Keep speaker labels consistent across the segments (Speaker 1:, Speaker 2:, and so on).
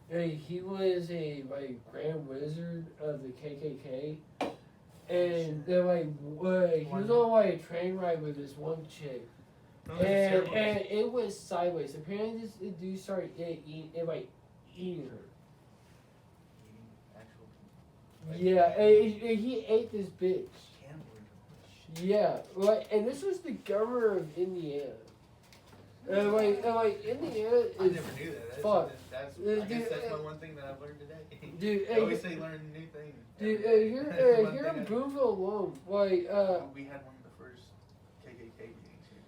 Speaker 1: He was a Grand Wizard of the KKK, and then he was on a train ride with this one chick, and it was sideways. Apparently, this dude started eating her. Yeah, and he ate this bitch. Yeah, and this was the governor of Indiana. Indiana is
Speaker 2: I never knew that.
Speaker 1: fuck.
Speaker 2: I guess that's my one thing that I've learned today.
Speaker 1: Dude,
Speaker 2: I always say learn new things.
Speaker 1: Dude, here in Boonville alone,
Speaker 2: we had one of the first KKK meetings here.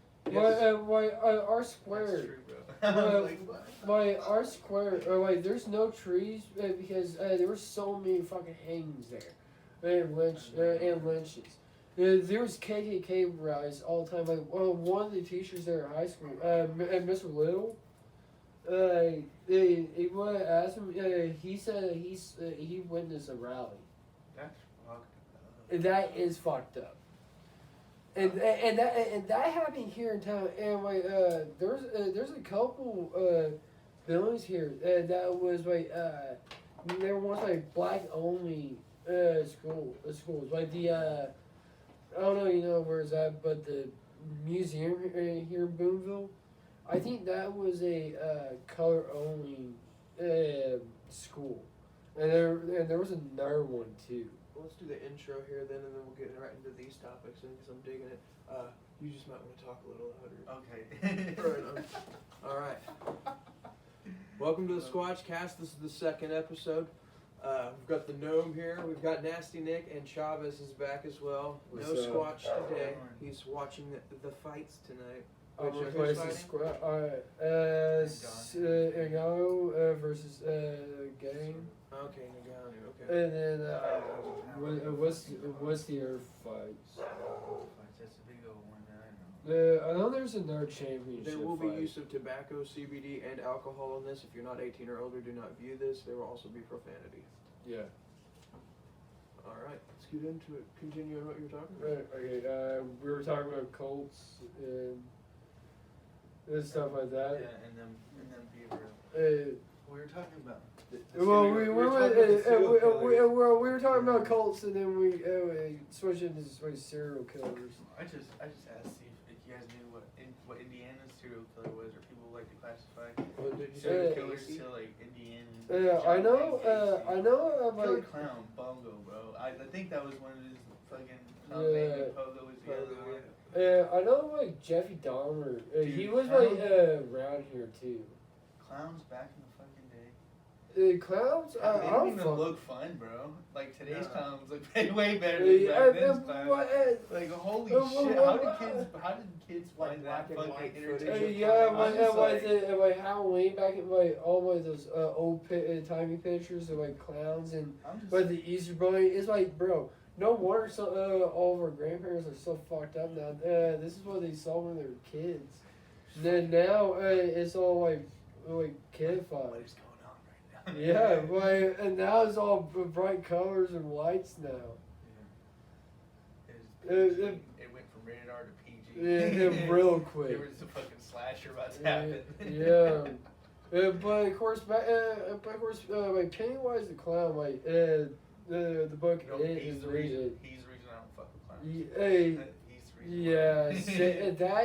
Speaker 1: our square.
Speaker 2: That's true, bro.
Speaker 1: Our square, there's no trees because there were so many fucking hangings there, and lynches. There was KKK rallies all the time. One of the teachers there at high school, Mr. Little, he asked him. He said he witnessed a rally.
Speaker 2: That's fucked up.
Speaker 1: That is fucked up. And that happened here in town. And there's a couple buildings here that was there were once black only schools the. I don't know where it's at, but the museum here in Boonville, I think that was a color only school, and there was another one too.
Speaker 3: Well, let's do the intro here then, and then we'll get right into these topics because I'm digging it. You just might want to talk a little louder.
Speaker 2: Okay.
Speaker 3: Right. All right. Welcome to the Squatchcast. This is the second episode. We've got the gnome here. We've got Nasty Nick, and Chavez is back as well.
Speaker 1: What's
Speaker 3: no
Speaker 1: up?
Speaker 3: Squatch today. He's watching the fights tonight.
Speaker 1: Who's
Speaker 3: Who's
Speaker 1: fighting?
Speaker 3: fighting?
Speaker 1: Engano versus Gang.
Speaker 3: Okay, Nagano. Okay.
Speaker 1: And then what's the other fights?
Speaker 2: That's a big old one that I know.
Speaker 1: I know there's another championship.
Speaker 3: There will be
Speaker 1: fight.
Speaker 3: use of tobacco, CBD, and alcohol in this. If you're not 18 or older, do not view this. There will also be profanity.
Speaker 1: Yeah.
Speaker 3: All right, let's get into it. Continue on what you're talking about.
Speaker 1: Right. Okay. We were talking about Colts and stuff like that.
Speaker 2: Yeah, and them people.
Speaker 1: We
Speaker 2: We were talking about.
Speaker 1: were talking about Colts, and then we switched into serial killers.
Speaker 2: I just asked if you guys knew what Indiana's serial killer was, or people like to classify
Speaker 3: What did you
Speaker 2: serial
Speaker 3: say?
Speaker 2: killers to Indians.
Speaker 1: I know.
Speaker 2: Killer Clown Bongo, bro. I think that was one of his fucking. Pogo was the other one.
Speaker 1: I know Jeffrey Dahmer.
Speaker 2: Dude,
Speaker 1: He was around here too.
Speaker 2: Clowns back in the fucking day.
Speaker 1: Clowns?
Speaker 2: They
Speaker 1: I
Speaker 2: don't
Speaker 1: don't
Speaker 2: even
Speaker 1: fuck.
Speaker 2: look fun, bro. Like today's clowns look way better
Speaker 1: Yeah,
Speaker 2: than back then's clowns. Like holy shit! How did kids find that
Speaker 3: black and
Speaker 2: fucking
Speaker 3: white
Speaker 2: entertainment?
Speaker 1: Halloween back in all those old timey pictures of clowns and the Easter Bunny. It's bro, no wonder all of our grandparents are so fucked up now. This is what they saw when they were kids. Then now it's all kid-fied.
Speaker 2: What is going on right now?
Speaker 1: Yeah, and now it's all bright colors and lights now.
Speaker 2: Yeah. It went from rated R to PG.
Speaker 1: Yeah, real quick.
Speaker 2: There was a fucking slasher about to happen.
Speaker 1: Yeah. But of course, Pennywise the Clown, the book
Speaker 2: No,
Speaker 1: is
Speaker 2: he's the reason I don't fuck with clowns. He's the reason.
Speaker 1: Yeah,
Speaker 2: why.
Speaker 1: that
Speaker 2: I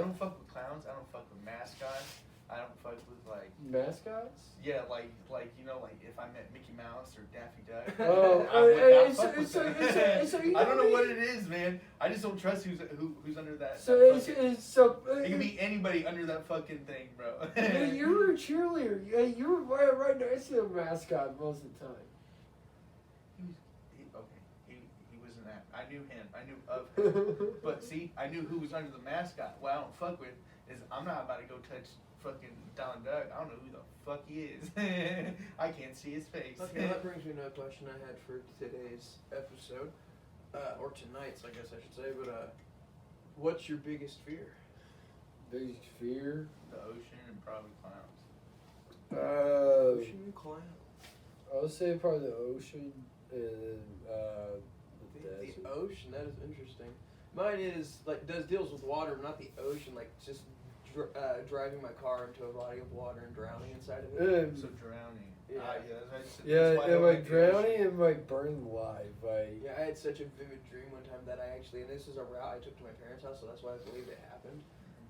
Speaker 2: don't fuck with clowns. I don't fuck with mascots. I don't fuck with
Speaker 1: mascots.
Speaker 2: Yeah, like if I met Mickey Mouse or Daffy Duck.
Speaker 1: Oh,
Speaker 2: I would not fuck with
Speaker 1: so
Speaker 2: them.
Speaker 1: I
Speaker 2: I don't know what it is, man. I just don't trust who's under that.
Speaker 1: It
Speaker 2: can be anybody under that fucking thing, bro.
Speaker 1: You were a cheerleader. You were right next to the mascot most of the time.
Speaker 2: He was in that. I knew him. I knew of him. But see, I knew who was under the mascot. What I don't fuck with is I'm not about to go touch fucking Don Duck. I don't know who the fuck he is. I can't see his face.
Speaker 3: Okay, that brings me to a question I had for today's episode, or tonight's, I guess I should say. But what's your biggest fear?
Speaker 1: Biggest fear?
Speaker 2: The ocean and probably clowns.
Speaker 3: Ocean and clowns.
Speaker 1: I would say probably the ocean and
Speaker 3: the ocean. That is interesting. Mine is deals with water, not the ocean. Just driving my car into a body of water and drowning inside of it.
Speaker 2: So drowning.
Speaker 3: Yeah.
Speaker 1: Yeah,
Speaker 2: why I
Speaker 1: and
Speaker 2: don't
Speaker 1: like
Speaker 2: like the ocean.
Speaker 1: drowning and like burning alive. Like,
Speaker 3: Yeah, I had such a vivid dream one time that I actually, and this is a route I took to my parents' house, so that's why I believe it happened.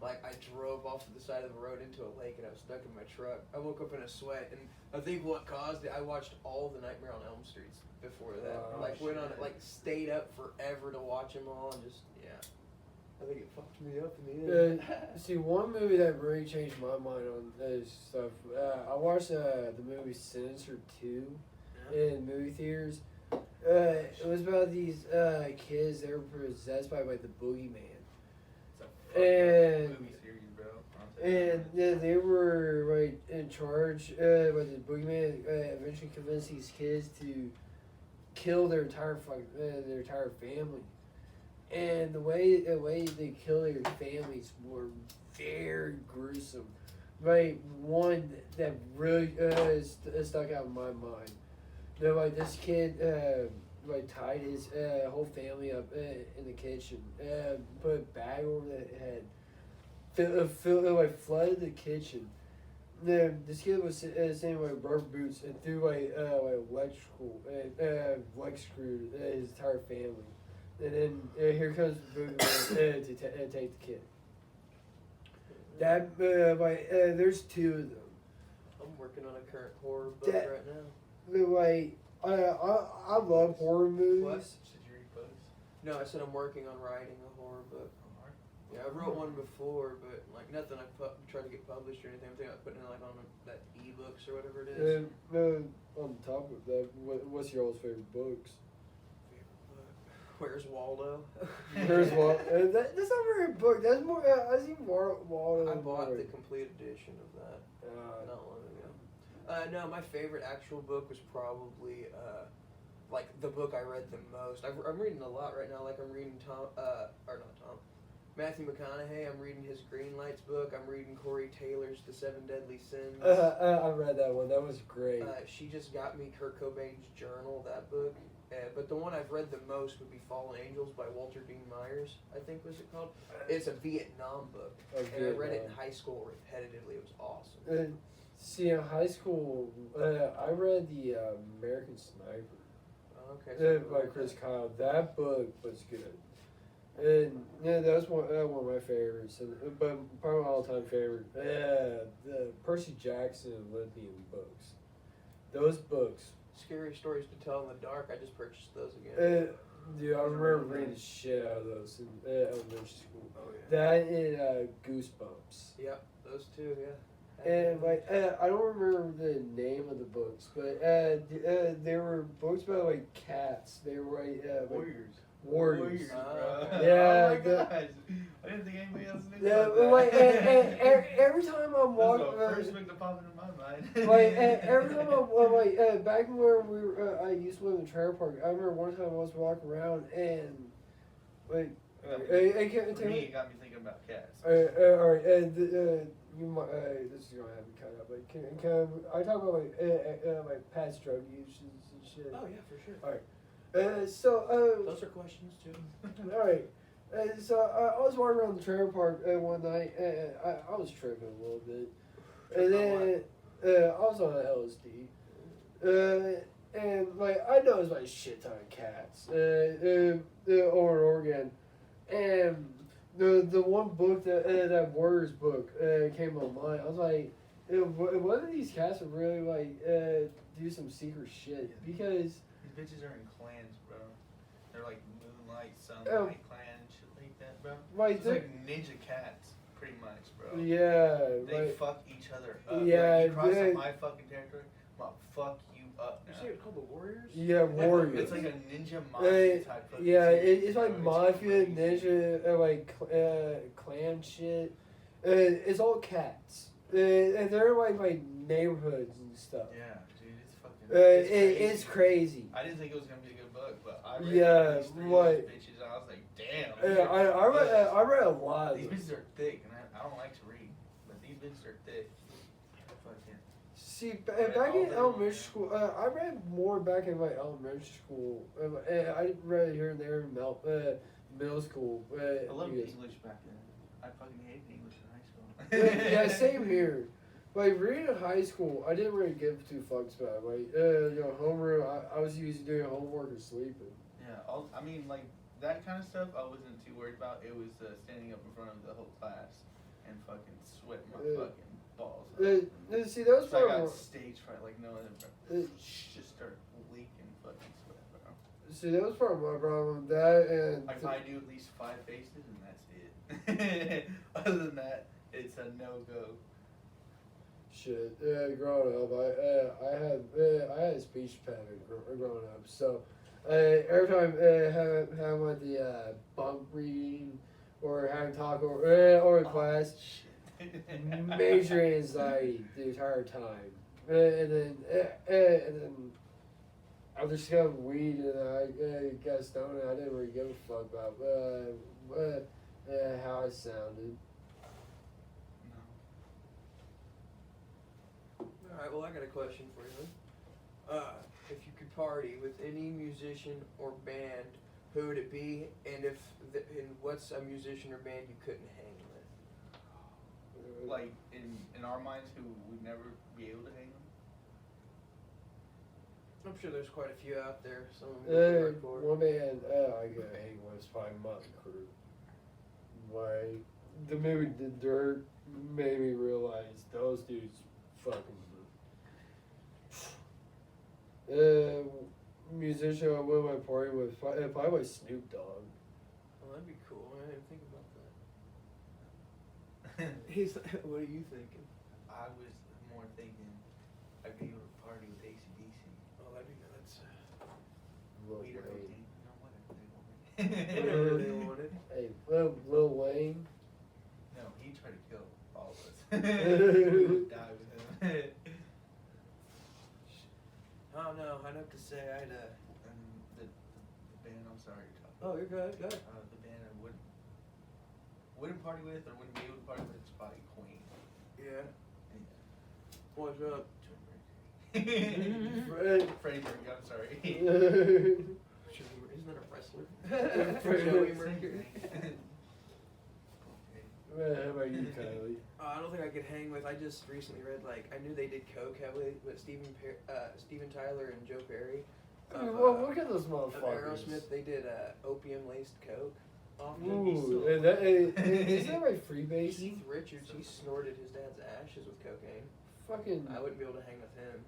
Speaker 3: Like, I drove off to the side of the road into a lake, and I was stuck in my truck. I woke up in a sweat, and I think what caused it, I watched all the Nightmare on Elm Streets before that.
Speaker 1: Oh,
Speaker 3: went on it,
Speaker 2: shit.
Speaker 3: stayed up forever to watch them all, and just, yeah. I think it fucked me up in the end.
Speaker 1: see, one movie that really changed my mind on this stuff. I watched the movie Sinister 2 in movie theaters. It was about these kids that were possessed by like the boogeyman. And
Speaker 2: Movie series, bro.
Speaker 1: and they were like in charge. But the boogeyman eventually convinced these kids to kill their entire family. And the way they kill their families were very gruesome. Like one that really stuck out in my mind. You know, like this kid like tied his whole family up in the kitchen, put a bag over their head, flooded the kitchen. Then this kid was sitting like rubber boots and threw like electrical leg screwed his entire family. And then here comes the boogeyman to take the kid. That there's two of them.
Speaker 3: I'm working on a current horror book right now.
Speaker 1: Like I love horror movies.
Speaker 3: What?
Speaker 2: Did you read books?
Speaker 3: No, I said I'm working on writing a horror book. Yeah, I wrote one before, but like nothing I tried to get published or anything. I'm thinking about putting it like on that ebooks or whatever it is.
Speaker 1: On top of that, what's your all's favorite books?
Speaker 3: Where's Waldo?
Speaker 1: There's one. That's not really a book. That's more. I see Waldo.
Speaker 3: I bought the complete edition of that not long ago. No, my favorite actual book was probably like the book I read the most. I'm reading a lot right now. Like I'm reading Matthew McConaughey. I'm reading his Green Lights book. I'm reading Corey Taylor's The Seven Deadly Sins.
Speaker 1: I read that one. That was great.
Speaker 3: She just got me Kurt Cobain's Journal, that book. But the one I've read the most would be Fallen Angels by Walter Dean Myers, I think was it called. It's a Vietnam book. And I read it in high school repetitively. It was awesome.
Speaker 1: See, in high school, I read the American Sniper.
Speaker 3: Okay.
Speaker 1: By Chris Kyle. That book was good. And yeah, that was one of my favorites. But probably my all-time favorite, the Percy Jackson and Lithium books. Those books.
Speaker 3: Scary Stories to Tell in the Dark. I just purchased those again.
Speaker 1: Dude, I remember reading the shit out of those in elementary school.
Speaker 3: Oh yeah.
Speaker 1: That and Goosebumps.
Speaker 3: Yep, those two. Yeah.
Speaker 1: And like I don't remember the name of the books, but they were books about like cats. They were like Warriors.
Speaker 2: Bro.
Speaker 1: Yeah,
Speaker 2: Oh my gosh. I didn't think anybody else knew
Speaker 1: Yeah,
Speaker 2: about
Speaker 1: but
Speaker 2: that.
Speaker 1: like every time I'm walking,
Speaker 2: That's the first book that popped into my mind.
Speaker 1: like every time I'm back when we were, I used to live in the trailer park. I remember one time I was walking around and like,
Speaker 2: For me, it got me thinking about cats.
Speaker 1: all right, you might, this is gonna have me cut out. But can I talk about like past drug uses and shit?
Speaker 3: Oh yeah, for sure.
Speaker 1: All right.
Speaker 3: Those are questions too.
Speaker 1: All right. So I was walking around the trailer park one night, and I was tripping a little bit, and then I was on LSD, and like I noticed like a shit ton of cats over and over again, and the one book that Warriors book came on mind. I was like, whether these cats would really like do some secret shit because
Speaker 2: these bitches are in clans, bro. They're like Moonlight, Sunlight clan, shit like that, bro.
Speaker 1: Like
Speaker 2: It's like ninja cats, pretty much, bro.
Speaker 1: yeah,
Speaker 2: They
Speaker 1: like,
Speaker 2: fuck each other up.
Speaker 1: Yeah,
Speaker 2: Like, you cross
Speaker 1: yeah.
Speaker 2: on my fucking territory, I'm gonna fuck you up
Speaker 3: You
Speaker 2: now.
Speaker 3: say it's called the Warriors?
Speaker 1: yeah, Warriors.
Speaker 2: It's like a ninja mafia type fucking
Speaker 1: Yeah,
Speaker 2: series,
Speaker 1: it's like
Speaker 2: bro.
Speaker 1: mafia,
Speaker 2: crazy.
Speaker 1: ninja, clan shit. It's all cats, and they're like neighborhoods and stuff.
Speaker 2: Yeah, dude, it's fucking.
Speaker 1: It's crazy.
Speaker 2: I didn't think it was gonna be a good book, but I read
Speaker 1: Yeah,
Speaker 2: these three
Speaker 1: like-
Speaker 2: bitches, and I was like, damn.
Speaker 1: Yeah, I read a lot.
Speaker 2: These
Speaker 1: Of them.
Speaker 2: bitches are thick, and I don't like to read, but these bitches are thick. Fucking.
Speaker 1: See, back in elementary school, I read more back in my elementary school. I read here and there in middle school.
Speaker 2: I loved
Speaker 1: because-
Speaker 2: English back then. I fucking hated English in high school.
Speaker 1: Yeah, same here. Like, reading in high school, I didn't really give two fucks about it. Like, homeroom, I was usually doing homework and sleeping.
Speaker 2: Yeah, I mean, like, that kind of stuff I wasn't too worried about. It was standing up in front of the whole class and fucking sweating my fucking balls off.
Speaker 1: See, that was
Speaker 2: So I got
Speaker 1: part of
Speaker 2: stage fright, like, no other, just start leaking fucking sweat, bro.
Speaker 1: see, that was part of my problem. That and
Speaker 2: Like, if I do at least 5 faces, and that's it. Other than that, it's a no-go.
Speaker 1: shit. Growing up, I had a speech pattern growing up. So every time having like the bunk reading or having talk or class, major anxiety the entire time. And then I discovered weed and I got stoned and I didn't really give a fuck about how I sounded.
Speaker 3: Alright, well, I got a question for you. If you could party with any musician or band, who would it be? And and what's a musician or band you couldn't hang with?
Speaker 2: Like, in our minds, who would never be able to hang them?
Speaker 3: I'm sure there's quite a few out there. Some of them hardcore.
Speaker 1: One band I could hang with is probably Motley Crue. Like, the movie The Dirt made me realize those dudes fucking. Musician I went my party with probably Snoop Dogg.
Speaker 3: Oh, that'd be cool. I didn't think about that. He's. What are you thinking?
Speaker 2: I was more thinking I'd be able to party with AC/DC.
Speaker 3: Oh, that'd be nuts.
Speaker 2: Weed or
Speaker 1: Wayne.
Speaker 2: cocaine, no,
Speaker 3: Whatever they wanted.
Speaker 1: Hey, Lil Wayne.
Speaker 2: No, he tried to kill all of us. We would die with him.
Speaker 3: I don't know. I'd have to say I'd.
Speaker 2: The band, I'm sorry to talk.
Speaker 3: Oh, you're good. Good.
Speaker 2: The band I wouldn't party with or wouldn't be able to party with is probably Queen.
Speaker 3: Yeah.
Speaker 2: Yeah.
Speaker 3: What's up?
Speaker 2: Freddie Mercury, I'm sorry.
Speaker 3: Isn't that a wrestler? Joey Mercury.
Speaker 1: How about you, Kylie?
Speaker 3: I don't think I could hang with. I just recently read I knew they did coke heavily with Steven Tyler and Joe Perry.
Speaker 1: Well, look at those
Speaker 3: Of
Speaker 1: motherfuckers.
Speaker 3: Aerosmith, they did opium laced coke.
Speaker 1: Ooh, and is that like freebase?
Speaker 3: Keith Richards, he snorted his dad's ashes with cocaine.
Speaker 1: Fucking
Speaker 3: I wouldn't be able to hang with him.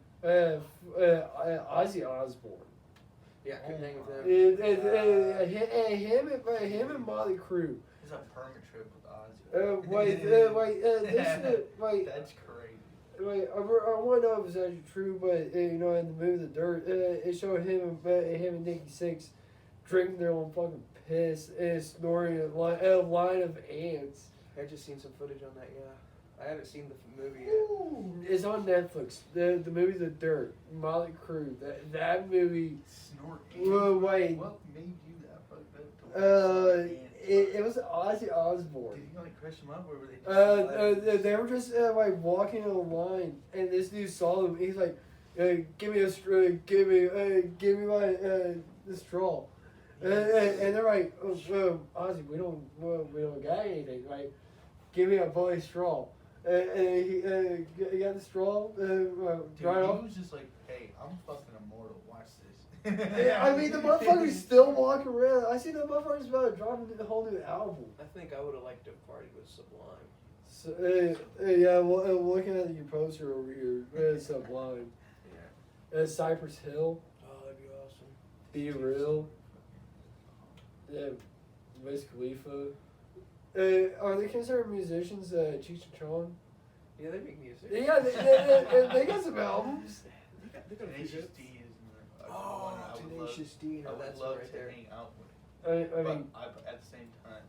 Speaker 1: Ozzy Osbourne.
Speaker 3: Yeah, I couldn't hang with him.
Speaker 1: Him and Motley Crue.
Speaker 2: It's a permit trip with Ozzy. That's crazy.
Speaker 1: Wait, I want to know if it's actually true, but in the movie The Dirt, it showed him and Nikki Sixx drinking their own fucking piss and snoring a line of ants.
Speaker 3: I just seen some footage on that. Yeah, I haven't seen the movie yet.
Speaker 1: Ooh, it's on Netflix. The movie The Dirt, Motley Crue. That movie.
Speaker 2: Snort.
Speaker 1: Wait.
Speaker 2: What made you that fucked up to watch
Speaker 1: It was Ozzy Osbourne.
Speaker 2: Did you crush him up or were they just
Speaker 1: They were just walking in a line, and this dude saw them. He's like, "Give me a straw. Give me my the straw." And they're like, "Ozzy, we don't got anything. Like, give me a bloody straw." And he got the straw.
Speaker 2: Dude,
Speaker 1: Right
Speaker 2: he
Speaker 1: off.
Speaker 2: was just like, hey, I'm fucking immortal, watch this.
Speaker 1: Yeah, I mean, the motherfucker's still walking around. I see the motherfucker's about to drop a whole new album.
Speaker 3: I think I would have liked to party with Sublime.
Speaker 1: So, yeah, well, looking at your poster over here, it's Sublime.
Speaker 3: Yeah.
Speaker 1: Cypress Hill,
Speaker 3: Oh, that'd be awesome.
Speaker 1: Be Real, yeah, Wiz Khalifa. Are they considered musicians, Cheech and Chong?
Speaker 3: Yeah, they make music.
Speaker 1: Yeah, they got some albums.
Speaker 3: They got a few
Speaker 2: Tenacious
Speaker 3: hits.
Speaker 2: D is
Speaker 3: Oh, Tenacious D.
Speaker 2: I
Speaker 3: No,
Speaker 2: would
Speaker 3: that's
Speaker 2: love
Speaker 3: right
Speaker 2: to
Speaker 3: there.
Speaker 2: hang out with.
Speaker 1: I mean,
Speaker 2: At the same time,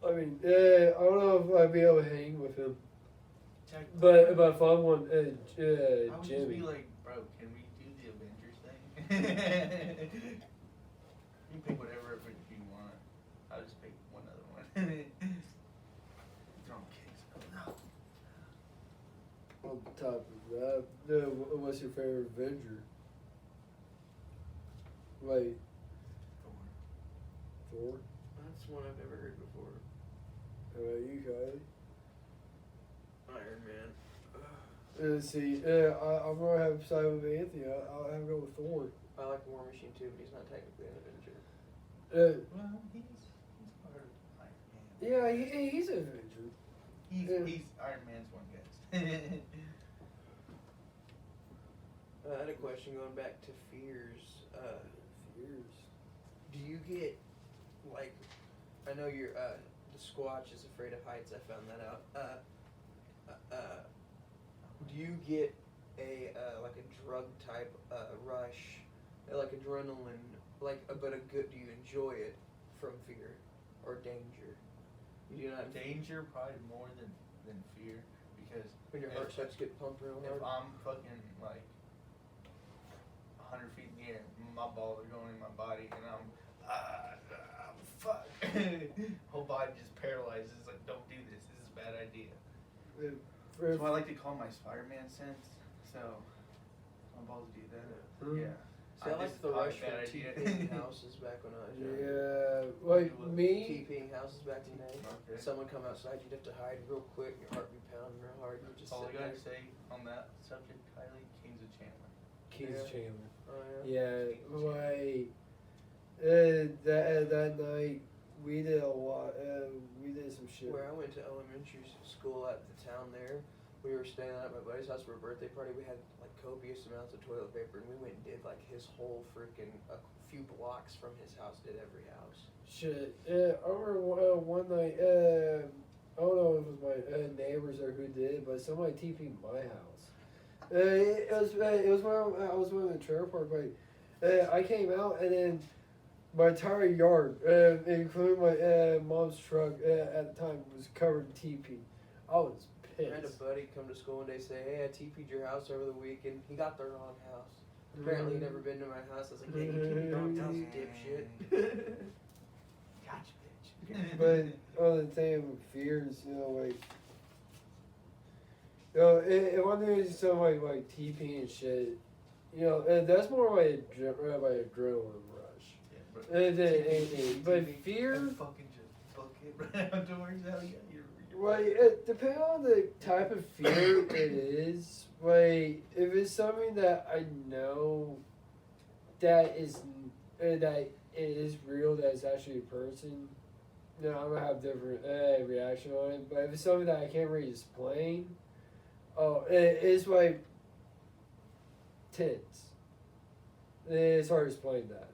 Speaker 1: I don't know if I'd be able to hang with him. But if I want
Speaker 2: I would just
Speaker 1: Jimmy.
Speaker 2: be like, bro, can we do the Avengers thing? You pick whatever Avengers you want. I'll just pick one other one. Throwing kicks.
Speaker 1: On top of that, what's your favorite Avenger? Like Thor?
Speaker 3: That's one I've never heard before.
Speaker 1: How about you, Kylie? Let's see. I'm gonna have to side with Anthony. I'll have to go with Thor.
Speaker 3: I like War Machine too, but he's not technically an Avenger.
Speaker 2: Well, he's part of Iron Man.
Speaker 1: Yeah, he's an Avenger.
Speaker 2: He's Iron Man's one guess.
Speaker 3: I had a question going back to fears.
Speaker 1: Fears.
Speaker 3: Do you get, like, I know you're, the Squatch is afraid of heights, I found that out. Do you get a, like a drug type, rush, like adrenaline, like, but a good, do you enjoy it from fear or danger? You do not.
Speaker 2: Danger probably more than fear, because
Speaker 3: When your heart starts to get pumped real
Speaker 2: if
Speaker 3: hard?
Speaker 2: I'm fucking like 100 feet in the air, my balls are going in my body, and I'm fuck. Whole body just paralyzes. Like, don't do this. This is a bad idea. So I like to call my Spider-Man sense. So my balls do that. Yeah.
Speaker 3: See, I like the rush from
Speaker 2: bad idea.
Speaker 3: TPing houses back when I was younger.
Speaker 1: Yeah, like me.
Speaker 3: TPing houses back in the day.
Speaker 2: Okay.
Speaker 3: Someone come outside, you'd have to hide real quick, your heart be pounding real hard, you would just
Speaker 2: All I
Speaker 3: sit
Speaker 2: gotta
Speaker 3: there.
Speaker 2: say on that subject, Kylie, Kings of Chandler.
Speaker 1: Keith
Speaker 3: Yeah.
Speaker 1: Chandler.
Speaker 3: Oh
Speaker 1: Yeah, like that night we did a lot. We did some shit.
Speaker 3: Where I went to elementary school at the town there, we were staying at my buddy's house for a birthday party. We had like copious amounts of toilet paper, and we went and did like his whole freaking a few blocks from his house. Did every house.
Speaker 1: Shit. I remember one night. I don't know if it was my neighbors or who did it, but somebody TP'd my house. It was when I was in the trailer park. But I came out and then my entire yard, including my mom's truck at the time, was covered in TP. I was
Speaker 3: I had a
Speaker 1: pissed.
Speaker 3: buddy come to school one day say, "Hey, I TP'd your house over the weekend." He got the wrong house. Apparently, he'd never been to my house. I was like, "Yeah, you TP'd the wrong house, dipshit."
Speaker 2: Gotcha, bitch.
Speaker 1: But on the thing with fears, like, if I'm doing something like TP and shit, that's more like adrenaline rush.
Speaker 2: Yeah, but
Speaker 1: Than anything. But fear,
Speaker 2: and fucking just book it right outdoors. Hell yeah, you're
Speaker 1: like, depending on the type of fear it is, like, if it's something that I know that is that it is real, that it's actually a person, I'm gonna have different reaction on it. But if it's something that I can't really explain, it's like tense. It's hard to explain that.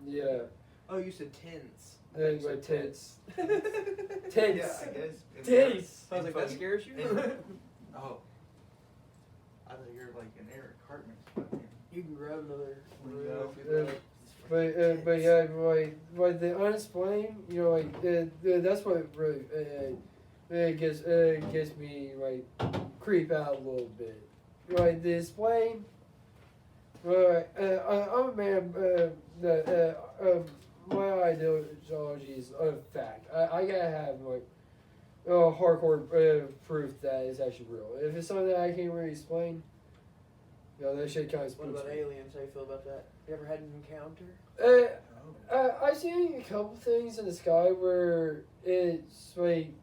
Speaker 1: Yeah,
Speaker 3: Oh, you said tens.
Speaker 1: like tense.
Speaker 2: Yeah,
Speaker 1: Tense.
Speaker 2: I guess.
Speaker 1: Tense.
Speaker 3: I was like, that scares you?
Speaker 2: Oh. I thought you were like an Eric Cartman. Fucking.
Speaker 3: You can grab another
Speaker 2: Window.
Speaker 3: if you'd like.
Speaker 1: But yeah, like the unexplained, that's what really gets me like creep out a little bit. Like the explain, I'm a man that my ideology is a fact. I gotta have like hardcore proof that it's actually real. If it's something that I can't really explain, that shit kind of
Speaker 3: What
Speaker 1: spooks
Speaker 3: about
Speaker 1: me.
Speaker 3: aliens? How you feel about that? You ever had an encounter?
Speaker 1: I've seen a couple things in the sky where it's like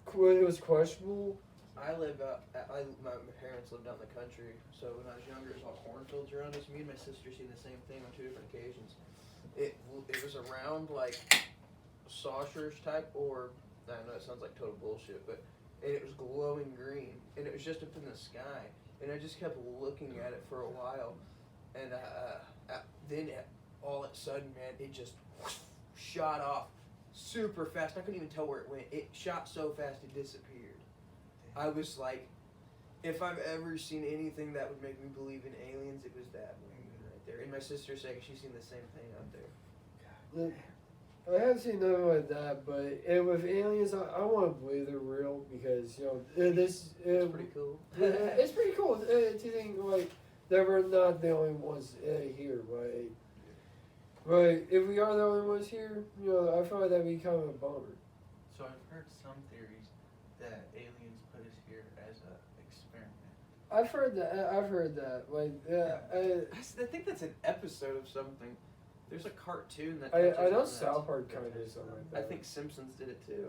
Speaker 1: it was questionable.
Speaker 3: My parents lived out in the country, so when I was younger, it was all cornfields around us. Me and my sister seen the same thing on 2 different occasions. It was around like saucers type, or I know it sounds like total bullshit, but it was glowing green, and it was just up in the sky, and I just kept looking at it for a while, and then all of a sudden, man, it just shot off super fast. I couldn't even tell where it went. It shot so fast it disappeared. I was like, if I've ever seen anything that would make me believe in aliens, it was that moment right there. And my sister's saying she's seen the same thing out there.
Speaker 1: I haven't seen nothing like that, but with aliens, I want to believe they're real because this
Speaker 3: It's pretty cool.
Speaker 1: it's pretty cool to think like that we're not the only ones here, right? But if we are the only ones here, I feel like that'd be kind of a bummer.
Speaker 2: So I've heard some theories that aliens put us here as an experiment.
Speaker 1: I've heard that. Like,
Speaker 3: I think that's an episode of something. There's a cartoon that.
Speaker 1: I
Speaker 3: touches
Speaker 1: know
Speaker 3: on that.
Speaker 1: South Park kind of did something like that.
Speaker 3: I think Simpsons did it too.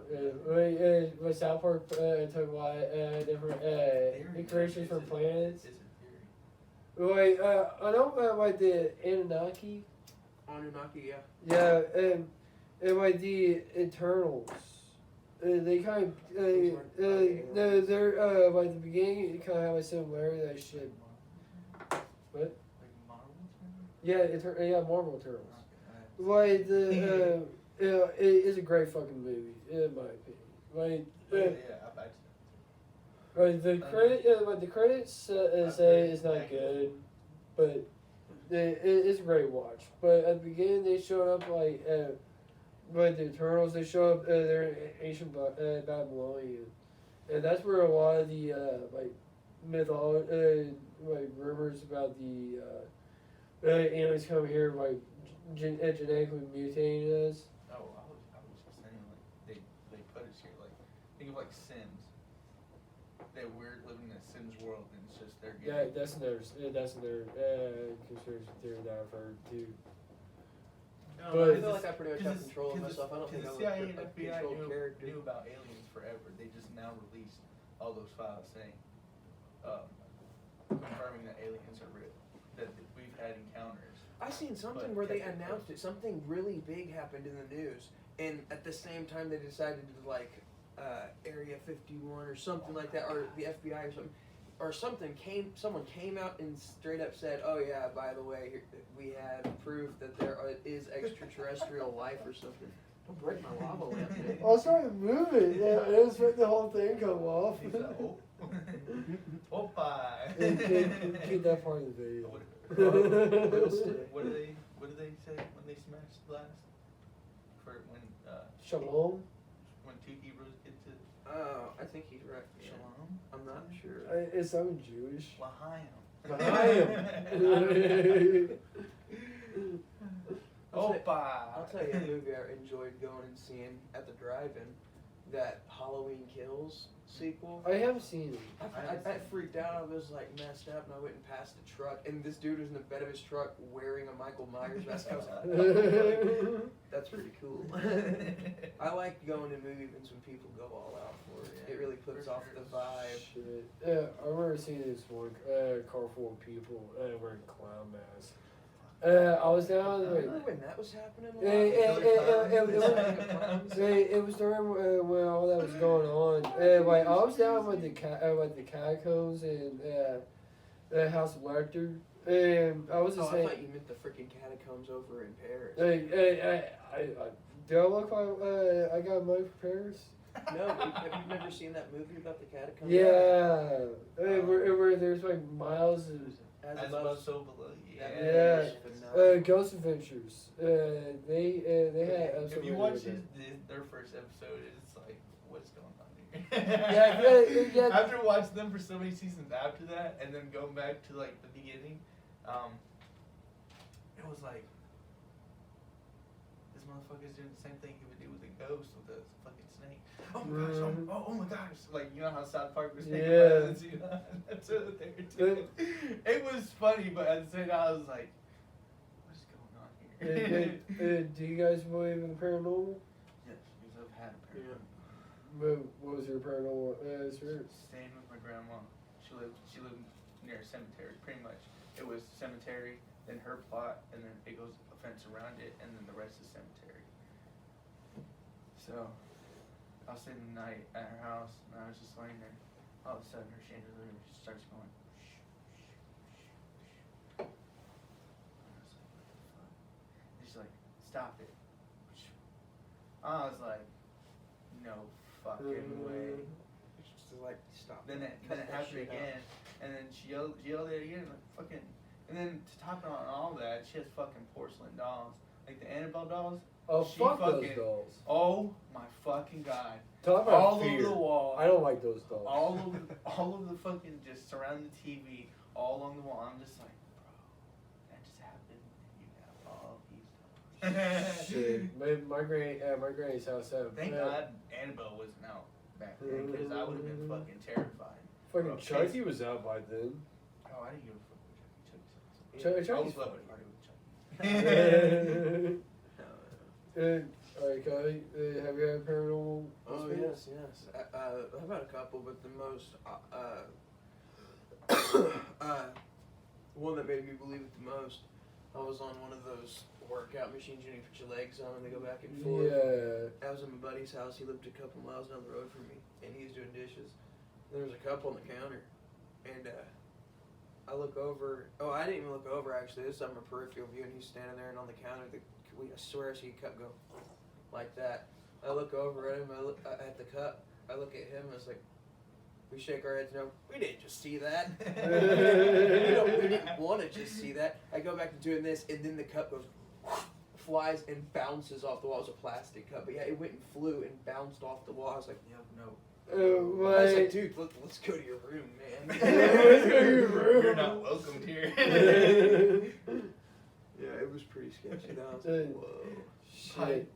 Speaker 1: But South Park took a lot of different creatures from planets.
Speaker 2: It's a theory.
Speaker 1: Wait, I know like the Anunnaki.
Speaker 3: Anunnaki, yeah.
Speaker 1: Yeah, and like the Eternals. They kind of they're like the beginning. It kind of have a similarity that shit. What?
Speaker 2: Like Marvel?
Speaker 1: Yeah, Marvel Eternals. Like the it's a great fucking movie in my opinion. Like
Speaker 2: I bet
Speaker 1: like the credits say it's not good, but it's a great watch. But at the beginning they showed up like the Eternals. They show up they're in ancient Babylonian, and that's where a lot of the like mythology like rumors about the aliens coming here like genetically mutating us.
Speaker 2: Oh, I was just saying like they put us here like think of like Sims. That we're living in a Sims world and it's just they're
Speaker 1: Yeah,
Speaker 2: getting
Speaker 1: that's another conspiracy theory that I've heard too.
Speaker 3: No,
Speaker 1: But-
Speaker 3: I feel like I pretty much have control of myself. I don't think
Speaker 2: the
Speaker 3: I'm
Speaker 2: CIA and
Speaker 3: a
Speaker 2: FBI
Speaker 3: controlled character.
Speaker 2: knew about aliens forever. They just now released all those files saying, confirming that aliens are real, that we've had encounters.
Speaker 3: I seen something
Speaker 2: But
Speaker 3: where they
Speaker 2: kept it
Speaker 3: announced
Speaker 2: close.
Speaker 3: it. Something really big happened in the news, and at the same time they decided to like Area 51 or something like that, or the FBI or something, or something came. Someone came out and straight up said, "Oh yeah, by the way, we have proof that there is extraterrestrial life or something." Don't break my lava lamp, Nick.
Speaker 1: I was trying to move it. Yeah, I just make the whole thing come off.
Speaker 2: He's like, oh, Opa.
Speaker 1: Keep that part of the video.
Speaker 2: What do they say when they smash the glass? For when
Speaker 1: Shalom.
Speaker 2: when two Hebrews get to
Speaker 3: Oh, I think he's right. Yeah.
Speaker 2: Shalom?
Speaker 3: I'm not sure.
Speaker 1: It's something Jewish.
Speaker 2: L'chaim. Opa.
Speaker 3: I'll tell you a movie I enjoyed going and seeing at the drive-in, that Halloween Kills sequel.
Speaker 1: I haven't seen it.
Speaker 3: I freaked out. I was like messed up, and I went and passed a truck, and this dude was in the bed of his truck wearing a Michael Myers mask. I was like, that's pretty cool. I like going to movie events when people go all out for it. It really puts off the vibe.
Speaker 1: Shit. I remember seeing this one car full of people wearing clown masks. I was down.
Speaker 3: Remember when that was happening?
Speaker 1: It was during when all that was going on. Like I was down with the catacombs and the House of Lecter, and I was
Speaker 3: Oh,
Speaker 1: just
Speaker 3: I
Speaker 1: saying.
Speaker 3: thought you meant the freaking catacombs over in Paris.
Speaker 1: Do I look like I got money for Paris?
Speaker 3: No, have you never seen that movie about the catacombs?
Speaker 1: Yeah, where there's like miles of.
Speaker 3: As
Speaker 2: As
Speaker 3: above,
Speaker 2: above, so below.
Speaker 3: that
Speaker 2: Yeah.
Speaker 3: movie
Speaker 1: Yeah.
Speaker 3: is phenomenal.
Speaker 1: Ghost Adventures. They had.
Speaker 2: If you watch their first episode, it's like, what's going on here?
Speaker 1: Yeah.
Speaker 2: After watching them for so many seasons after that, and then going back to like the beginning, it was like, this motherfucker's doing the same thing he would do with a ghost with a fucking snake. Oh my gosh! Oh my gosh! Like, you know how South Park was making violence, you know? That's what they were doing. It was funny, but at the same time, I was like, what's going on here?
Speaker 1: Do you guys believe in the paranormal?
Speaker 2: Yes, because I've had a paranormal.
Speaker 1: What was your paranormal experience?
Speaker 2: Staying with my grandma. She lived near a cemetery, pretty much. It was cemetery, then her plot, and then it goes a fence around it, and then the rest is cemetery. So I was spending the night at her house, and I was just laying there. All of a sudden, her chandelier just starts going. Shh, shh, shh, shh. And I was like, what the fuck? And she's like, stop it. I was like, no fucking way.
Speaker 3: It's just like, stop.
Speaker 2: Then it
Speaker 3: Cut that
Speaker 2: happened
Speaker 3: shit out.
Speaker 2: again, and then she yelled at it again, like fucking. And then to top it on all that, she has fucking porcelain dolls, like the Annabelle dolls.
Speaker 1: Oh,
Speaker 2: She
Speaker 1: fuck those
Speaker 2: fucking-
Speaker 1: dolls.
Speaker 2: Oh my fucking god!
Speaker 1: Talk about
Speaker 2: All
Speaker 1: fear.
Speaker 2: over the wall.
Speaker 1: I don't like those dolls.
Speaker 2: all of the fucking just surrounding the TV, all along the wall. I'm just like, bro, that just happened, and you have all these dolls.
Speaker 1: Shit. My granny's house had.
Speaker 2: Thank God Annabelle wasn't out back then, because I would have been fucking terrified.
Speaker 1: Fucking
Speaker 2: Bro,
Speaker 1: Chucky was out by then.
Speaker 2: Oh, I didn't give a fuck what Chucky said.
Speaker 1: Chucky's
Speaker 2: I was
Speaker 1: fine.
Speaker 2: loving party with Chucky.
Speaker 1: Alright, Cody, have you had paranormal
Speaker 3: Oh
Speaker 1: experience?
Speaker 3: yes. I've had a couple, but the most one that made me believe it the most. I was on one of those workout machines you put your legs on and they go back and forth.
Speaker 1: Yeah.
Speaker 3: I was at my buddy's house. He lived a couple miles down the road from me, and he was doing dishes. There was a cup on the counter, and I look over. Oh, I didn't even look over actually. This is on my peripheral view, and he's standing there, and on the counter, I swear I see a cup go like that. I look over at him. I look at the cup. I look at him. And it's like we shake our heads. No, we didn't just see that. we didn't want to just see that. I go back to doing this, and then the cup goes. Flies and bounces off the wall. It was a plastic cup, but yeah, it went and flew and bounced off the wall. I was like, no. I was like, dude, let's go to your room, man.
Speaker 1: Let's go to your room.
Speaker 2: You're not welcomed here.
Speaker 3: Yeah, it was pretty sketchy. That was like, whoa.
Speaker 1: Shit.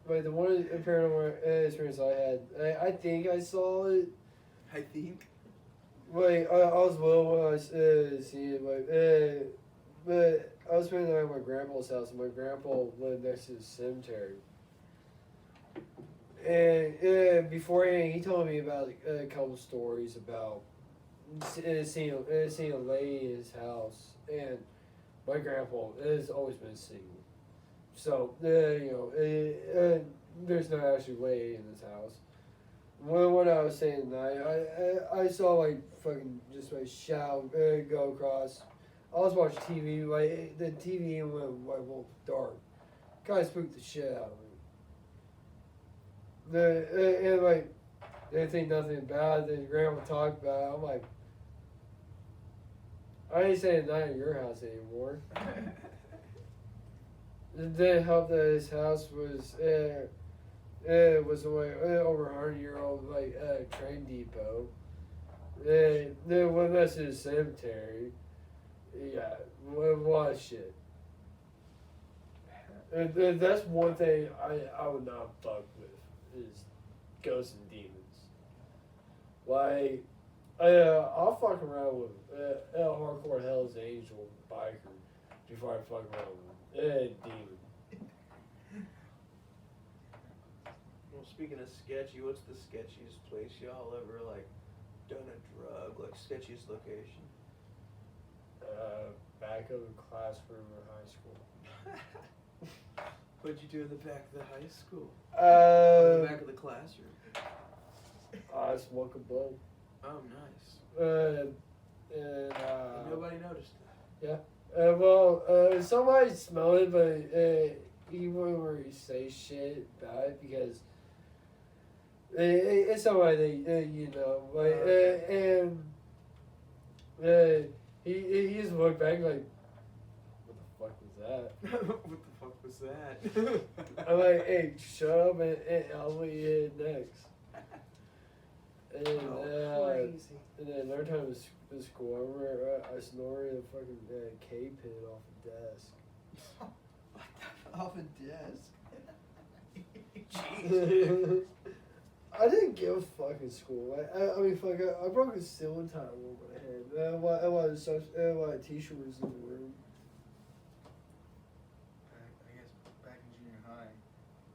Speaker 1: Like the one paranormal experience I had, I think I saw it.
Speaker 3: I think.
Speaker 1: Like I was little when I seen it, like, but I was spending the night at my grandpa's house, and my grandpa lived next to the cemetery. And beforehand, he told me about a couple stories about seeing a lady in his house, and my grandpa has always been single. So, there's not actually a lady in his house. When I was staying the night, I saw like fucking just like shadow go across. I was watching TV, like the TV went like dark. Kind of spooked the shit out of me. And like they didn't think nothing about it. Then grandma talked about it. I'm like, I ain't staying the night at your house anymore. It didn't help that his house was like over 100-year-old like train depot. Then went next to the cemetery. Yeah, a lot of shit. And that's one thing I would not fuck with is ghosts and demons. Like, I'll fuck around with a hardcore Hell's Angel biker before I fuck around with a demon.
Speaker 3: Well, speaking of sketchy, what's the sketchiest place y'all ever like done a drug? Like sketchiest location?
Speaker 1: Back of the classroom in high school.
Speaker 3: What'd you do in the back of the high school? In the back of the classroom.
Speaker 1: I smoked a blunt.
Speaker 3: Oh, nice.
Speaker 1: And
Speaker 3: nobody noticed that.
Speaker 1: Yeah. Somebody smelled it, but he wouldn't really say shit about it because it's somebody that you know. Like, and he just looked back like, what the fuck was that?
Speaker 3: What the fuck was that?
Speaker 1: I'm like, hey, shut up and I'll let you hit next. And,
Speaker 3: crazy.
Speaker 1: And then another time in school, I remember I snorted a fucking K-pin off the desk.
Speaker 2: Off a desk?
Speaker 3: Jeez.
Speaker 1: I didn't give a fuck in school. I mean, fuck, I broke a ceiling tile over my head. A lot of t-shirt was in the room.
Speaker 2: I guess back in junior high,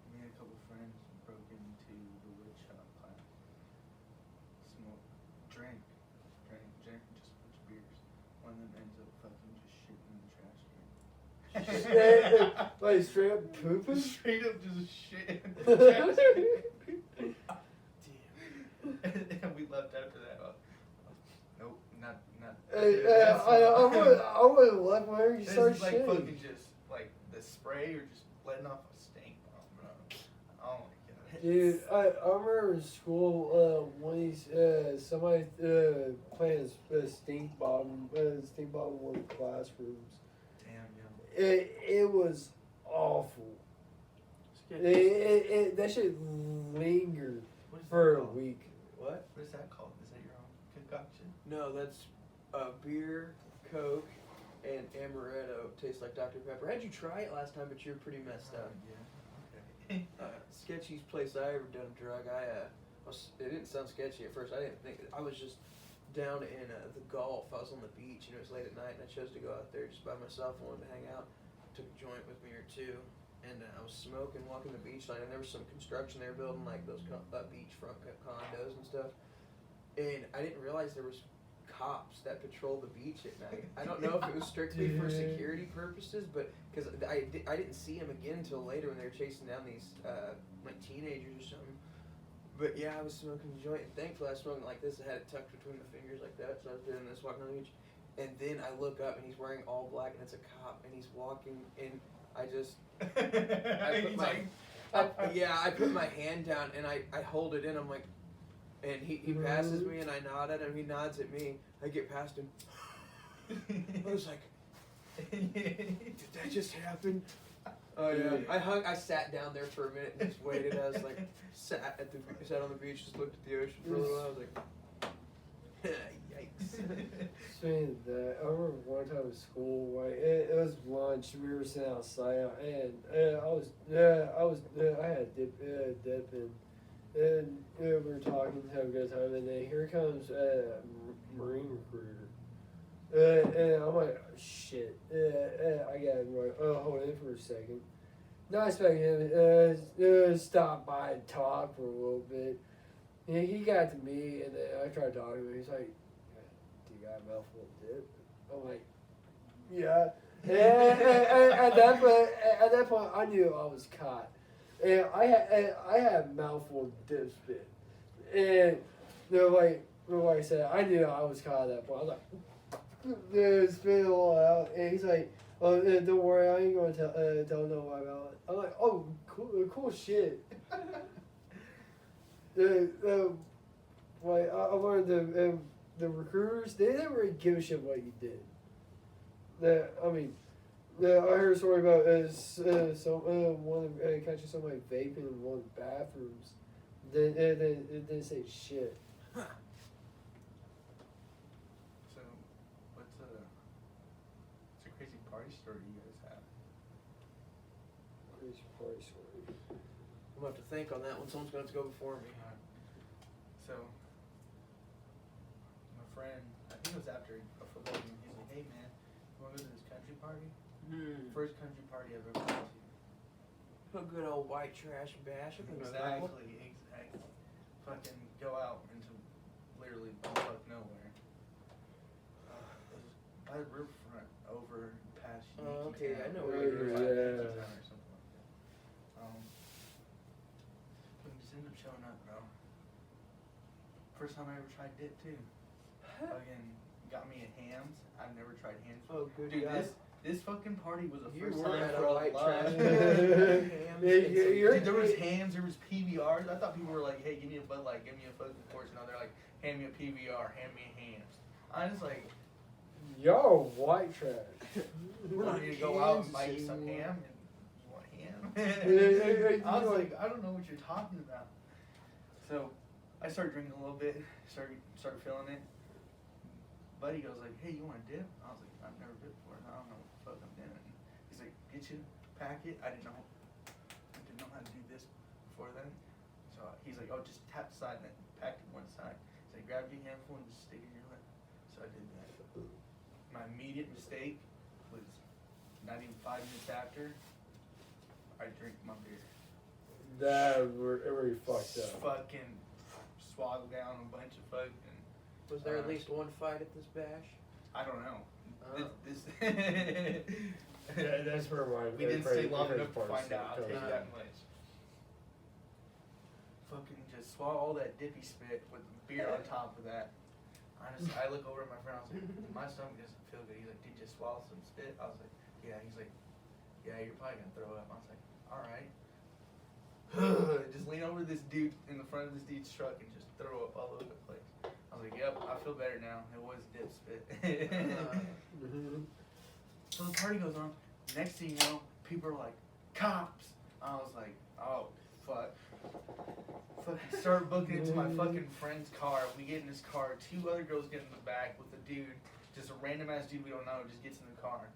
Speaker 2: me and a couple friends broke into the wood shop class. Drank just a bunch of beers. One of them ends up fucking just shitting in the trash can.
Speaker 1: Like straight up pooping?
Speaker 2: Straight up just shit in the trash can. And we left after that. Nope, not.
Speaker 1: I would have left whenever you
Speaker 2: This
Speaker 1: start
Speaker 2: is like
Speaker 1: shitting.
Speaker 2: fucking just like the spray or just letting off a stink bomb, bro. Oh my god.
Speaker 1: Dude, I remember in school when somebody playing a stink bomb in one of the classrooms.
Speaker 2: Damn, yo.
Speaker 1: It was awful. That shit lingered
Speaker 2: What is
Speaker 1: for
Speaker 2: that
Speaker 1: a
Speaker 2: called?
Speaker 1: week.
Speaker 3: What?
Speaker 2: What is that called? Is that your own concoction?
Speaker 3: No, that's beer, Coke, and amaretto. Tastes like Dr. Pepper. How'd you try it last time? But you're pretty messed up.
Speaker 2: Yeah. Okay.
Speaker 3: Sketchiest place I ever done a drug. It didn't sound sketchy at first. I didn't think. I was just down in the Gulf. I was on the beach and it was late at night, and I chose to go out there just by myself. I wanted to hang out. Took a joint with me or two, and I was smoking, walking the beach line, and there was some construction. They were building like those beachfront condos and stuff. And I didn't realize there was cops that patrol the beach at night. I don't know if it was strictly for security purposes, but because I didn't see them again until later when they were chasing down these like teenagers or something. But yeah, I was smoking a joint, and thankfully I was smoking like this. I had it tucked between the fingers like that, so I was doing this walking on the beach. And then I look up, and he's wearing all black, and it's a cop, and he's walking, and I just, I put my hand down, and I hold it in. I'm like, and he passes me, and I nod at him. He nods at me. I get past him. I was like, did that just happen? Oh yeah. I sat down there for a minute and just waited. I was like, sat on the beach, just looked at the ocean for a little while. I was like, yikes.
Speaker 1: Speaking of that, I remember one time in school, like, it was lunch. We were sitting outside, and I had dip and we were talking, having a good time, and then here comes a Marine recruiter. And I'm like, oh, shit. I got him, like, hold in for a second. Not expecting him to stop by and talk for a little bit. And he got to me, and then I tried talking to him. He's like, do you got a mouthful of dip? I'm like, yeah. And at that point, I knew I was caught. And I had a mouthful of dip spit. And like I said, I knew I was caught at that point. I was like, spit it all out. And he's like, oh, don't worry, I ain't going to tell no one about it. I'm like, oh, cool shit. Like, I learned the recruiters, they didn't really give a shit what you did. I heard a story about one catching somebody vaping in one of the bathrooms. It didn't say shit.
Speaker 2: So, what's a crazy party story you guys have?
Speaker 1: Crazy party story.
Speaker 3: I'm gonna have to think on that one. Someone's gonna have to go before me.
Speaker 2: So, my friend, I think it was after a football game, he's like, hey man, you wanna go to this country party? First country party I've ever been to.
Speaker 3: A good old white trash bash.
Speaker 2: Exactly. Fucking go out into literally bumfuck nowhere. It was by the riverfront over past Yankee
Speaker 3: okay,
Speaker 2: Town.
Speaker 3: I know where you're at.
Speaker 2: Yankee Town or something like that. But just ended up showing up, bro. First time I ever tried dip too. Fucking got me a Hams. I've never tried Hams.
Speaker 3: Oh, good
Speaker 2: Dude,
Speaker 3: God.
Speaker 2: this fucking party was the
Speaker 3: You
Speaker 2: first
Speaker 3: were
Speaker 2: time
Speaker 3: at
Speaker 2: for
Speaker 3: a
Speaker 2: a
Speaker 3: white
Speaker 2: love.
Speaker 3: trash.
Speaker 2: Dude, there was Hams, there was PBRs. I thought people were like, hey, give me a Bud Light, give me a fucking Force. Now they're like, hand me a PBR, hand me a Hams. I was like,
Speaker 1: Yo, white trash.
Speaker 2: we're not going to go out and buy you some ham. And you want ham? I was like, I don't know what you're talking about. So I started drinking a little bit, started feeling it. Buddy goes like, hey, you want a dip? I was like, I've never dipped before. I don't know what the fuck I'm doing. He's like, get you a packet. I didn't know how to do this before then. So he's like, oh, just tap the side and then pack it one side. He's like, grab your handful and just stick it in your lip. So I did that. My immediate mistake was not even 5 minutes after, I drink my beer.
Speaker 1: That really fucked up.
Speaker 2: Fucking swallowed down a bunch of fucking.
Speaker 3: Was there at least one fight at this bash?
Speaker 2: I don't know. This
Speaker 1: Yeah, that's where my.
Speaker 2: we didn't stay long enough to
Speaker 1: part
Speaker 2: find out. I'll
Speaker 1: comes
Speaker 2: tell you
Speaker 1: from.
Speaker 2: that much. Fucking just swallow all that dippy spit with beer on top of that. Honestly, I look over at my friend. I was like, my stomach doesn't feel good. He's like, did you just swallow some spit? I was like, yeah. He's like, yeah, you're probably gonna throw up. I was like, all right. Just lean over this dude in the front of this dude's truck and just throw up all over the place. I was like, yep, I feel better now. It was dip spit. So the party goes on. Next thing you know, people are like, cops. I was like, oh, fuck. Fucking start booking into my fucking friend's car. We get in his car. 2 other girls get in the back with a dude. Just a random ass dude we don't know. Just gets in the car.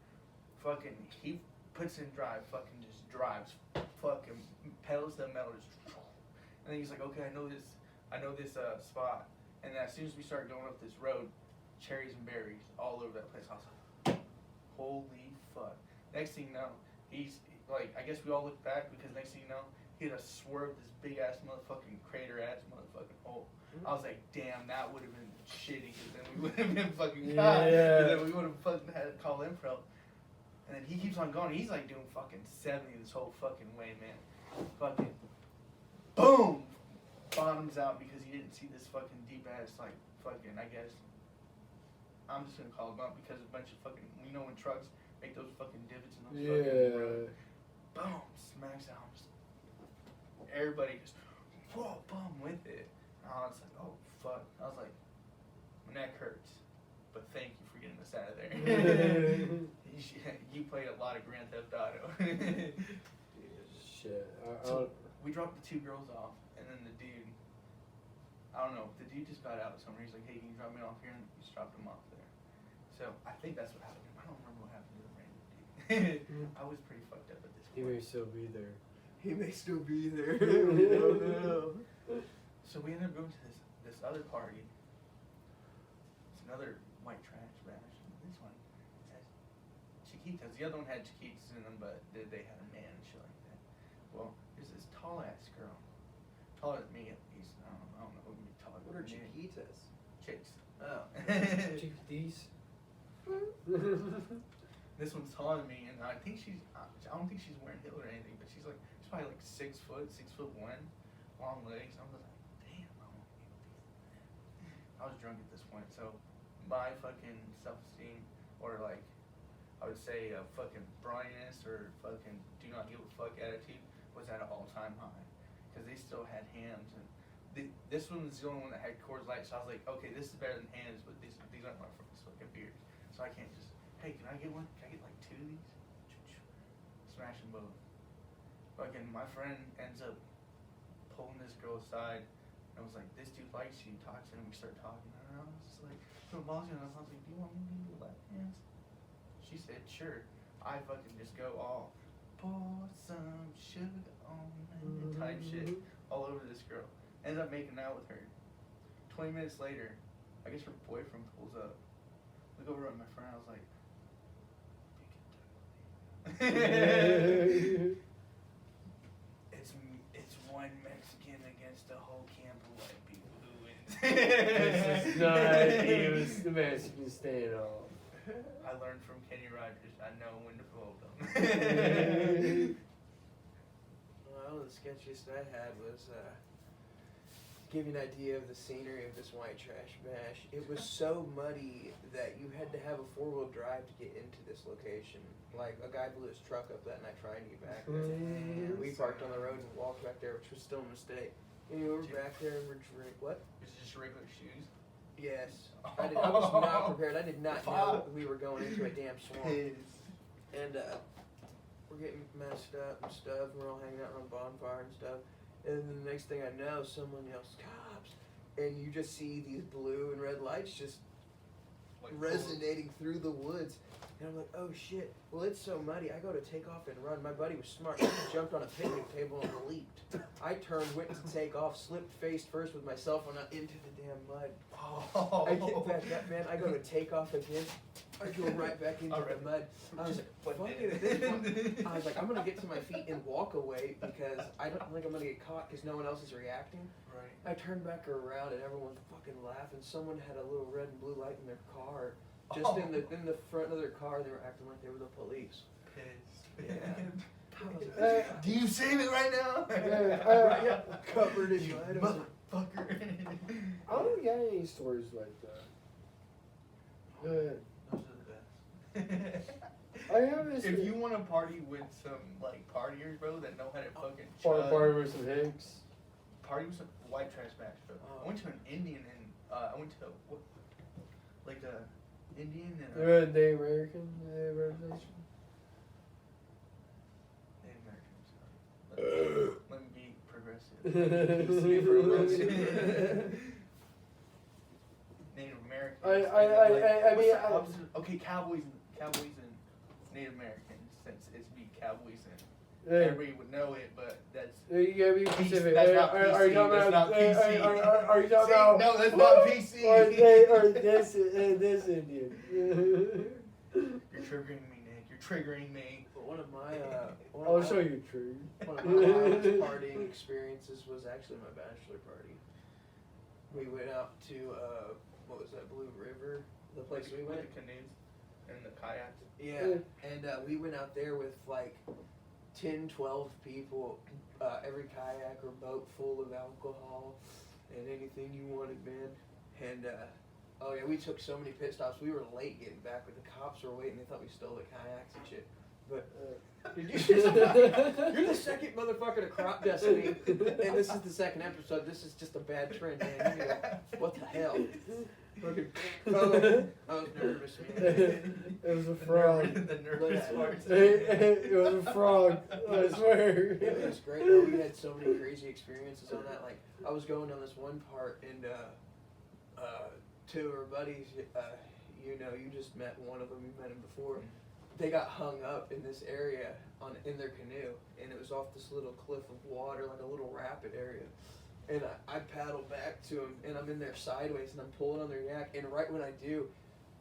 Speaker 2: Fucking, he puts in drive. Fucking just drives. Fucking pedals to the metal. Just, and then he's like, okay, I know this spot. And as soon as we started going up this road, cherries and berries all over that place. I was like, holy fuck. Next thing you know, he's like, I guess we all looked back because next thing you know, he had to swerve this big ass motherfucking crater ass motherfucking hole. I was like, damn, that would have been shitty because then we would have been fucking caught. And then we would have fucking had to call info. And then he keeps on going. He's like doing fucking 70 this whole fucking way, man. Fucking boom! Bottoms out because he didn't see this fucking deep ass, like, fucking, I guess. I'm just gonna call it bump because a bunch of fucking, you know when trucks make those fucking divots in those fucking roads. Boom! Smacks out. Everybody just, whoa, boom, with it. And I was like, oh, fuck. I was like, my neck hurts. But thank you for getting us out of there. You played a lot of Grand Theft Auto.
Speaker 1: Shit.
Speaker 2: So we dropped the 2 girls off, and then the dude, I don't know, the dude just got out somewhere. He's like, hey, can you drop me off here? And we just dropped him off there. So I think that's what happened. I don't remember what happened to the random dude. I was pretty fucked up at this point.
Speaker 1: He may still be there.
Speaker 3: He may still be there. We don't know.
Speaker 2: So we ended up going to this other party. It's another white trash bash. This one has chiquitas. The other one had chiquitas in them, but they had a man and shit like that. Well, there's this tall ass girl, taller than me at least. I don't know who would be taller.
Speaker 3: What are
Speaker 2: than me.
Speaker 3: chiquitas?
Speaker 2: Chicks. Oh.
Speaker 1: Chickies.
Speaker 2: This one's taller than me, and I think I don't think she's wearing heels or anything, but she's probably like 6 foot, 6'1", long legs. I was like, damn, I want to be with these. I was drunk at this point, so my fucking self-esteem, or like, I would say fucking brightness or fucking do not give a fuck attitude was at an all-time high, because they still had hams, and this one was the only one that had Coors Light, so I was like, okay, this is better than hams, but these aren't my fucking beers, so I can't just, hey, can I get one? Can I get like 2 of these? Smash them both. Fucking my friend ends up pulling this girl aside and was like, this dude likes you, talks to him, we start talking. And I was just like, I was like, do you want me to do left hands? She said, sure. I fucking just go all, pour some sugar on me type shit all over this girl. Ended up making out with her. 20 minutes later, I guess her boyfriend pulls up. Look over at my friend, I was like, it's one Mexican against a whole camp of white people who wins.
Speaker 1: This is not even the Mexican standoff.
Speaker 2: I learned from Kenny Rogers. I know when to fold them.
Speaker 3: Well, the sketchiest I had was give you an idea of the scenery of this white trash bash. It was so muddy that you had to have a 4-wheel drive to get into this location. Like, a guy blew his truck up that night trying to get back there. We parked on the road and walked back there, which was still a mistake. Anyway, we're back there and we're what?
Speaker 2: Is it just regular shoes?
Speaker 3: Yes. I was not prepared. I did not know we were going into a damn swamp. And we're getting messed up and stuff. We're all hanging out on a bonfire and stuff. And then the next thing I know, someone yells, cops! And you just see these blue and red lights just like resonating through the woods. And I'm like, oh shit. Well, it's so muddy. I go to take off and run. My buddy was smart. He jumped on a picnic table and leaped. I turned, went to take off, slipped face first with my cell phone out into the damn mud.
Speaker 2: Oh.
Speaker 3: I get back up, man. I go to take off again. I go right back into the mud. I was like, fuck it at this point. I was like, I'm going to get to my feet and walk away because I don't think I'm going to get caught because no one else is reacting.
Speaker 2: Right.
Speaker 3: I turned back around and everyone's fucking laughing. Someone had a little red and blue light in their car. Just in the front of their car, they were acting like they were the police.
Speaker 2: Pissed.
Speaker 3: Yeah.
Speaker 2: Do you save it right now?
Speaker 3: Yeah, covered in mud.
Speaker 2: Motherfucker.
Speaker 1: I don't got any stories like that. Go ahead.
Speaker 2: Those are the best.
Speaker 1: I have this.
Speaker 2: If you want to party with some like partiers, bro, that know how to fucking
Speaker 1: party with some Hicks.
Speaker 2: Party with some white trash bags, bro. I went to an Indian and I went to like a Indian and
Speaker 1: Native American representation.
Speaker 2: Native American. Let me be progressive. See for a moment. Native Americans.
Speaker 1: I mean,
Speaker 2: okay, cowboys and Native Americans, since it's be cowboys and everybody would know it, but that's.
Speaker 1: You gotta be specific.
Speaker 2: That's not
Speaker 1: Are you
Speaker 2: PC,
Speaker 1: talking
Speaker 2: that's
Speaker 1: about?
Speaker 2: not PC.
Speaker 1: Are you talking
Speaker 2: See,
Speaker 1: about?
Speaker 2: no, that's not PC.
Speaker 1: Or this Indian.
Speaker 2: You're triggering me, Nick. You're triggering me.
Speaker 3: But one of my
Speaker 1: I'll show you a tree.
Speaker 3: one of my wildest partying experiences was actually my bachelor party. We went out to what was that, Blue River, the place we
Speaker 2: With
Speaker 3: went.
Speaker 2: the canoes and the kayaks.
Speaker 3: Yeah, and we went out there with like 10, 12 people, every kayak or boat full of alcohol and anything you wanted, man. And oh yeah, we took so many pit stops. We were late getting back, but the cops were waiting. They thought we stole the kayaks and shit. But did you just, you're the second motherfucker to crop dust me, and this is the second episode. This is just a bad trend, man. You know, what the hell? Fucking, I was nervous, man.
Speaker 1: It was a frog.
Speaker 2: The nervous part.
Speaker 1: It was a frog. I swear.
Speaker 3: It was great though. We had so many crazy experiences on that. Like I was going down this one part, and two of our buddies, you know, you just met one of them. You met him before. They got hung up in this area in their canoe, and it was off this little cliff of water, like a little rapid area. And I paddle back to them, and I'm in there sideways, and I'm pulling on their yak. And right when I do,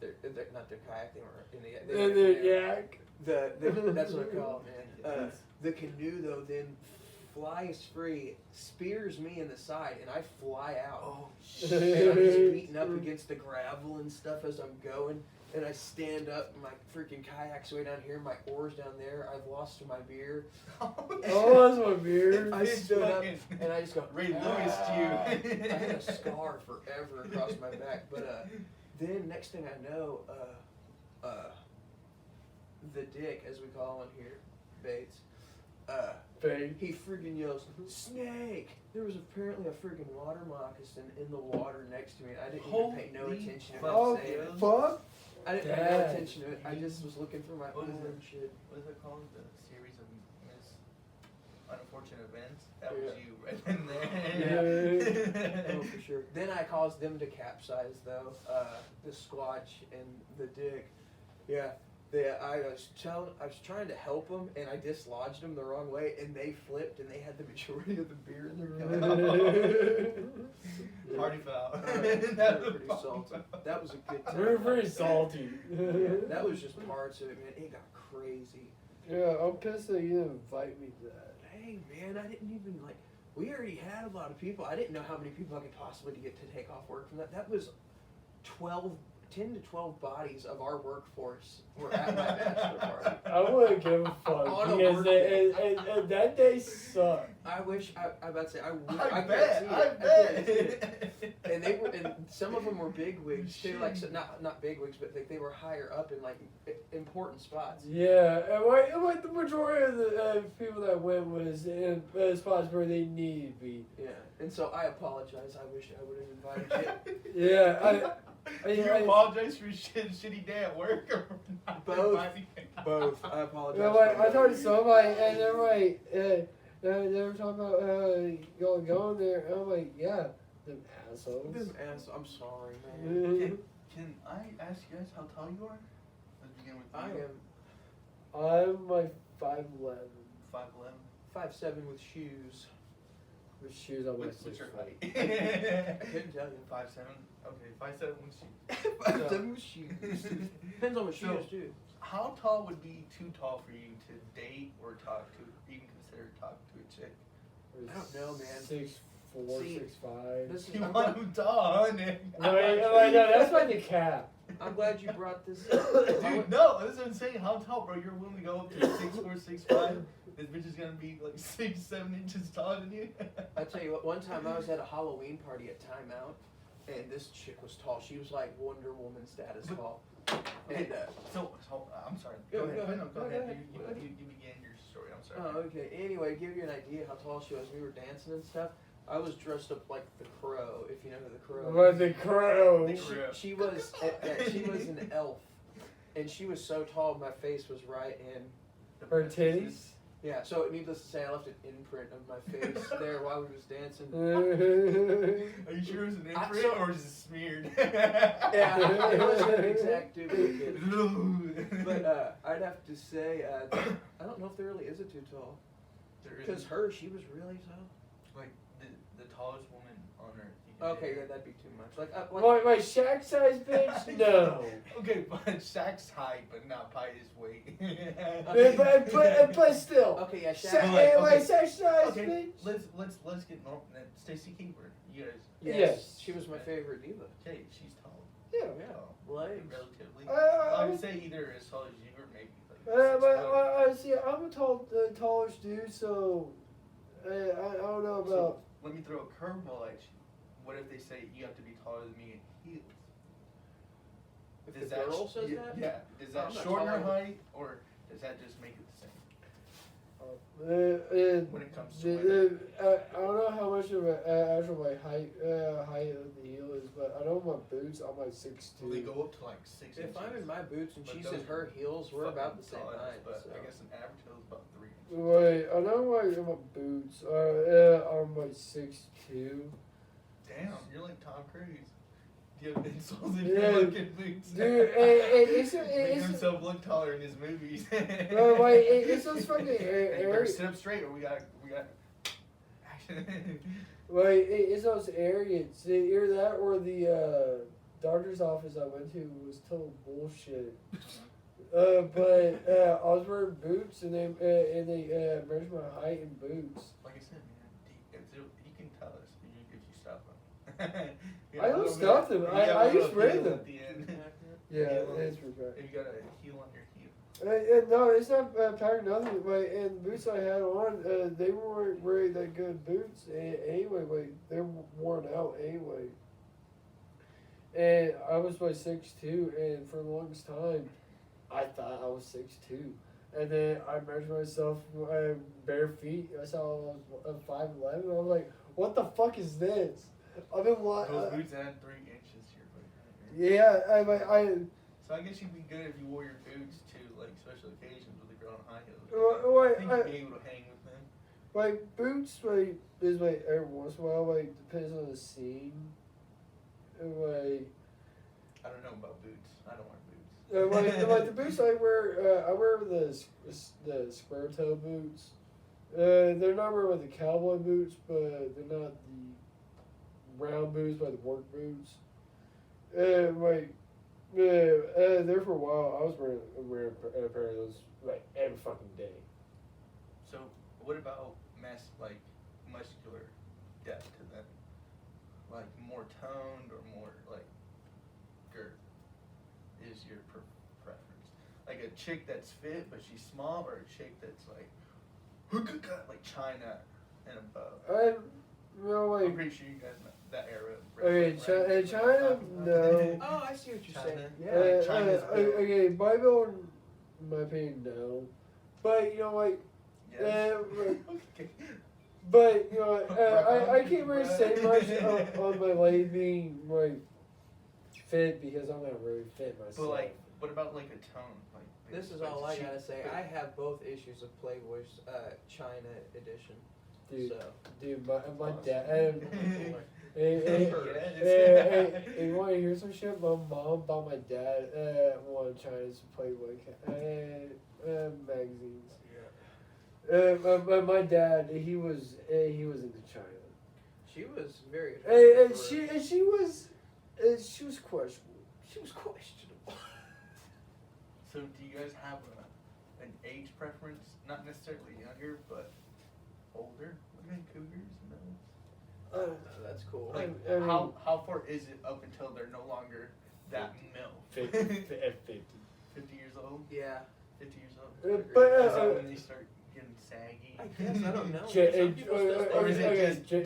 Speaker 3: they're not their kayak. They were in the. They were in their
Speaker 1: yak.
Speaker 3: That's what I call it, man. The canoe though then flies free, spears me in the side, and I fly out.
Speaker 2: Oh
Speaker 3: And I'm just beating up against the gravel and stuff as I'm going. And I stand up, my freaking kayak's way down here, my oar's down there. I've lost my beer.
Speaker 1: Oh, that's my beard.
Speaker 3: I stood up and I just go,
Speaker 2: Ray Lewis to you.
Speaker 3: I had a scar forever across my back. But then next thing I know, the dick, as we call him here, Bates, he friggin' yells, "Snake!" There was apparently a friggin' water moccasin in the water next to me. I didn't even pay no attention to
Speaker 1: Oh,
Speaker 3: what he was saying.
Speaker 1: fuck.
Speaker 3: I didn't pay no attention to it. I just was looking for my
Speaker 2: What is
Speaker 3: own
Speaker 2: it?
Speaker 3: shit.
Speaker 2: What is it called? The series of unfortunate events? That was you right in there.
Speaker 3: Oh, for sure. Then I caused them to capsize, though. The Squatch and the Dick. Yeah. I was trying to help them, and I dislodged them the wrong way, and they flipped, and they had the majority of the beer in their cup.
Speaker 2: Party foul.
Speaker 3: That was pretty salty. That was a good time.
Speaker 1: We're very salty.
Speaker 3: That was just parts of it, man. It got crazy.
Speaker 1: Yeah, I'm pissed that you didn't invite me to that.
Speaker 3: Hey, man, I didn't even, like, we already had a lot of people. I didn't know how many people I could possibly get to take off work from that. That was 10 to 12 bodies of our workforce were at my bachelor party.
Speaker 1: I wouldn't give a fuck
Speaker 3: On a
Speaker 1: because
Speaker 3: work day.
Speaker 1: and that day sucked.
Speaker 3: I wish, I'm about to say,
Speaker 2: I
Speaker 3: bet.
Speaker 2: bet.
Speaker 3: And they were, and some of them were big wigs too, like, so not big wigs, but they were higher up in, like, important spots.
Speaker 1: Yeah, and like the majority of the people that went was in spots where they needed to be.
Speaker 3: Yeah, and so I apologize. I wish I would have invited you.
Speaker 1: Yeah,
Speaker 2: You apologize for your shitty day at work or not?
Speaker 3: Both. I apologize.
Speaker 1: Yeah, like, I talked to somebody and they're like, they were talking about going there. And I'm like, yeah, them assholes.
Speaker 3: I'm sorry, man.
Speaker 2: Can I ask you guys how tall you are? Let's begin with you.
Speaker 3: I am
Speaker 1: I'm like 5'11".
Speaker 2: 5'11".
Speaker 3: 5'7" with shoes.
Speaker 1: With shoes, I'm like
Speaker 2: What's your
Speaker 1: 6'4".
Speaker 2: height?
Speaker 3: I couldn't tell you.
Speaker 2: 5'7". Okay, 5'7" with shoes.
Speaker 3: 5'7" with shoes. Depends on what shoes too.
Speaker 2: How tall would be too tall for you to date or talk to, even consider talk to a chick?
Speaker 3: I don't know, man.
Speaker 1: 6'4",
Speaker 3: See,
Speaker 1: 6'5".
Speaker 2: You want him tall, Nick?
Speaker 1: No, that's like the cap.
Speaker 3: I'm glad you brought this
Speaker 2: Dude, no, that's what I'm saying. How tall, bro? You're willing to go up to 6'4", 6'5"? This bitch is gonna be like 6-7 inches taller than you.
Speaker 3: I tell you what. One time I was at a Halloween party at Time Out, and this chick was tall. She was like Wonder Woman status tall. And
Speaker 2: So I'm sorry.
Speaker 3: Go
Speaker 2: Go
Speaker 3: ahead.
Speaker 2: ahead. No, go ahead.
Speaker 3: Go ahead.
Speaker 2: You began your story. I'm sorry.
Speaker 3: oh, okay. Anyway, to give you an idea how tall she was, we were dancing and stuff. I was dressed up like the Crow, if you know who the Crow is.
Speaker 1: But the crow.
Speaker 2: The Crow.
Speaker 3: She was an elf, and she was so tall, my face was right in.
Speaker 1: Her titties.
Speaker 3: Yeah, so needless to say, I left an imprint of my face there while we was dancing.
Speaker 2: Are you sure it was an imprint or was it smeared?
Speaker 3: Yeah, it wasn't an exact duplicate. But I'd have to say, I don't know if there really is a too tall. Because she was really tall.
Speaker 2: Like the tallest woman on earth.
Speaker 3: Okay, yeah, that'd be too much. Like
Speaker 1: My Shaq size bitch? No.
Speaker 2: Okay, but Shaq's height, but not by his weight.
Speaker 1: but still.
Speaker 3: Okay, yeah,
Speaker 1: Shaq,
Speaker 3: Shaq.
Speaker 2: Like,
Speaker 1: my
Speaker 2: okay.
Speaker 1: Shaq size
Speaker 2: Okay,
Speaker 1: bitch?
Speaker 2: let's get normal. Stacey Keeper, you guys.
Speaker 1: Yes.
Speaker 3: She was my favorite diva.
Speaker 2: Okay, she's tall.
Speaker 1: Yeah.
Speaker 2: Tall,
Speaker 3: Legs.
Speaker 2: relatively.
Speaker 1: I
Speaker 2: I would say either as tall as you or maybe like. 6 foot.
Speaker 1: see, I'm a tallish dude, so I don't know about.
Speaker 2: So, let me throw a curveball at you. What if they say you have to be taller than me in heels?
Speaker 3: If
Speaker 2: Does
Speaker 3: the girl says that?
Speaker 2: Yeah. Does that
Speaker 3: I'm not
Speaker 2: shorten her
Speaker 3: taller.
Speaker 2: height, or does that just make it the same?
Speaker 1: When
Speaker 2: it comes to
Speaker 1: I don't know how much of an actual height of the heel is, but I know my boots. I'm like 6'2".
Speaker 2: Will they go up to like 6 inches?
Speaker 3: If I'm in my boots and
Speaker 2: But
Speaker 3: she
Speaker 2: those
Speaker 3: says her heels, we're about the same
Speaker 2: tall,
Speaker 3: height.
Speaker 2: But
Speaker 3: So.
Speaker 2: I guess an average heel is about 3 inches.
Speaker 1: Wait, I know my boots. I'm like 6'2".
Speaker 2: Damn, you're like Tom Cruise. Do you have insoles in
Speaker 1: Yeah,
Speaker 2: your fucking boots?
Speaker 1: Dude,
Speaker 2: Making
Speaker 1: it's
Speaker 2: himself look taller in his movies.
Speaker 1: wait, it's those fucking
Speaker 2: Hey, you better
Speaker 1: areas.
Speaker 2: sit up straight or we got action.
Speaker 1: Wait, it's those areas. Either that or the doctor's office I went to was total bullshit. But I was wearing boots and they measured my height in boots.
Speaker 2: Like I said, man, you can tell us if you stop them.
Speaker 1: I don't stop them. I just wear them.
Speaker 2: At the end.
Speaker 1: Yeah,
Speaker 2: Heel
Speaker 1: it's
Speaker 2: on-
Speaker 1: for
Speaker 2: If you got a heel on your heel.
Speaker 1: no, it's not patterned nothing. But and the boots I had on, they weren't wearing that good boots anyway. They're worn out anyway. And I was like 6'2", and for the longest time, I thought I was 6'2". And then I measured myself bare feet. I saw I was 5'11". I was like, "What the fuck is this?" I've been
Speaker 2: Those boots add 3 inches to your foot.
Speaker 1: Yeah,
Speaker 2: So I guess you'd be good if you wore your boots to like special occasions with a girl in high heels.
Speaker 1: Well,
Speaker 2: I think you'd be able to hang with them.
Speaker 1: like boots, is every once in a while, depends on the scene.
Speaker 2: I don't know about boots. I don't wear boots.
Speaker 1: Like the boots I wear the square toe boots. They're not really like the cowboy boots, but they're not the round boots, like the work boots. There for a while, I was wearing a pair of those like every fucking day.
Speaker 2: So what about muscular depth to them? Like more toned or more like girth is your preference? Like a chick that's fit but she's small, or a chick that's like China and above? I'm pretty sure you guys know that era.
Speaker 1: Okay, China, no.
Speaker 3: Oh, I see what you're
Speaker 2: China.
Speaker 3: saying. Yeah.
Speaker 2: China's built.
Speaker 1: Okay, my build, in my opinion, no. But
Speaker 2: Yes.
Speaker 1: okay. But I can't really say much on my leg being fit because I'm not really fit myself.
Speaker 2: But what about like a tone? Like
Speaker 3: This is all I gotta say. I have both issues of Playboy's China edition.
Speaker 1: Dude,
Speaker 3: So.
Speaker 1: dude, my dad. Hey, you want to hear some shit? My mom bought my dad one of China's Playboy magazines. My dad, he was into China.
Speaker 3: She was very
Speaker 1: And
Speaker 3: attractive.
Speaker 1: she was questionable. She was questionable.
Speaker 2: So do you guys have an age preference? Not necessarily younger, but older women, cougars, and those?
Speaker 3: That's cool.
Speaker 2: Like
Speaker 1: I mean-
Speaker 2: how far is it up until they're no longer that MILF?
Speaker 1: 50.
Speaker 2: 50 years old?
Speaker 3: Yeah.
Speaker 2: 50 years old?
Speaker 1: But,
Speaker 2: is that when they start getting saggy?
Speaker 3: I guess, I don't know.
Speaker 1: J-
Speaker 3: Some people still
Speaker 2: Or is
Speaker 3: stay-
Speaker 2: it just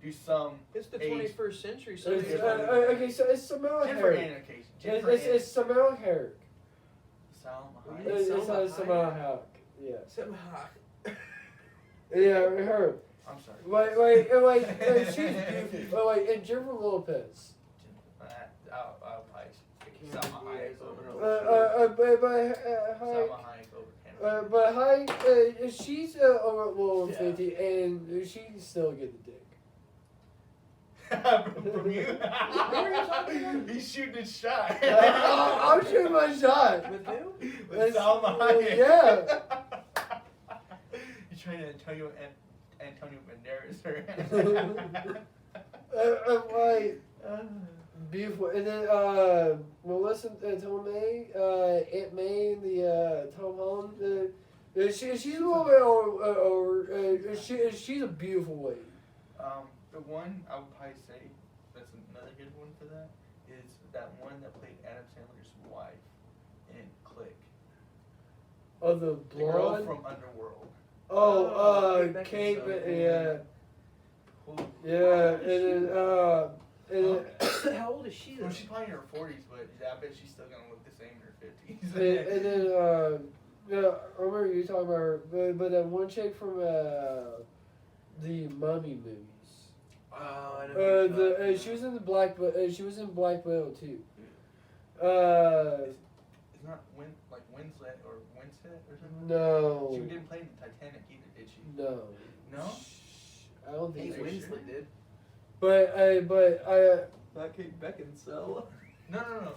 Speaker 2: do some
Speaker 3: It's the
Speaker 2: age-
Speaker 3: 21st century, so
Speaker 1: It's,
Speaker 3: it's
Speaker 1: okay, so it's Samoa
Speaker 2: different
Speaker 1: Herrick.
Speaker 2: indication?
Speaker 1: It's Samoa Herrick.
Speaker 2: Salma
Speaker 3: It's
Speaker 2: Hayek?
Speaker 1: It's Samoa Herrick. Yeah.
Speaker 3: somehow.
Speaker 1: Yeah, her.
Speaker 2: I'm sorry.
Speaker 1: She's beautiful. And Jennifer Lopez.
Speaker 2: I'll probably
Speaker 3: can't
Speaker 2: Salma
Speaker 3: believe
Speaker 2: Hayek
Speaker 3: it.
Speaker 2: over
Speaker 1: Salma
Speaker 2: Hayek over
Speaker 1: but Hayek, she's over a little
Speaker 2: Yeah.
Speaker 1: 50, and she can still get the dick.
Speaker 2: From you?
Speaker 3: What were you talking about?
Speaker 2: He's shooting his shot.
Speaker 1: I'm shooting my shot.
Speaker 3: With who?
Speaker 2: With Salma Hayek.
Speaker 1: Yeah.
Speaker 2: He's trying to Antonio Banderas her.
Speaker 1: Like beautiful, and then Melissa Tomei, Aunt May, and the Tom Holland. She's a little bit over. She's a beautiful lady.
Speaker 2: The one I would probably say that's another good one for that is that one that played Adam Sandler's wife in Click.
Speaker 1: Oh, the
Speaker 2: The girl
Speaker 1: blonde.
Speaker 2: from Underworld.
Speaker 1: Kate. Yeah.
Speaker 2: Holy
Speaker 1: Yeah,
Speaker 2: shit.
Speaker 1: and then
Speaker 3: How old is she?
Speaker 2: Well, she's probably in her 40s, but I bet she's still gonna look the same in her 50s.
Speaker 1: and then yeah, I remember you talking about her, but that one chick from the Mummy movies.
Speaker 3: Oh, I know.
Speaker 1: She was in the she was in Black Widow too.
Speaker 2: It's not Winslet or Winslet or something.
Speaker 1: No.
Speaker 2: She didn't play in the Titanic either, did she?
Speaker 1: No.
Speaker 2: No.
Speaker 1: I don't think
Speaker 3: Kate
Speaker 1: so.
Speaker 3: Winslet did.
Speaker 1: But I
Speaker 3: Not Kate Beckinsale.
Speaker 2: No.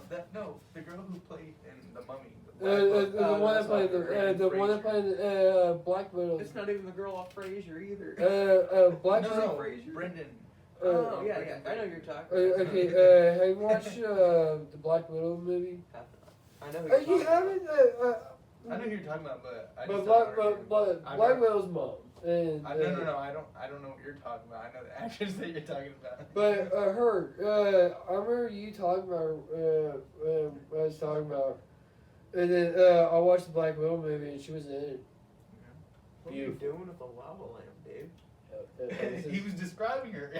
Speaker 2: The girl who played in the Mummy.
Speaker 1: the one that played the one that played Black Widow.
Speaker 3: It's not even the girl off Frasier either.
Speaker 1: Black
Speaker 2: No,
Speaker 1: Widow.
Speaker 3: Frasier?
Speaker 2: Brendan.
Speaker 3: Oh, yeah, I know who you're talking about.
Speaker 1: Okay, have you watched the Black Widow movie?
Speaker 3: I know who
Speaker 1: You
Speaker 3: you're talking
Speaker 1: haven't.
Speaker 2: I know who you're talking about, but I just
Speaker 1: But
Speaker 2: don't
Speaker 1: Black,
Speaker 2: know her name.
Speaker 1: Black Widow's mom. And,
Speaker 2: No. I don't know what you're talking about. I know the actress that you're talking about.
Speaker 1: But her, I remember you talking about I was talking about, and then I watched the Black Widow movie and she was in it.
Speaker 3: What are you doing with the lava lamp, Dave?
Speaker 2: He was describing her.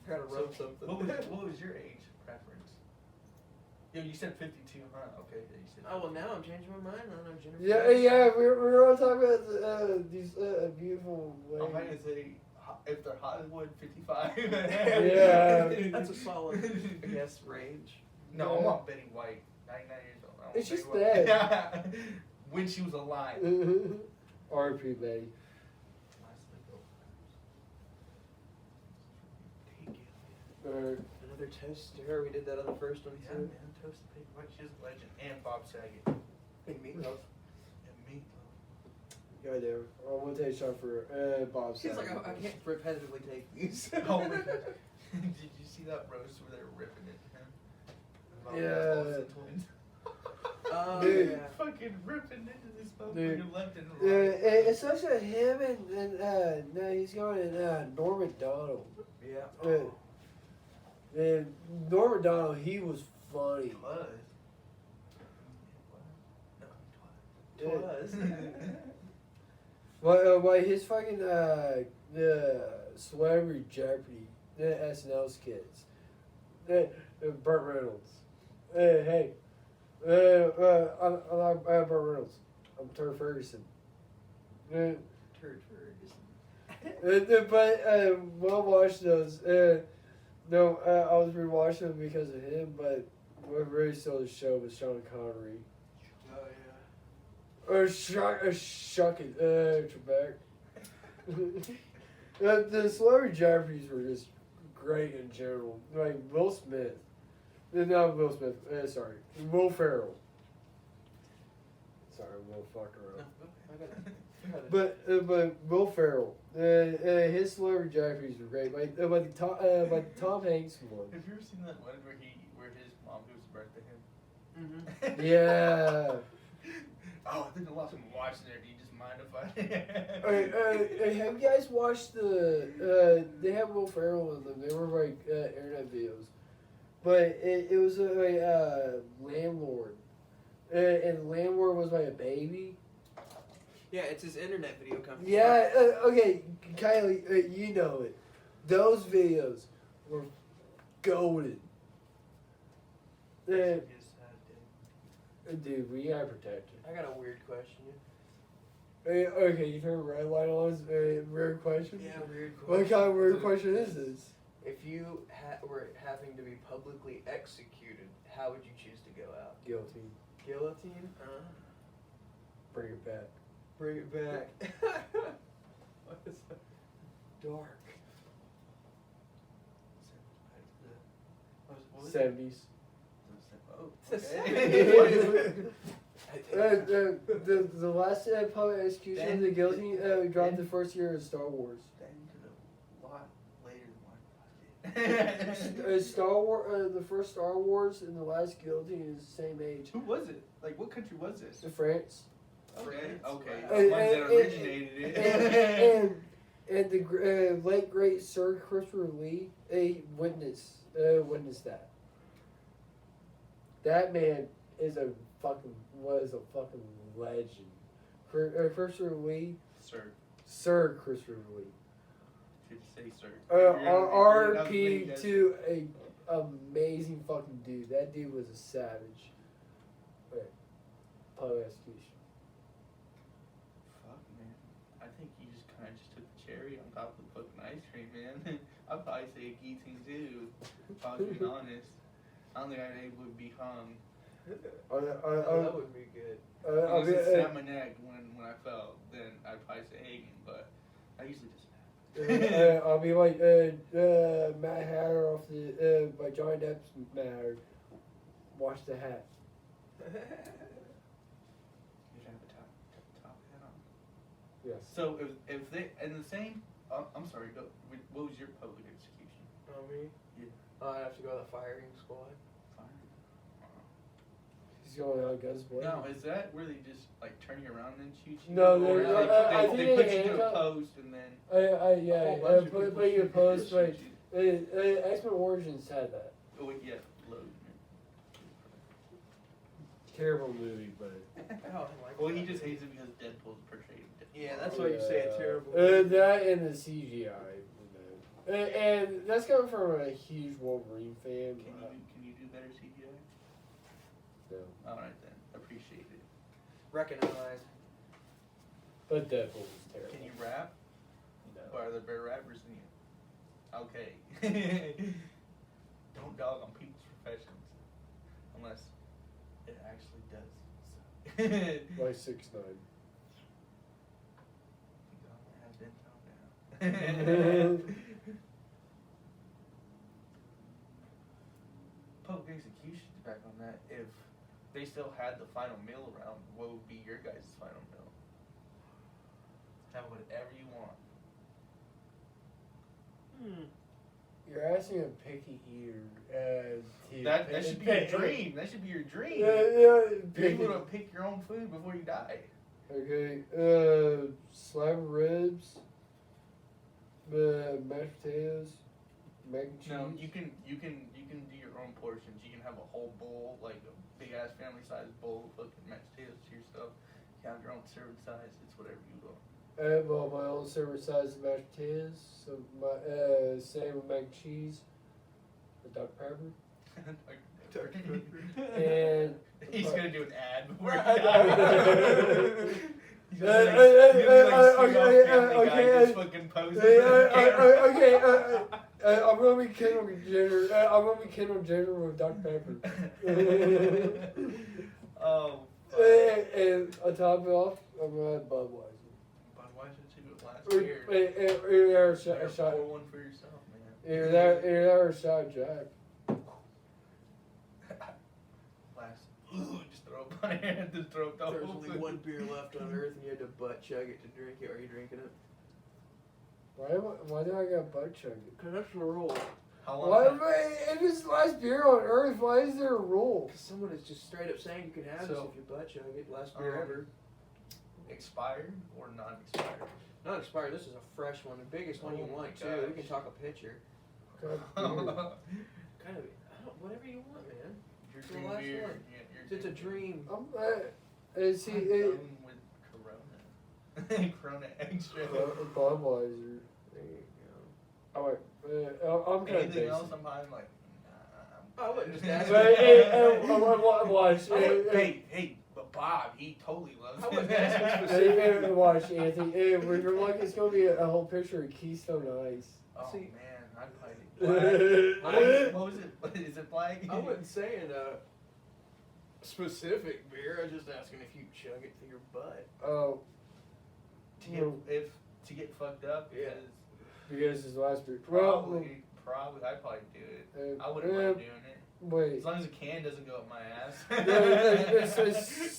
Speaker 3: Gotta rub something.
Speaker 2: What was your age preference? Yo, you said 52, huh? Okay, yeah, you said.
Speaker 3: Oh, well, now I'm changing my mind. I don't know, Jennifer.
Speaker 1: Yeah, we were all talking about these beautiful
Speaker 2: I'm
Speaker 1: ladies.
Speaker 2: going to say, if they're Hollywood, 55.
Speaker 1: Yeah.
Speaker 3: That's a solid, I guess, range.
Speaker 2: No, I want Betty White, 99 years old. I want
Speaker 1: And she's
Speaker 2: Betty White. When she was alive.
Speaker 1: R.P. Betty.
Speaker 3: Another toaster. We did that on the first one,
Speaker 2: Yeah,
Speaker 3: too.
Speaker 2: man, Toasted Betty White, she's a legend. And Bob Saget.
Speaker 3: And Meatloaf.
Speaker 2: And Meatloaf.
Speaker 1: Goddamn. I'm gonna take a shot for Bob
Speaker 3: She's
Speaker 1: Saget.
Speaker 3: like, I can't repetitively take these.
Speaker 2: Oh my god. Did you see that roast where they were ripping it to him? About
Speaker 1: Yeah.
Speaker 2: the Olsen twins?
Speaker 3: Oh,
Speaker 1: Dude.
Speaker 3: yeah.
Speaker 2: Fucking ripping into this
Speaker 1: Dude.
Speaker 2: motherfucker left and
Speaker 1: Yeah,
Speaker 2: right.
Speaker 1: it's such a him and no, he's going in Norm Macdonald.
Speaker 3: Yeah.
Speaker 1: And Norm Macdonald, he was funny.
Speaker 3: Twas.
Speaker 1: Why his fucking the Celebrity Jeopardy, the SNL skits, Burt Reynolds. Hey, I'm Burt Reynolds. I'm Turd Ferguson.
Speaker 3: Turd Ferguson.
Speaker 1: But we'll watch those. No, I was rewatching them because of him, but what really stole the show was Sean Connery.
Speaker 3: Oh, yeah.
Speaker 1: Or Shuckett, Trebek. The Celebrity Jeopardies were just great in general. Like Will Smith. Not Will Smith, sorry. Will Ferrell. Sorry, Will fuck around. But Will Ferrell, his Celebrity Jeopardies were great. Like the Tom Hanks one.
Speaker 2: Have you ever seen that one where his mom gives birth to him?
Speaker 3: Mm-hmm.
Speaker 1: Yeah.
Speaker 2: Oh, I think I lost some watching there. Do you just mind if I?
Speaker 1: Have you guys watched they have Will Ferrell in them. They were like internet videos. But it was a landlord. And landlord was like a baby.
Speaker 3: Yeah, it's his internet video company.
Speaker 1: Yeah, okay, Kylie, you know it. Those videos were golden. Dude, we gotta protect it.
Speaker 3: I got a weird question.
Speaker 1: Okay, you turn red light on. Weird question?
Speaker 3: Yeah, weird question.
Speaker 1: What kind of weird question is this?
Speaker 3: If you were having to be publicly executed, how would you choose to go out?
Speaker 1: Guilty.
Speaker 3: Guillotine?
Speaker 1: Bring it back.
Speaker 3: Bring it back. What is that? Dark.
Speaker 1: 70s.
Speaker 2: Oh,
Speaker 3: It's
Speaker 2: okay.
Speaker 3: a
Speaker 1: The last public execution of the guilty dropped the first year of Star Wars.
Speaker 2: That ended a lot later than what I thought.
Speaker 1: Star Wars, the first Star Wars and the last guillotine is the same age.
Speaker 2: Who was it? Like, what country was this?
Speaker 1: France.
Speaker 2: France. Okay,
Speaker 3: Wow.
Speaker 2: the ones that originated it.
Speaker 1: And the late great Sir Christopher Lee witnessed that. That man was a fucking legend. Christopher Lee. Sir Christopher Lee.
Speaker 2: Should say sir.
Speaker 1: RP to a amazing fucking dude. That dude was a savage. Right. Public execution.
Speaker 2: Fuck, man. I think you just kind of just took the cherry on top of the fucking ice cream, man. I'd probably say a guillotine too, if I was being honest. I don't think I'd be able to be hung.
Speaker 3: That would be good.
Speaker 2: If it was a snap my neck when I fell, then I'd probably say hanging, but I usually just
Speaker 1: I'll be like Mad Hatter off the by Johnny Depp's Mad Hatter. Wash the hat.
Speaker 2: You'd have a top hat on.
Speaker 1: Yes.
Speaker 2: So if they in the same, I'm sorry. What was your public execution?
Speaker 3: Oh, me?
Speaker 2: Yeah.
Speaker 3: I'd have to go to the firing squad.
Speaker 1: He's going out guns blazing.
Speaker 2: No, is that where they just like turn you around and shoot you?
Speaker 1: No,
Speaker 2: Or
Speaker 1: I think
Speaker 2: they
Speaker 1: they
Speaker 2: put you to a
Speaker 1: handcuff-
Speaker 2: post and then
Speaker 1: Put you in post,
Speaker 2: shoot
Speaker 1: but
Speaker 2: you.
Speaker 1: X-Men Origins had that.
Speaker 2: Oh wait, yeah, load.
Speaker 1: Terrible movie, but.
Speaker 2: Well, he just hates it because Deadpool's portrayed.
Speaker 3: Yeah, that's why you say it terrible.
Speaker 1: That and the CGI. And that's coming from a huge Wolverine fan.
Speaker 2: Can you do better CGI?
Speaker 1: No.
Speaker 2: All right then, appreciate it.
Speaker 3: Recognize.
Speaker 1: But Deadpool was terrible.
Speaker 2: Can you rap?
Speaker 1: No.
Speaker 2: Or are there better rappers than you? Okay. Don't dog on people's professions unless it actually does. So.
Speaker 1: Like 6'9".
Speaker 2: Has been thrown down. Public execution, back on that, if they still had the final meal around, what would be your guys' final meal? Have whatever you want.
Speaker 1: You're asking a picky eater.
Speaker 2: That should be your dream. That should be your dream.
Speaker 1: You're
Speaker 2: Be able to pick your own food before you die.
Speaker 1: Okay. Slab of ribs. Mashed potatoes. Mac and cheese.
Speaker 2: No, you can do your own portions. You can have a whole bowl, like a big ass family size bowl of fucking mashed potatoes to yourself. You have your own serving size. It's whatever you want.
Speaker 1: Well, my own server size of mashed potatoes. So my same with mac and cheese. With Dr. Pepper. And
Speaker 2: He's gonna do an ad before
Speaker 1: Okay,
Speaker 2: just fucking posing.
Speaker 1: I'm gonna be Kendall Jenner with Dr. Pepper.
Speaker 2: Oh.
Speaker 1: And on top of it off, I'm gonna have Budweiser.
Speaker 2: Budweiser too last
Speaker 1: Or
Speaker 2: year.
Speaker 1: a shot.
Speaker 2: Pour one for yourself, man.
Speaker 1: Either that or a shot of Jack.
Speaker 2: Just throw up on it. Just throw up the
Speaker 3: There's
Speaker 2: whole
Speaker 3: only
Speaker 2: food.
Speaker 3: one beer left on Earth, and you had to butt chug it to drink it. Are you drinking it?
Speaker 1: Why do I got butt chug it?
Speaker 3: Because that's the rule.
Speaker 2: How long?
Speaker 1: Why? If it's the last beer on Earth, why is there a rule?
Speaker 3: Because someone is just straight up saying you can have this
Speaker 2: So,
Speaker 3: if you butt chug it. Last beer ever.
Speaker 2: Expired or non-expired?
Speaker 3: Not expired. This is a fresh one. The biggest one you
Speaker 2: Oh my
Speaker 3: want, too.
Speaker 2: gosh.
Speaker 3: We can talk a picture.
Speaker 1: God,
Speaker 3: Kind of, whatever you want, man.
Speaker 2: Your
Speaker 3: It's the
Speaker 2: dream
Speaker 3: last
Speaker 2: beer.
Speaker 3: one.
Speaker 2: Yeah, your
Speaker 3: It's a dream.
Speaker 1: see,
Speaker 2: I'm going with Corona. Corona extra.
Speaker 1: Budweiser.
Speaker 3: There you
Speaker 1: I'm kind of
Speaker 2: Anything
Speaker 1: basic.
Speaker 2: else? I'm like,
Speaker 3: go. I wouldn't just ask.
Speaker 1: Watch.
Speaker 2: Hey, but Bob, he totally loves
Speaker 3: I wouldn't
Speaker 2: it.
Speaker 3: ask him
Speaker 1: Watch, Anthony. We're like, it's gonna be a whole picture of Keystone Ice.
Speaker 2: Oh
Speaker 3: See-
Speaker 2: man, I'd play it. Black. What was it? Is it black?
Speaker 3: I wasn't saying a specific beer. I was just asking if you chug it through your butt.
Speaker 1: Oh,
Speaker 2: if to get fucked up.
Speaker 3: Yeah.
Speaker 1: because his last beer.
Speaker 2: Probably, I'd probably do it. I wouldn't mind doing it.
Speaker 1: Wait.
Speaker 2: As long as a can doesn't go up my ass.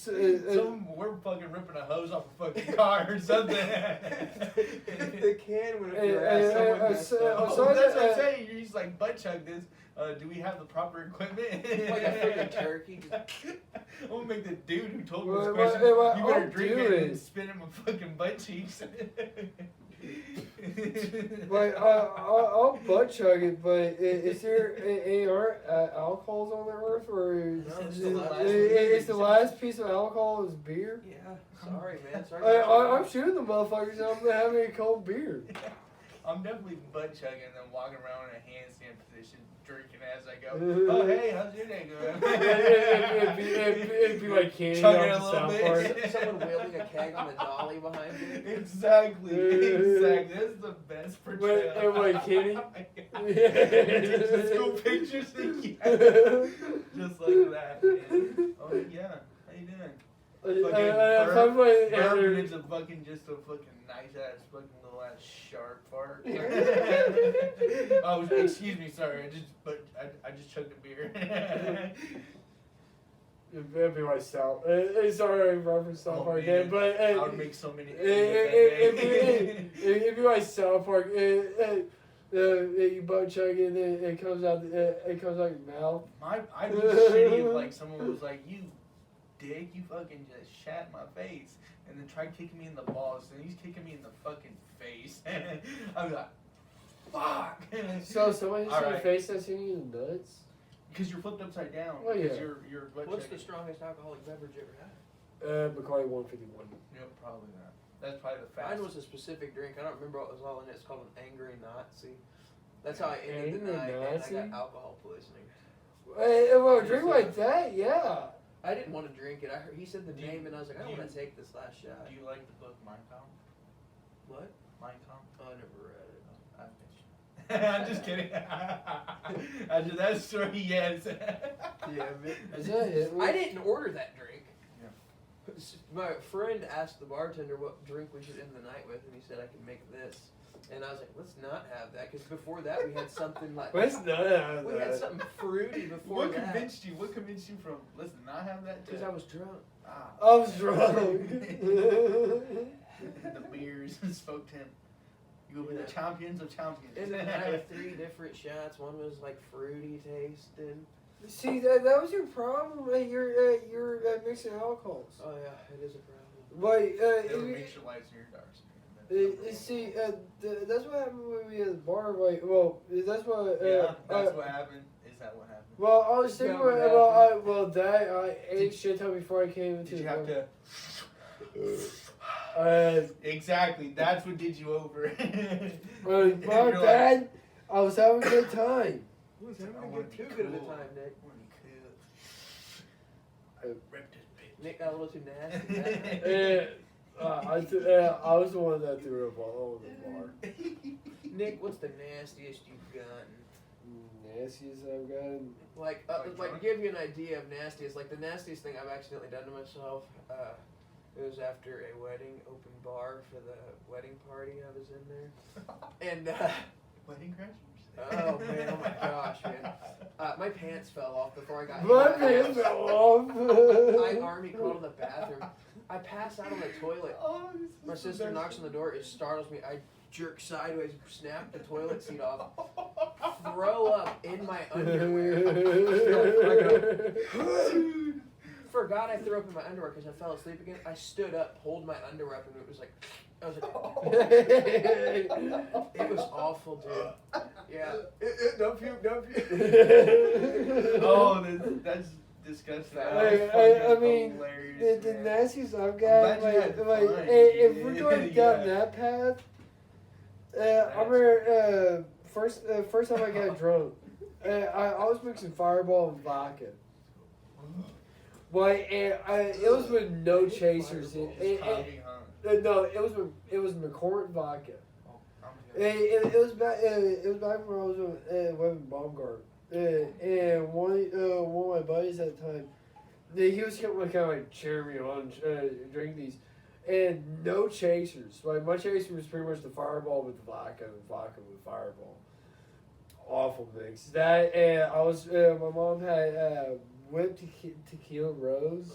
Speaker 2: We're fucking ripping a hose off a fucking car or something.
Speaker 3: The can went up your
Speaker 1: Hey,
Speaker 3: ass. Someone
Speaker 1: hey,
Speaker 3: messed
Speaker 1: so-
Speaker 3: up.
Speaker 2: Oh,
Speaker 1: so-
Speaker 2: that's what I'm saying. You're just like butt chug this. Do we have the proper equipment?
Speaker 3: Like a freaking turkey.
Speaker 2: I'm gonna make the dude who told me
Speaker 1: Well,
Speaker 2: this
Speaker 1: well,
Speaker 2: question.
Speaker 1: hey, well,
Speaker 2: You better
Speaker 1: I'll
Speaker 2: drink
Speaker 1: do
Speaker 2: it
Speaker 1: it.
Speaker 2: and spit in my fucking butt cheeks.
Speaker 1: Like I'll butt chug it, but is there any alcohols on the earth, or
Speaker 3: No, it's the last one.
Speaker 1: is the last piece of alcohol is beer?
Speaker 3: Yeah. Sorry, man. Sorry.
Speaker 1: I'm shooting the motherfuckers. I'm having a cold beer.
Speaker 2: I'm definitely butt chugging and then walking around in a handstand position, drinking as I go. Oh, hey, how's your day going?
Speaker 1: It'd be like candy
Speaker 2: Chugging
Speaker 1: off
Speaker 2: a
Speaker 1: the
Speaker 2: little
Speaker 1: South
Speaker 2: bit.
Speaker 1: Park.
Speaker 3: Someone wielding a keg on the dolly behind you.
Speaker 2: Exactly. That's the best portrayal.
Speaker 1: And like Kenny.
Speaker 2: Just school pictures. Yeah. Just like that, man. Oh, yeah. How you doing? Bourbon is a fucking just a fucking nice ass fucking little ass sharp fart. Oh, excuse me, sorry. I just chugged a beer.
Speaker 1: That'd be myself. Sorry, I referenced South Park again, but
Speaker 2: I would make so many.
Speaker 1: it'd be like South Park. You butt chug it, and it comes out. It comes out your mouth.
Speaker 2: I'd be shitty if like someone was like, "You dick, you fucking just shat my face," and then tried kicking me in the balls, and he's kicking me in the fucking face. I'd be like, "Fuck!"
Speaker 1: So someone hits
Speaker 2: All
Speaker 1: your
Speaker 2: right.
Speaker 1: face that's hitting you in the nuts.
Speaker 2: Because you're flipped upside down.
Speaker 1: Oh, yeah.
Speaker 2: Because you're butt
Speaker 3: What's the
Speaker 2: chugging.
Speaker 3: strongest alcoholic beverage you ever had?
Speaker 1: Bacardi 151.
Speaker 2: Yep, probably not. That's probably the
Speaker 3: Mine
Speaker 2: fastest.
Speaker 3: was a specific drink. I don't remember what was all in it. It's called an Angry Nazi. That's how I ended
Speaker 1: Angry
Speaker 3: the night, and I
Speaker 1: Nazi?
Speaker 3: got alcohol poisoning.
Speaker 1: Well, a drink like that, yeah.
Speaker 3: I didn't want to drink it. He said the name, and I was like, I don't want to take this last shot.
Speaker 2: Do you like the book Mein Kampf?
Speaker 3: What?
Speaker 2: Mein Kampf?
Speaker 3: Oh, I never read it.
Speaker 2: I'm just kidding. After that story, yes.
Speaker 3: Yeah,
Speaker 1: Is that it?
Speaker 3: I didn't order that drink.
Speaker 2: Yeah.
Speaker 3: My friend asked the bartender what drink we should end the night with, and he said I can make this. And I was like, let's not have that, because before that we had something like
Speaker 1: Let's not have
Speaker 3: we had
Speaker 1: that.
Speaker 3: something fruity before
Speaker 2: What
Speaker 3: that.
Speaker 2: convinced you? What convinced you from let's not have that?
Speaker 3: Because I was drunk.
Speaker 2: Ah.
Speaker 1: I was drunk.
Speaker 2: The beers spoke to him. You will be
Speaker 3: Yeah.
Speaker 2: the champions of champions.
Speaker 3: And then I had 3 different shots. One was like fruity tasting.
Speaker 1: See, that was your problem. You're mixing alcohols.
Speaker 3: Oh yeah, it is a problem.
Speaker 1: But
Speaker 2: It'll make your lights near dark.
Speaker 1: see, that's what happened when we at the bar. Like, well, that's what.
Speaker 2: Yeah, that's what happened. Is that what happened?
Speaker 1: Well, I was thinking.
Speaker 3: That what
Speaker 1: I ate shit ton before I came into.
Speaker 2: Did you
Speaker 1: the
Speaker 2: have
Speaker 1: bar.
Speaker 2: to? Exactly. That's what did you over.
Speaker 1: My
Speaker 2: You're like,
Speaker 1: bad. I was having a good time.
Speaker 3: I was having
Speaker 2: I
Speaker 3: a
Speaker 2: wanna
Speaker 3: good
Speaker 2: be
Speaker 3: too good of a
Speaker 2: cool.
Speaker 3: time, Nick.
Speaker 2: Rip this bitch.
Speaker 3: Nick got a little too nasty.
Speaker 1: I was the one that threw up all over the bar.
Speaker 3: Nick, what's the nastiest you've gotten?
Speaker 1: Nastiest I've gotten.
Speaker 3: Like give you an idea of nastiest. Like the nastiest thing I've accidentally done to myself. It was after a wedding, open bar for the wedding party. I was in there, and
Speaker 2: Wedding crashers?
Speaker 3: oh man, oh my gosh, man, my pants fell off before I got.
Speaker 1: My
Speaker 3: in the
Speaker 1: pants
Speaker 3: house.
Speaker 1: fell off.
Speaker 3: I army crawled to the bathroom. I pass out on the toilet.
Speaker 2: Oh,
Speaker 3: My sister knocks on the door. It startles me. I jerk sideways, snap the toilet seat off, throw up in my underwear. Forgot I threw up in my underwear because I fell asleep again. I stood up, pulled my underwear up, and it was like, I was like, it was awful, dude. Yeah. Don't puke, don't puke.
Speaker 2: Oh, that's disgusting.
Speaker 3: I
Speaker 1: I mean,
Speaker 2: hilarious,
Speaker 1: the
Speaker 2: man.
Speaker 1: nastiest I've
Speaker 2: I'm
Speaker 1: got,
Speaker 2: glad you had fun,
Speaker 1: if we're
Speaker 2: dude.
Speaker 1: going down
Speaker 2: Yeah.
Speaker 1: that path, I remember first time I got drunk, I was mixing Fireball and vodka. But it was with no chasers.
Speaker 2: Coffee, huh?
Speaker 1: No, it was McCormick vodka.
Speaker 2: Oh, I'm
Speaker 1: It was back when I was with Baumgart, and one of my buddies at the time, he was kind of like cheering me on, drink these, and no chasers. Like my chaser was pretty much the Fireball with the vodka and vodka with Fireball. awful mix. That and I was my mom had whipped tequila rose,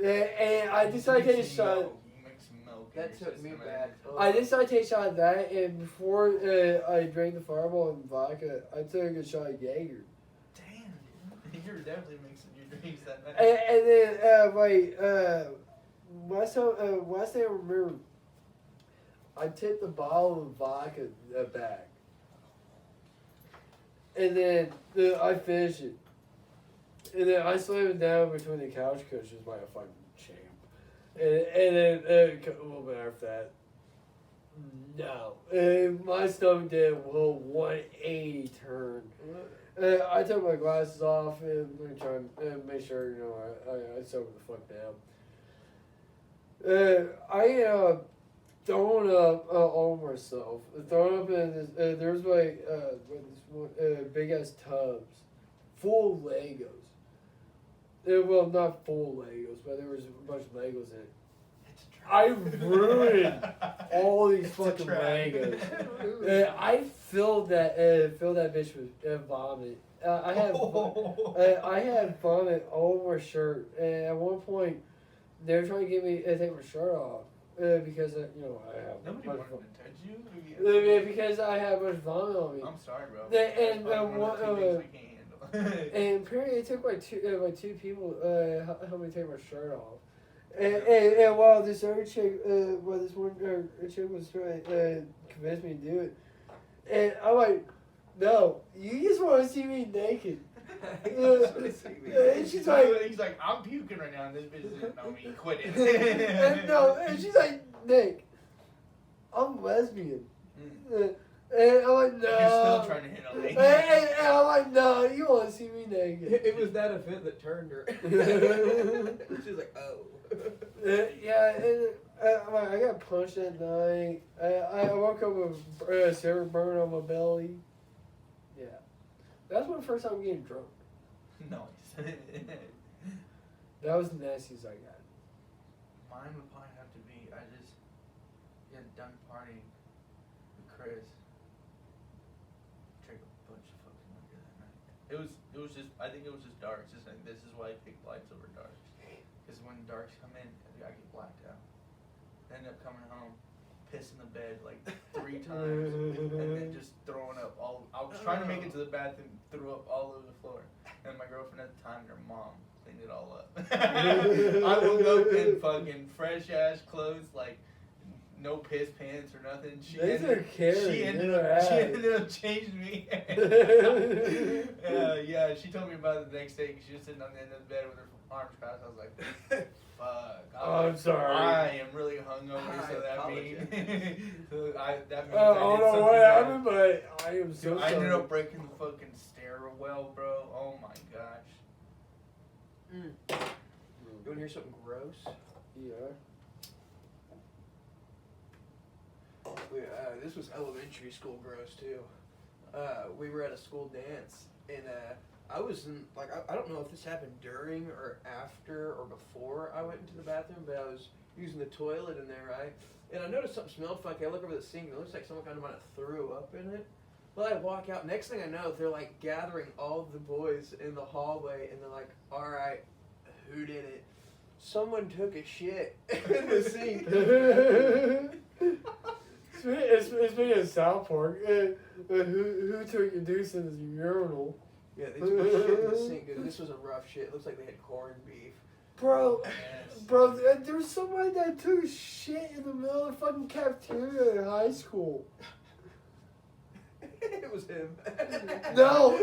Speaker 1: and I decided to take a shot.
Speaker 2: You mix milk.
Speaker 3: That took me back.
Speaker 1: I decided to take a shot of that, and before I drank the Fireball and vodka, I took a shot of Jaeger.
Speaker 2: Damn, dude. You're definitely mixing your drinks that night.
Speaker 1: And then last thing I remember, I tipped the bottle of vodka back. And then I finished it. And then I slammed it down between the couch cushions like a fucking champ. And then a little bit after that, no. And my stomach did a little 180 turn. I took my glasses off and I'm trying to make sure, you know, I sobered the fuck down. I ended up throwing up on myself. Throwing up in this, there's like this one, big ass tubs full of Legos. Well, not full Legos, but there was a bunch of Legos in it. I ruined all these fucking Legos. I filled that bitch with vomit. I had vomit all over my shirt, and at one point they were trying to get me to take my shirt off because you know I have.
Speaker 2: Nobody wanted to touch you.
Speaker 1: Because I had a bunch of vomit on me.
Speaker 2: I'm sorry, bro.
Speaker 1: And
Speaker 2: one of the two things we can't handle.
Speaker 1: And apparently it took like two people help me take my shirt off. And while this other chick, this one chick was trying to convince me to do it, and I'm like, no, you just want to see me naked. And she's like,
Speaker 2: he's like, I'm puking right now, and this bitch doesn't know me. Quit it.
Speaker 1: and she's like, Nick, I'm lesbian. And I'm like, no.
Speaker 2: You're still trying to hit on me.
Speaker 1: And I'm like, no, you want to see me naked.
Speaker 3: It was that event that turned her. She's like, oh.
Speaker 1: Yeah, and I got punched that night. I woke up with a silver burn on my belly. Yeah. That's my first time getting drunk.
Speaker 2: Nice.
Speaker 1: That was the nastiest I got.
Speaker 2: Mine would probably have to be, I just got done partying with Chris. Drank a bunch of fucking liquor that night. It was just, I think it was just darks. Just like, this is why I picked lights over darks. Because when darks come in, I get blacked out. I ended up coming home, pissing the bed like 3 times, and then just throwing up all. I was trying to make it to the bathroom, threw up all over the floor. And my girlfriend at the time and her mom cleaned it all up. I woke up in fucking fresh ass clothes, like no piss pants or nothing. She ended up changing me. Yeah, she told me about it the next day because she was sitting on the end of the bed with her arms crossed. I was like, fuck.
Speaker 1: I'm sorry.
Speaker 2: I am really hungover, so that means that means
Speaker 1: I don't know what happened, but I am so
Speaker 2: Dude, I
Speaker 1: sorry.
Speaker 2: ended up breaking the fucking stairwell, bro. Oh my gosh.
Speaker 3: You want to hear something gross?
Speaker 1: Yeah.
Speaker 3: This was elementary school gross too. We were at a school dance, and I was in, like, I don't know if this happened during or after or before I went into the bathroom, but I was using the toilet in there, right? And I noticed something smelled funky. I look over the sink, and it looks like someone kind of might have threw up in it. Well, I walk out. Next thing I know, they're like gathering all of the boys in the hallway, and they're like, "All right, who did it?" Someone took a shit in the sink.
Speaker 1: Speaking of South Park, who took a deuce in the urinal?
Speaker 3: Yeah, they took a shit in the sink, dude. This was a rough shit. It looks like they had corned beef.
Speaker 1: Bro,
Speaker 2: Yes.
Speaker 1: bro, there was somebody that took shit in the middle of the fucking cafeteria in high school.
Speaker 3: It was him.
Speaker 1: No,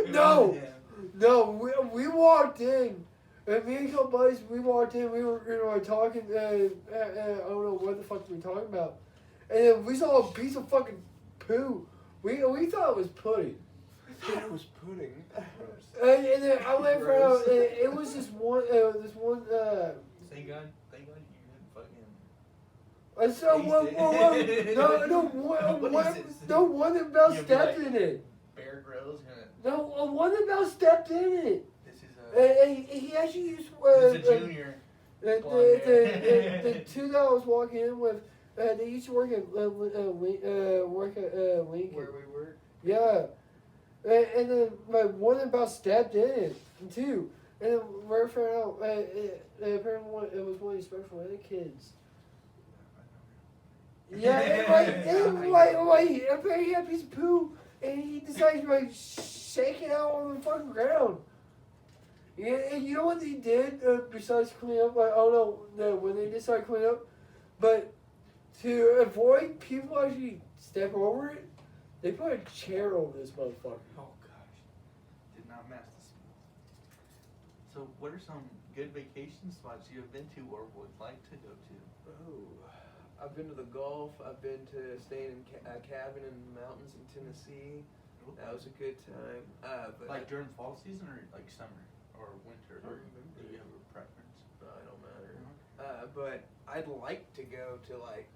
Speaker 1: we walked in, and me and a couple buddies, we walked in, we were, talking, I don't know what the fuck we were talking about, and then we saw a piece of fucking poo. We thought it was pudding.
Speaker 3: I thought it was pudding.
Speaker 1: And then I went for it was this one,
Speaker 2: Thank God you didn't fucking.
Speaker 1: I saw one that about
Speaker 2: You'll be
Speaker 1: stepped
Speaker 2: like,
Speaker 1: in it.
Speaker 2: Bear Grylls gonna.
Speaker 1: No, one that about stepped in it.
Speaker 2: This is
Speaker 1: And he actually used
Speaker 2: he's a junior.
Speaker 1: the two that I was walking in with. They used to work at Lincoln.
Speaker 3: Where we were.
Speaker 1: Yeah, And then my one about stepped in it too. And then we found out apparently it was one of these special ed kids. Yeah, apparently he had a piece of poo and he decided to like shake it out on the fucking ground. Yeah, and you know what they did besides clean up? Like, I don't know when they decided to clean up, but to avoid people actually step over it, they put a chair over this motherfucker.
Speaker 2: Oh gosh, did not match the smell. So, what are some good vacation spots you have been to or would like to go to?
Speaker 3: Oh, I've been to the Gulf. I've been to staying in a cabin in the mountains in Tennessee. That was a good time. But
Speaker 2: Like during fall season or like summer or winter?
Speaker 3: I
Speaker 2: Or
Speaker 3: remember.
Speaker 2: do you have a preference?
Speaker 3: No, it don't matter. But I'd like to go to like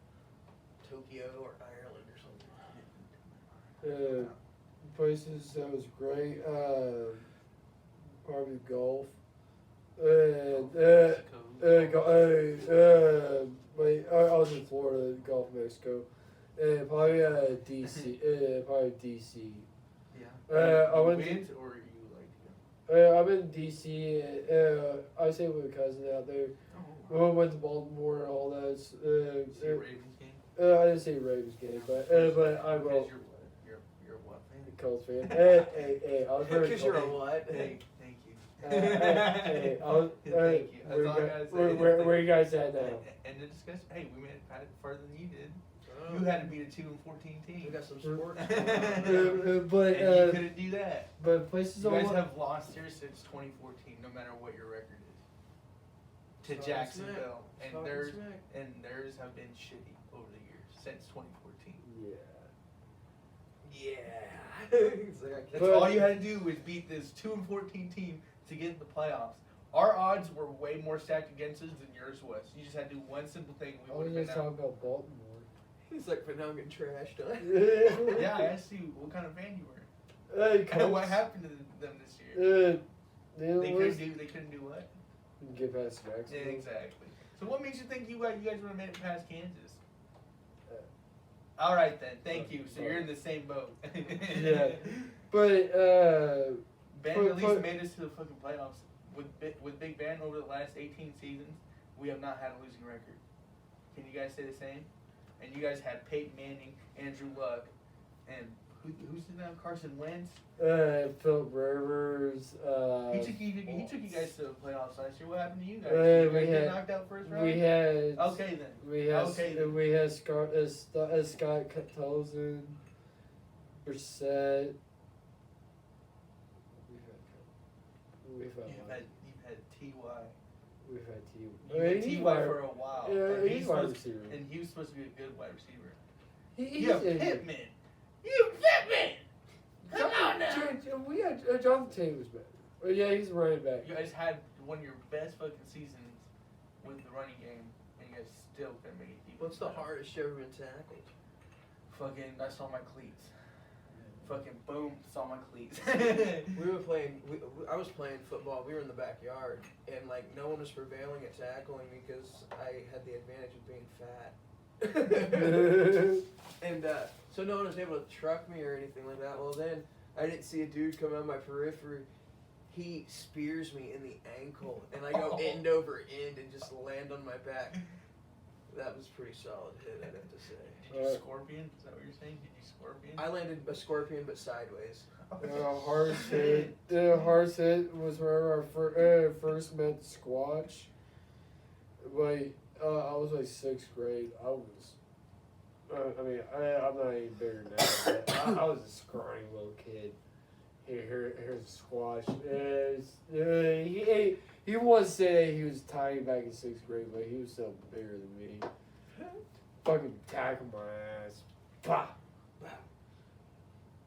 Speaker 3: Tokyo or Ireland or something.
Speaker 1: Places that was great. Probably golf. And I was in Florida, Gulf of Mexico, and probably DC. Probably DC.
Speaker 2: Yeah.
Speaker 1: I
Speaker 2: You
Speaker 1: went
Speaker 2: went or you like to go?
Speaker 1: I'm in DC. I stayed with a cousin out there.
Speaker 2: Oh.
Speaker 1: We went to Baltimore and all that.
Speaker 2: See a Ravens game?
Speaker 1: I didn't see a Ravens game, but I
Speaker 2: Because
Speaker 1: will.
Speaker 2: you're what fan?
Speaker 1: Colts fan. Hey, I was very.
Speaker 3: Because you're a what?
Speaker 2: Hey, thank you.
Speaker 1: Hey, I was.
Speaker 2: Thank you. That's all I gotta say.
Speaker 1: Where you guys at now?
Speaker 2: And the discussion. Hey, we made it further than you did.
Speaker 3: Oh.
Speaker 2: You had to beat a 2-14 team.
Speaker 3: We got some sports.
Speaker 1: But
Speaker 2: And you couldn't do that.
Speaker 1: but places
Speaker 2: You
Speaker 1: I
Speaker 2: guys
Speaker 1: want.
Speaker 2: have lost here since 2014, no matter what your record is. To
Speaker 3: Talking
Speaker 2: Jacksonville,
Speaker 3: smack.
Speaker 2: and theirs have been shitty over the years since 2014.
Speaker 1: Yeah.
Speaker 3: Yeah. It's like I can't-
Speaker 2: That's all you had to do was beat this 2-14 team to get in the playoffs. Our odds were way more stacked against us than yours was. You just had to do one simple thing.
Speaker 1: I
Speaker 2: We would
Speaker 1: was
Speaker 2: have
Speaker 1: just
Speaker 2: been
Speaker 1: talking
Speaker 2: out.
Speaker 1: about Baltimore.
Speaker 3: He's like, but now I'm getting trashed on.
Speaker 2: Yeah, I asked you what kind of fan you were.
Speaker 1: Hey,
Speaker 2: And what
Speaker 1: Colts.
Speaker 2: happened to them this year?
Speaker 1: They
Speaker 2: They couldn't do what?
Speaker 1: get past
Speaker 2: Yeah,
Speaker 1: Jacksonville.
Speaker 2: exactly. So what makes you think you guys would have made it past Kansas? All right then, thank you. So you're in the same boat.
Speaker 1: Yeah. But
Speaker 2: Ben at least made us to the fucking playoffs. With Big Ben over the last 18 seasons, we have not had a losing record. Can you guys say the same? And you guys had Peyton Manning, Andrew Luck, and who's in now? Carson Wentz.
Speaker 1: Philip Rivers.
Speaker 2: He took you guys to the playoffs last year. What happened to you guys?
Speaker 1: Uh,
Speaker 2: Did you
Speaker 1: we
Speaker 2: guys get
Speaker 1: had-
Speaker 2: knocked out first round?
Speaker 1: We had.
Speaker 2: Okay then.
Speaker 1: We had Scott Tolzien, Brissett. We've had
Speaker 2: You've had T.Y.
Speaker 1: We've had T.
Speaker 2: You had T.Y. for a while.
Speaker 1: Yeah,
Speaker 2: and
Speaker 1: he's wide receiver.
Speaker 2: And he was supposed to be a good wide receiver.
Speaker 1: He's
Speaker 2: You have Pittman. You Pittman. Come on now.
Speaker 1: We had Jonathan Taylor was better. Yeah, he's a running back.
Speaker 2: You guys had one of your best fucking seasons with the running game, and you guys still couldn't make it.
Speaker 3: What's the hardest you ever been tackled?
Speaker 2: Fucking, I saw my cleats. Fucking boom, saw my cleats.
Speaker 3: We were playing. I was playing football. We were in the backyard, and like no one was prevailing at tackling me because I had the advantage of being fat. And so no one was able to truck me or anything like that. Well, then I didn't see a dude come out my periphery. He spears me in the ankle, and I go end over end and just land on my back. That was a pretty solid hit, I'd have to say.
Speaker 2: Did you scorpion? Is that what you're saying? Did you scorpion?
Speaker 3: I landed a scorpion, but sideways.
Speaker 1: hardest hit was whenever I first met Squatch. Like, I was like 6th grade. I was. I'm not any bigger now, but I was a scrawny little kid. Here's Squatch. He once said he was tiny back in 6th grade, but he was still bigger than me. Fucking tackled my ass. Pah!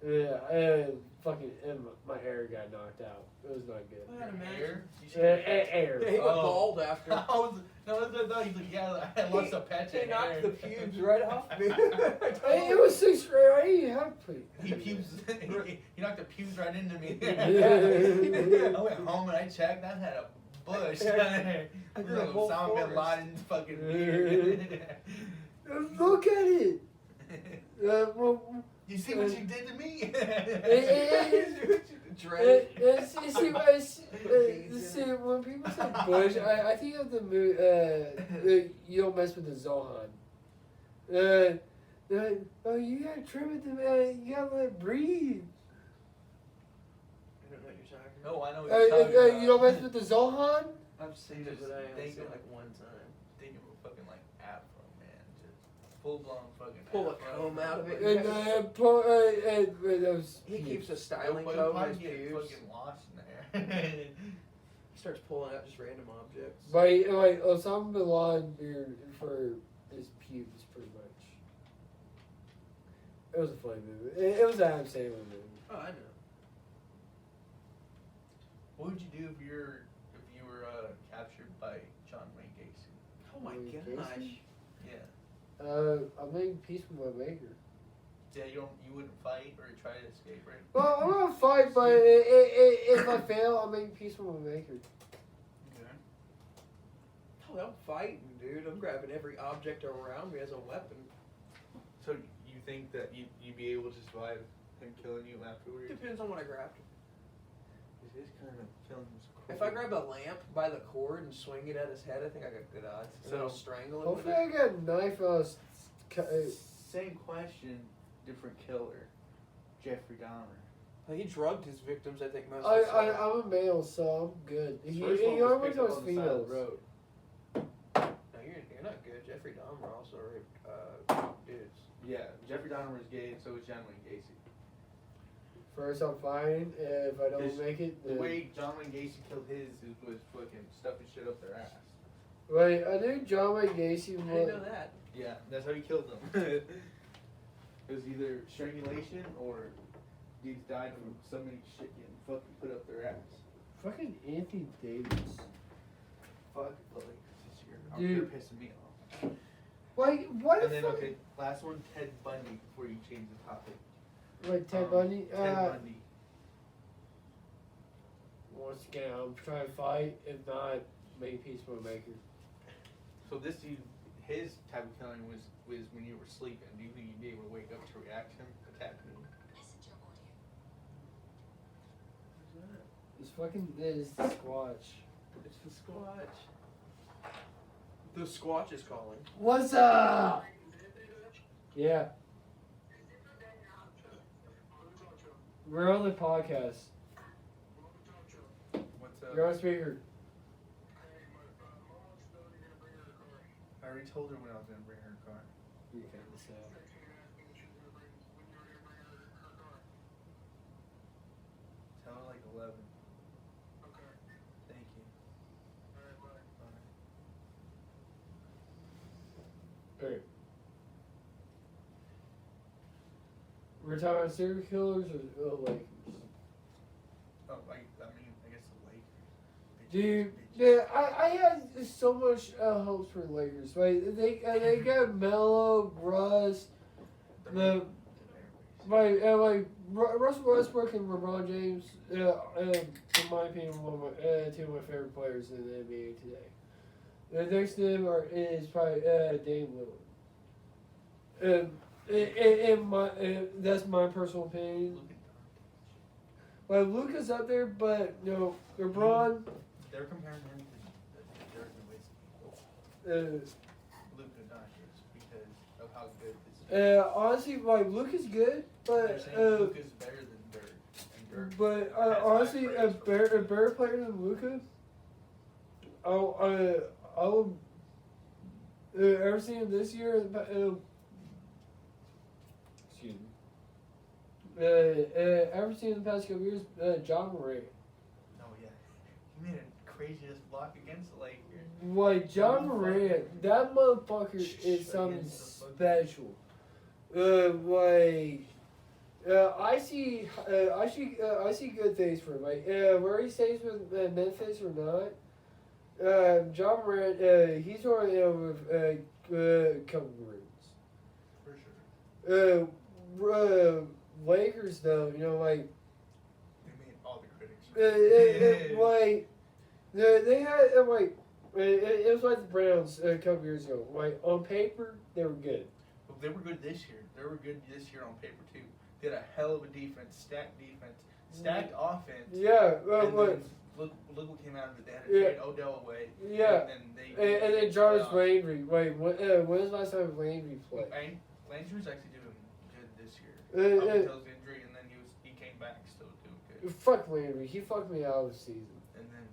Speaker 1: Yeah, and my air got knocked out. It was not good.
Speaker 3: I had a match.
Speaker 2: Air?
Speaker 1: Air.
Speaker 3: Yeah, he went bald after.
Speaker 2: I was like, yeah, I lost a patch
Speaker 3: He
Speaker 2: of
Speaker 3: knocked
Speaker 2: hair.
Speaker 3: the pubes right off me.
Speaker 1: It was 6th grade. I didn't have to.
Speaker 2: He knocked the pubes right into me. I went home and I checked. I had a bush. I
Speaker 3: grew a whole
Speaker 2: Osama bin
Speaker 3: forest.
Speaker 2: Laden's fucking beard.
Speaker 1: Look at it.
Speaker 2: You see what you did to me?
Speaker 3: Dread.
Speaker 1: See, when people say Bush, I think of the movie, You Don't Mess with the Zohan. Oh, you gotta trim it, you gotta let it breathe.
Speaker 3: I don't know what you're talking about.
Speaker 2: No, I know what you're talking about.
Speaker 1: You don't mess with the Zohan?
Speaker 2: I've seen
Speaker 3: But I only
Speaker 2: think
Speaker 3: seen
Speaker 2: of
Speaker 3: like one time.
Speaker 2: think of a fucking like afro, man. Just full blown fucking
Speaker 3: Pull a
Speaker 2: afro.
Speaker 3: comb out of it.
Speaker 1: And those
Speaker 3: He keeps a styling
Speaker 2: But
Speaker 3: comb in
Speaker 2: probably
Speaker 3: his
Speaker 2: get
Speaker 3: pubes.
Speaker 2: fucking lost in there.
Speaker 3: He starts pulling out just random objects.
Speaker 1: like Osama bin Laden beard for his pubes, pretty much. It was a funny movie. It was an Adam Sandler movie.
Speaker 3: Oh, I know.
Speaker 2: What would you do if you were captured by John Wayne Gacy?
Speaker 3: Oh my
Speaker 1: Wayne
Speaker 3: gosh.
Speaker 1: Gacy?
Speaker 2: Yeah.
Speaker 1: I'm making peace with my maker.
Speaker 2: Yeah, you wouldn't fight or try to escape, right?
Speaker 1: Well, I'm gonna fight, but if I fail, I'm making peace with my maker.
Speaker 2: Okay.
Speaker 3: Oh, I'm fighting, dude. I'm grabbing every object around me as a weapon.
Speaker 2: So you think that you'd be able to survive him killing you afterwards?
Speaker 3: Depends on what I grabbed.
Speaker 2: It is kind of killing him.
Speaker 3: If I grab a lamp by the cord and swing it at his head, I think I got good odds. And
Speaker 2: So-
Speaker 3: I'll strangle him.
Speaker 1: Hopefully, I got a knife.
Speaker 2: Same question, different killer. Jeffrey Dahmer.
Speaker 3: He drugged his victims, I think, most of the
Speaker 1: I'm
Speaker 3: time.
Speaker 1: a male, so I'm good. He
Speaker 2: First one was
Speaker 1: always
Speaker 2: picked up
Speaker 1: knows
Speaker 2: on the side of
Speaker 1: females.
Speaker 2: the road.
Speaker 3: No, you're not good. Jeffrey Dahmer also raped dudes.
Speaker 2: Yeah, Jeffrey Dahmer was gay, and so was John Wayne Gacy.
Speaker 1: First, I'm fine. If I don't
Speaker 2: His-
Speaker 1: make it,
Speaker 2: The
Speaker 1: then...
Speaker 2: way John Wayne Gacy killed his was fucking stuffing shit up their ass.
Speaker 1: Wait, I knew John Wayne Gacy
Speaker 3: I didn't
Speaker 1: was.
Speaker 3: know that.
Speaker 2: Yeah, that's how he killed them. It was either strangulation or these died from so many shit getting fucking put up their ass.
Speaker 1: Fucking Anthony Davis.
Speaker 2: Fuck the Lakers this year.
Speaker 1: Dude.
Speaker 2: They're pissing me off.
Speaker 1: Like, what
Speaker 2: And
Speaker 1: the
Speaker 2: then,
Speaker 1: fuck?
Speaker 2: okay, last one, Ted Bundy, before you change the topic.
Speaker 1: Like, Ted Bundy?
Speaker 2: Ted Bundy.
Speaker 1: Once again, I'm trying to fight. If not, make peace with my maker.
Speaker 2: So this dude, his type of killing was when you were sleeping. Do you think you'd be able to wake up to react to him attacking you?
Speaker 1: It's fucking this Squatch.
Speaker 3: It's the Squatch. The Squatch is calling.
Speaker 1: What's up? Yeah. We're on the podcast.
Speaker 2: What's up?
Speaker 1: You're on speaker.
Speaker 2: I already told her when I was gonna bring her car.
Speaker 1: You can't say.
Speaker 2: Tell her like 11. Thank you. Bye.
Speaker 1: Alright. We're talking about serial killers or Lakers?
Speaker 2: Oh, I guess the Lakers.
Speaker 1: Dude,
Speaker 2: Bitches.
Speaker 1: yeah, I had so much hopes for the Lakers. Right? They got Melo, Russ, the Russell Westbrook and LeBron James. In my opinion, two of my favorite players in the NBA today. The next to them is probably Dame Lillard. That's my personal opinion.
Speaker 2: Look at
Speaker 1: Well, Luka's up there, but LeBron.
Speaker 2: They're comparing him to Dirk Nowitzki. Luka Doncic because of how good this is.
Speaker 1: Honestly, like Luka's good,
Speaker 2: They're
Speaker 1: but
Speaker 2: saying Luka's better than Dirk. And Dirk
Speaker 1: but
Speaker 2: has
Speaker 1: honestly,
Speaker 2: high
Speaker 1: a
Speaker 2: praise for
Speaker 1: better player than Luka. I'll ever seen him this year. Excuse me. Ever seen in the past couple years, John Morant.
Speaker 2: Oh yeah, he made a crazy ass block against the Lakers.
Speaker 1: Like John Morant, that motherfucker is something
Speaker 2: Against the
Speaker 1: special. I see good things for him. Like, where he stays with Memphis or not, John Morant, he's already with a couple rings.
Speaker 2: For sure.
Speaker 1: Lakers though, like
Speaker 2: They made all the critics.
Speaker 1: like they had like it was like the Browns a couple years ago. Like on paper, they were good.
Speaker 2: But they were good this year. They were good this year on paper too. They had a hell of a defense, stacked offense.
Speaker 1: Yeah,
Speaker 2: And
Speaker 1: but
Speaker 2: then look what came out of it. They had to trade Odell away.
Speaker 1: yeah, and then Jarvis
Speaker 2: Wayne.
Speaker 1: Landry. Wait, when was the last time Landry played?
Speaker 2: Landry was actually doing good this year.
Speaker 1: Uh,
Speaker 2: Up until his injury, and then he came back still doing good.
Speaker 1: Fuck Landry, he fucked me out of the season.
Speaker 2: And then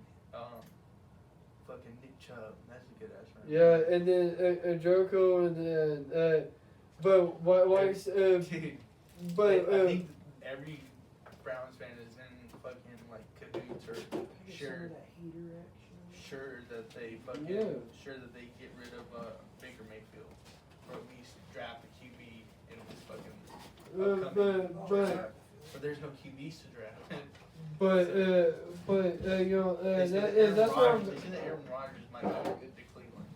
Speaker 2: fucking Nick Chubb, that's a good ass running
Speaker 1: Yeah,
Speaker 2: back.
Speaker 1: and then Joko, and then but why?
Speaker 2: Dude,
Speaker 1: But
Speaker 2: I think every Browns fan is in fucking like cahoots or sure that they fucking sure that they get rid of Baker Mayfield, or at least draft a QB in this fucking upcoming draft. But there's no QBs to draft.
Speaker 1: but you know
Speaker 2: They said
Speaker 1: that's
Speaker 2: that
Speaker 1: what I'm.
Speaker 2: They said that Aaron Rodgers might go to Cleveland.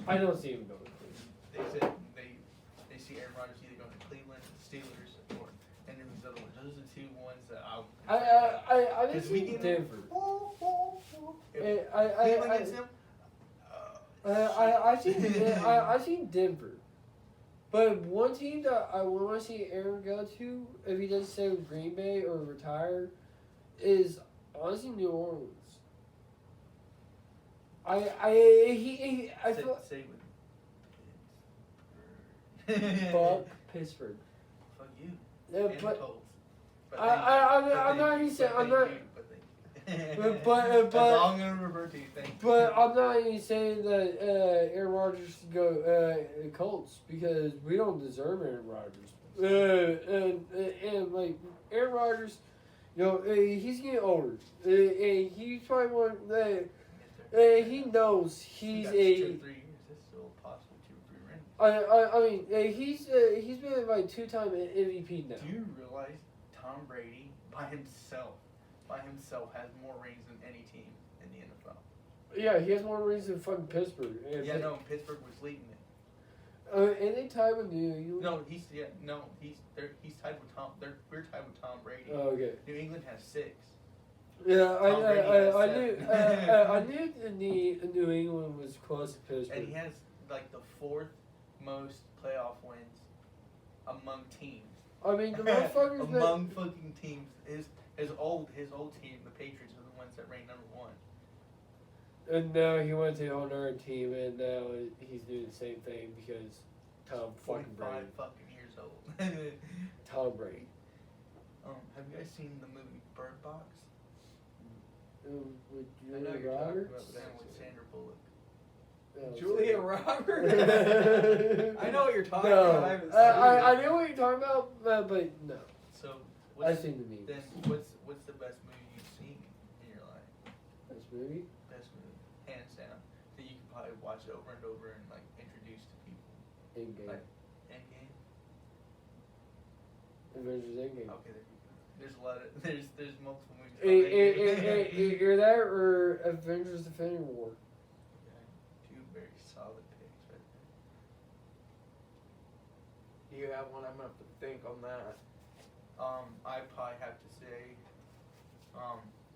Speaker 1: I don't see him going to Cleveland.
Speaker 2: They said they see Aaron Rodgers either going to Cleveland, Steelers, or any of these other ones. Those are the two ones that
Speaker 1: I didn't
Speaker 2: Because we
Speaker 1: see
Speaker 2: get
Speaker 1: Denver.
Speaker 2: If
Speaker 1: I
Speaker 2: Cleveland gets him.
Speaker 1: I seen Denver, but one team that I want to see Aaron go to if he doesn't stay with Green Bay or retire is honestly New Orleans. I feel
Speaker 2: Say with
Speaker 1: fuck Pittsburgh.
Speaker 2: Fuck you.
Speaker 1: Yeah,
Speaker 2: And the
Speaker 1: but
Speaker 2: Colts.
Speaker 1: I'm not even saying I'm not. But
Speaker 2: That's all I'm gonna revert to. Thank you.
Speaker 1: But I'm not even saying that Aaron Rodgers should go Colts because we don't deserve Aaron Rodgers. And like Aaron Rodgers, you know, he's getting older. And he's probably one. He knows he's
Speaker 2: got
Speaker 1: a.
Speaker 2: 2 or 3 years. That's still possible 2 or 3 rings.
Speaker 1: I mean, he's been like 2-time MVP now.
Speaker 2: Do you realize Tom Brady by himself has more rings than any team in the NFL?
Speaker 1: Yeah, he has more rings than fucking Pittsburgh.
Speaker 2: Yeah, no, Pittsburgh was leading it.
Speaker 1: And they tied with New England.
Speaker 2: No, he's tied with Tom. We're tied with Tom Brady.
Speaker 1: Oh, okay.
Speaker 2: New England has 6.
Speaker 1: Yeah,
Speaker 2: Tom Brady has
Speaker 1: I
Speaker 2: 7.
Speaker 1: knew the New England was close to Pittsburgh.
Speaker 2: And he has like the 4th most playoff wins among teams.
Speaker 1: I mean, the motherfuckers
Speaker 2: among fucking teams. His old team, the Patriots, are the ones that ranked #1.
Speaker 1: And now he went to another team, and now he's doing the same thing because Tom fucking
Speaker 2: 45
Speaker 1: Brady.
Speaker 2: fucking years old.
Speaker 1: Tom Brady.
Speaker 2: Have you guys seen the movie Bird Box?
Speaker 1: With
Speaker 3: I know
Speaker 1: Julia
Speaker 3: you're talking
Speaker 1: Roberts.
Speaker 3: about
Speaker 2: Then with Sandra Bullock.
Speaker 1: Oh,
Speaker 3: Julia Roberts. I know what you're talking
Speaker 1: No,
Speaker 3: about. I haven't seen
Speaker 1: I
Speaker 3: it.
Speaker 1: know what you're talking about, but no.
Speaker 2: So
Speaker 1: I've seen the meme.
Speaker 2: then what's the best movie you've seen in your life?
Speaker 1: This movie?
Speaker 2: Best movie, hands down, that you can probably watch it over and over and like introduce to people.
Speaker 1: Endgame.
Speaker 2: Like Endgame.
Speaker 1: Avengers Endgame.
Speaker 2: Okay, there you go. There's a lot of there's multiple movies.
Speaker 1: Either that or Avengers Infinity War.
Speaker 2: Okay, 2 very solid picks right there.
Speaker 3: Do you have one? I'm gonna have to think on that.
Speaker 2: I probably have to say,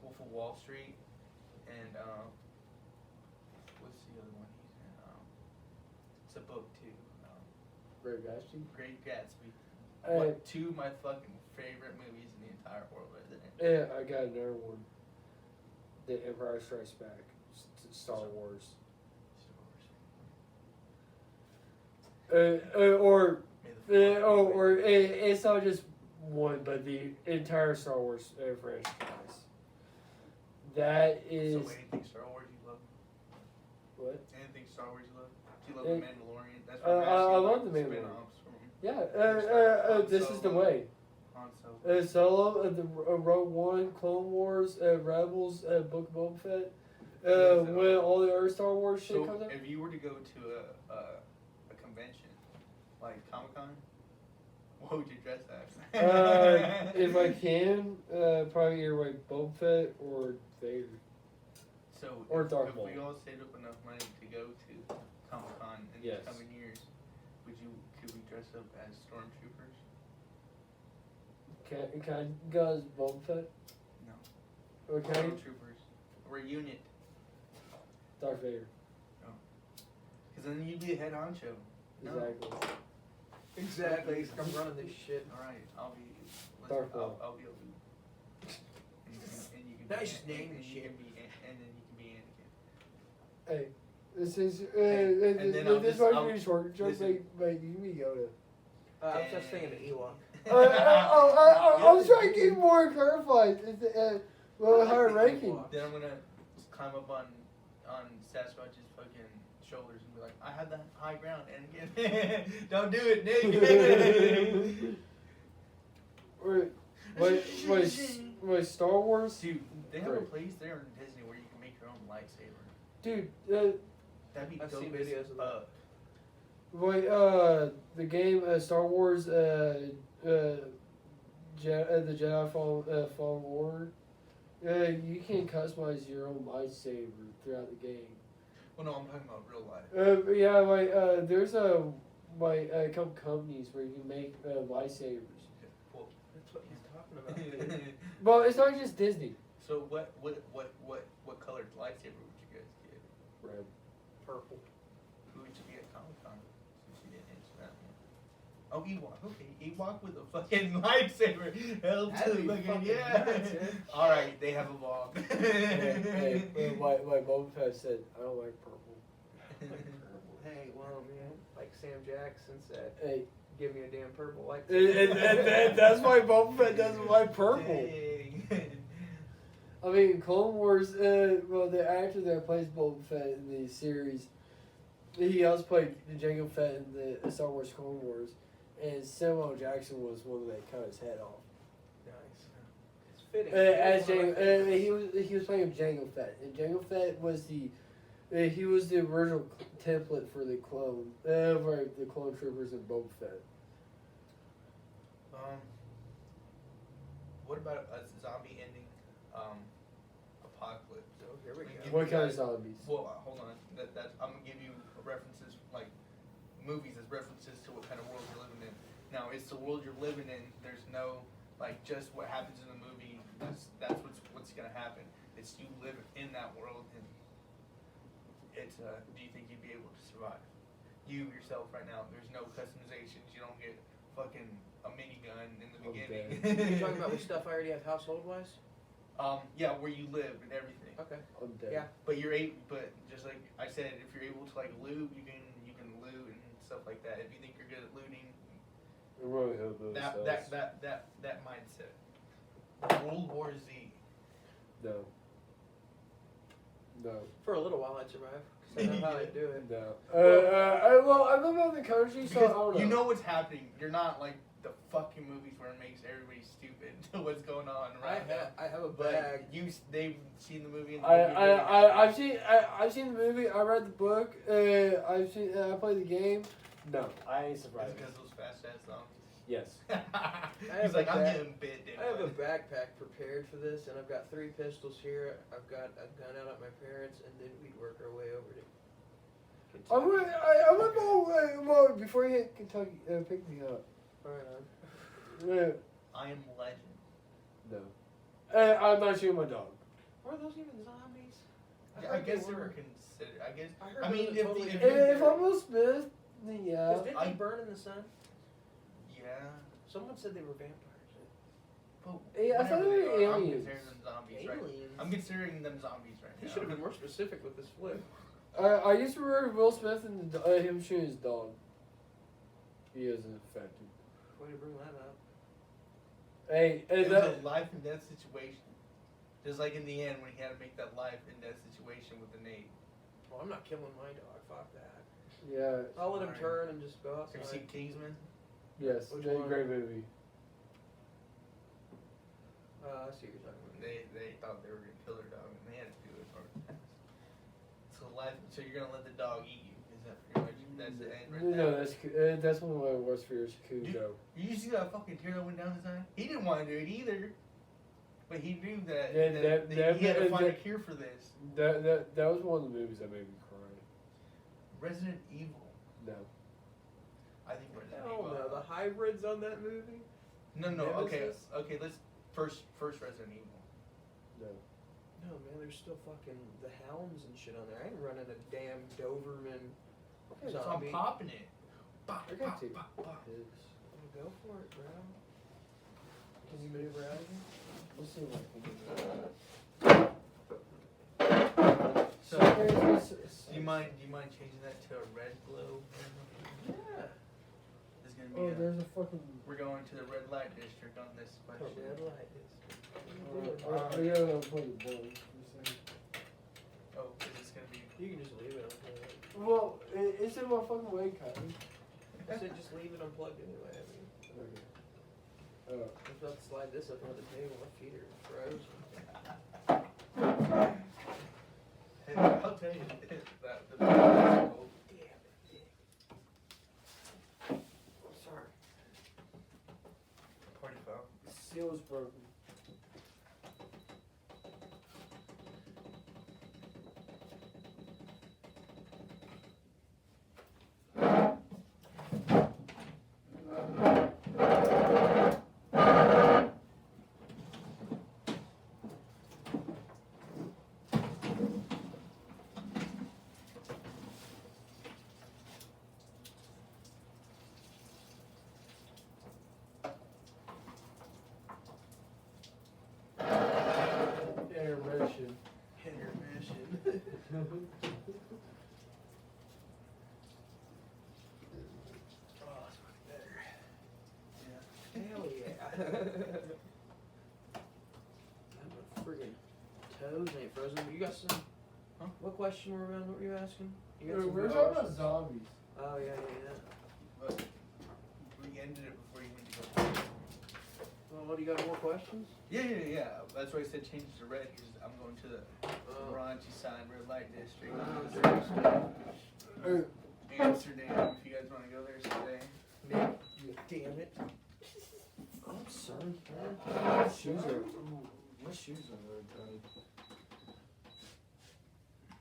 Speaker 2: Wolf of Wall Street, and what's the other one he's in? It's a book too.
Speaker 1: Great Gatsby.
Speaker 2: Great Gatsby.
Speaker 1: Uh,
Speaker 2: 2 of my fucking favorite movies in the entire world right there.
Speaker 1: Yeah, I got another one. The Empire Strikes Back. Star Wars. Or it's not just one, but the entire Star Wars franchise. That is
Speaker 2: So anything Star Wars you love?
Speaker 1: what?
Speaker 2: Anything Star Wars you love? Do you love
Speaker 1: Uh,
Speaker 2: The Mandalorian? That's
Speaker 1: I
Speaker 2: actually
Speaker 1: love
Speaker 2: like
Speaker 1: The Mandalorian.
Speaker 2: spin-offs from
Speaker 1: Yeah. This is the way.
Speaker 2: Han Solo.
Speaker 1: Solo, the Rogue One, Clone Wars, Rebels, Book of Boba Fett. When all the other Star Wars shit
Speaker 2: So
Speaker 1: comes out.
Speaker 2: if you were to go to a convention like Comic-Con, what would you dress as?
Speaker 1: If I can, probably either like Boba Fett or Vader.
Speaker 2: So
Speaker 1: or
Speaker 2: if,
Speaker 1: Darth
Speaker 2: if
Speaker 1: Maul.
Speaker 2: we all saved up enough money to go to Comic-Con in
Speaker 1: Yes.
Speaker 2: the coming years, could we dress up as stormtroopers?
Speaker 1: Can I go as Boba Fett?
Speaker 2: No.
Speaker 1: Okay.
Speaker 2: Stormtroopers. We're a unit.
Speaker 1: Darth Vader.
Speaker 2: Because then you'd be a head honcho. No.
Speaker 1: Exactly.
Speaker 3: Exactly. I'm running this shit.
Speaker 2: All right, I'll be.
Speaker 1: Darth Maul.
Speaker 2: I'll be Obi. And you can.
Speaker 3: Nice
Speaker 2: be,
Speaker 3: name
Speaker 2: and
Speaker 3: and
Speaker 2: you
Speaker 3: shit.
Speaker 2: can be, and then you can be Anakin.
Speaker 1: Hey, this is
Speaker 2: and then I'll
Speaker 1: this
Speaker 2: just-
Speaker 1: might
Speaker 2: I'll-
Speaker 1: be short. Just
Speaker 2: listen.
Speaker 1: like you be Yoda.
Speaker 3: I was just thinking of Ewok.
Speaker 1: I was trying to get more clarified. Well, higher ranking.
Speaker 2: Then I'm gonna climb up on Sasquatch's fucking shoulders and be like, I have that high ground, Anakin. Don't do it, Nick.
Speaker 1: Wait, Star Wars?
Speaker 2: Dude, they have a
Speaker 1: Great.
Speaker 2: place there in Disney where you can make your own lightsaber.
Speaker 1: Dude,
Speaker 2: That'd be
Speaker 3: I've
Speaker 2: dope
Speaker 3: seen
Speaker 2: as
Speaker 3: videos of that.
Speaker 2: fuck.
Speaker 1: wait, the game Star Wars, the Jedi Fallen Order. You can customize your own lightsaber throughout the game.
Speaker 2: Well, no, I'm talking about real life.
Speaker 1: But yeah, there's a couple companies where you can make lightsabers.
Speaker 2: Well,
Speaker 3: That's what he's talking about. dude.
Speaker 1: Well, it's not just Disney.
Speaker 2: so what colored lightsaber would you guys get?
Speaker 1: Red.
Speaker 3: Purple.
Speaker 2: Who would you be at Comic-Con? Since you didn't answer that one. Oh, Ewok. Okay, Ewok with a fucking lightsaber. Hell to
Speaker 3: That'd be
Speaker 2: fucking
Speaker 3: fucking
Speaker 2: yeah.
Speaker 3: nuts, man.
Speaker 2: All right, they have evolved.
Speaker 1: Like Boba Fett said, I don't like purple.
Speaker 3: Hey, well, man, like Sam Jackson said,
Speaker 1: Hey,
Speaker 3: give me a damn purple light.
Speaker 1: and that's why Boba Fett doesn't like purple.
Speaker 2: Dang.
Speaker 1: I mean, Clone Wars. Well, the actor that plays Boba Fett in the series, he also played Jango Fett in the Star Wars Clone Wars, and Samuel Jackson was one that cut his head off.
Speaker 3: Nice. It's fitting.
Speaker 1: As Jango, he was playing Jango Fett, and Jango Fett was the original template for the clone, for the clone troopers and Boba Fett.
Speaker 2: What about a zombie ending apocalypse?
Speaker 3: So here we go.
Speaker 2: Give
Speaker 1: What
Speaker 2: you
Speaker 1: kind of
Speaker 2: guys-
Speaker 1: zombies?
Speaker 2: Well, hold on. That's I'm gonna give you references like movies as references to what kind of world you're living in. Now, it's the world you're living in. There's no like just what happens in the movie. That's what's gonna happen. It's you live in that world, and it's do you think you'd be able to survive? You yourself right now. There's no customizations. You don't get fucking a minigun in the beginning.
Speaker 3: You're talking about with stuff I already have household wise?
Speaker 2: Yeah, where you live and everything.
Speaker 3: Okay.
Speaker 1: I'm dead.
Speaker 3: Yeah.
Speaker 2: But but just like I said, if you're able to like loot, you can loot and stuff like that. If you think you're good at looting,
Speaker 1: I really hope those
Speaker 2: that mindset. World War Z.
Speaker 1: No. No.
Speaker 3: For a little while I'd survive. Because I know how to do it.
Speaker 1: No. Well, I live out in the country, so I
Speaker 2: Because
Speaker 1: don't know.
Speaker 2: you know what's happening. You're not like the fucking movies where it makes everybody stupid to what's going on right now.
Speaker 3: I have a
Speaker 2: But
Speaker 3: bag.
Speaker 2: they've seen the movie. And the movie
Speaker 1: I've seen the movie. I read the book. I played the game. No, I ain't
Speaker 2: It's
Speaker 1: surviving.
Speaker 2: because those fast ass zombies.
Speaker 1: Yes.
Speaker 2: He's like,
Speaker 3: a
Speaker 2: I'm
Speaker 3: bag-
Speaker 2: getting bit, dude.
Speaker 3: I have a backpack prepared for this, and I've got 3 pistols here. I've got a gun out at my parents, and then we'd work our way over to Kentucky.
Speaker 1: I'm gonna go. Well, before you hit Kentucky, pick me up.
Speaker 3: Right on.
Speaker 2: I am legend.
Speaker 1: No. I'm not shooting my dog.
Speaker 3: Are those even zombies?
Speaker 2: I guess they were considered. I guess.
Speaker 3: heard
Speaker 2: I mean,
Speaker 3: those
Speaker 2: if,
Speaker 3: totally
Speaker 2: if,
Speaker 3: different.
Speaker 1: If I'm Will Smith, then yeah.
Speaker 3: Because didn't they burn in the sun?
Speaker 2: yeah.
Speaker 3: Someone said they were vampires.
Speaker 2: But
Speaker 1: Yeah, I thought
Speaker 2: whatever
Speaker 1: they were
Speaker 2: are, I'm
Speaker 1: aliens.
Speaker 2: considering them zombies, right?
Speaker 3: Aliens?
Speaker 2: I'm considering them zombies right
Speaker 3: He
Speaker 2: now.
Speaker 3: should have been more specific with this flip.
Speaker 1: I used to remember Will Smith and him shooting his dog. He is infected.
Speaker 3: Way to bring that up.
Speaker 1: Hey,
Speaker 2: It was a life and death situation. Just like in the end when he had to make that life and death situation with the Nate.
Speaker 3: Well, I'm not killing my dog. Fuck that.
Speaker 1: yeah,
Speaker 3: I'll let him
Speaker 2: Sorry.
Speaker 3: turn and just go
Speaker 2: Have you
Speaker 3: outside.
Speaker 2: seen Kingsman?
Speaker 1: yes,
Speaker 3: Which
Speaker 1: great,
Speaker 3: one?
Speaker 1: great movie.
Speaker 3: I see what you're talking about.
Speaker 2: They thought they were gonna kill their dog and they had to do it. So life. So you're gonna let the dog eat you? Is that pretty much that's the end right
Speaker 1: No,
Speaker 2: there?
Speaker 1: that's one of my worst fears. Cujo.
Speaker 2: You see that fucking tear that went down his eye? He didn't want to do it either. But he knew that,
Speaker 1: Yeah,
Speaker 2: that he had to find a
Speaker 1: that-
Speaker 2: cure for this.
Speaker 1: That was one of the movies that made me cry.
Speaker 2: Resident Evil.
Speaker 1: No.
Speaker 2: I think Resident
Speaker 3: Hell
Speaker 2: Evil.
Speaker 3: no, the hybrids on that movie?
Speaker 2: No,
Speaker 3: Nemesis?
Speaker 2: okay. Let's first Resident Evil.
Speaker 1: No.
Speaker 3: No, man, there's still fucking the hounds and shit on there. I ain't running a damn Doberman
Speaker 2: So I'm
Speaker 3: zombie.
Speaker 2: popping it.
Speaker 1: I got two.
Speaker 3: Go for it, bro. Can you move around?
Speaker 1: Let's see what I can do.
Speaker 2: So,
Speaker 1: So,
Speaker 2: do you mind changing that to a red glow?
Speaker 3: Yeah.
Speaker 2: There's gonna
Speaker 1: oh,
Speaker 2: be
Speaker 1: there's a fucking.
Speaker 2: we're going to the red light district on this
Speaker 3: Oh,
Speaker 2: question.
Speaker 3: red light is.
Speaker 1: I gotta play the ball.
Speaker 2: Oh, is this gonna be?
Speaker 3: You can just leave it unplugged.
Speaker 1: Well, it's in my fucking way, Kylie.
Speaker 3: I said just leave it unplugged anyway. I mean,
Speaker 1: Okay.
Speaker 3: I'm about to slide this up on the table. My feet are frozen.
Speaker 2: Hey, I'll tell you that the oh,
Speaker 3: Damn it, dick. Sorry.
Speaker 2: party foul.
Speaker 1: Seal is broken. Intermission.
Speaker 3: Intermission.
Speaker 2: Oh, that's much better. Yeah.
Speaker 3: Hell yeah. My friggin' toes ain't frozen. You got some?
Speaker 2: Huh?
Speaker 3: What question were you asking? You got
Speaker 1: We're
Speaker 3: some
Speaker 1: talking about
Speaker 3: questions?
Speaker 1: zombies.
Speaker 3: Oh yeah.
Speaker 2: But we ended it before you went to go.
Speaker 3: Well, what do you got? More questions?
Speaker 2: Yeah. That's why I said change it to red because I'm going to the
Speaker 3: Oh.
Speaker 2: raunchy side, red light district.
Speaker 1: Er,
Speaker 2: Amsterdam. If you guys want to go there someday.
Speaker 3: Damn it. I'm sorry.
Speaker 1: my shoes are. My shoes are really tight.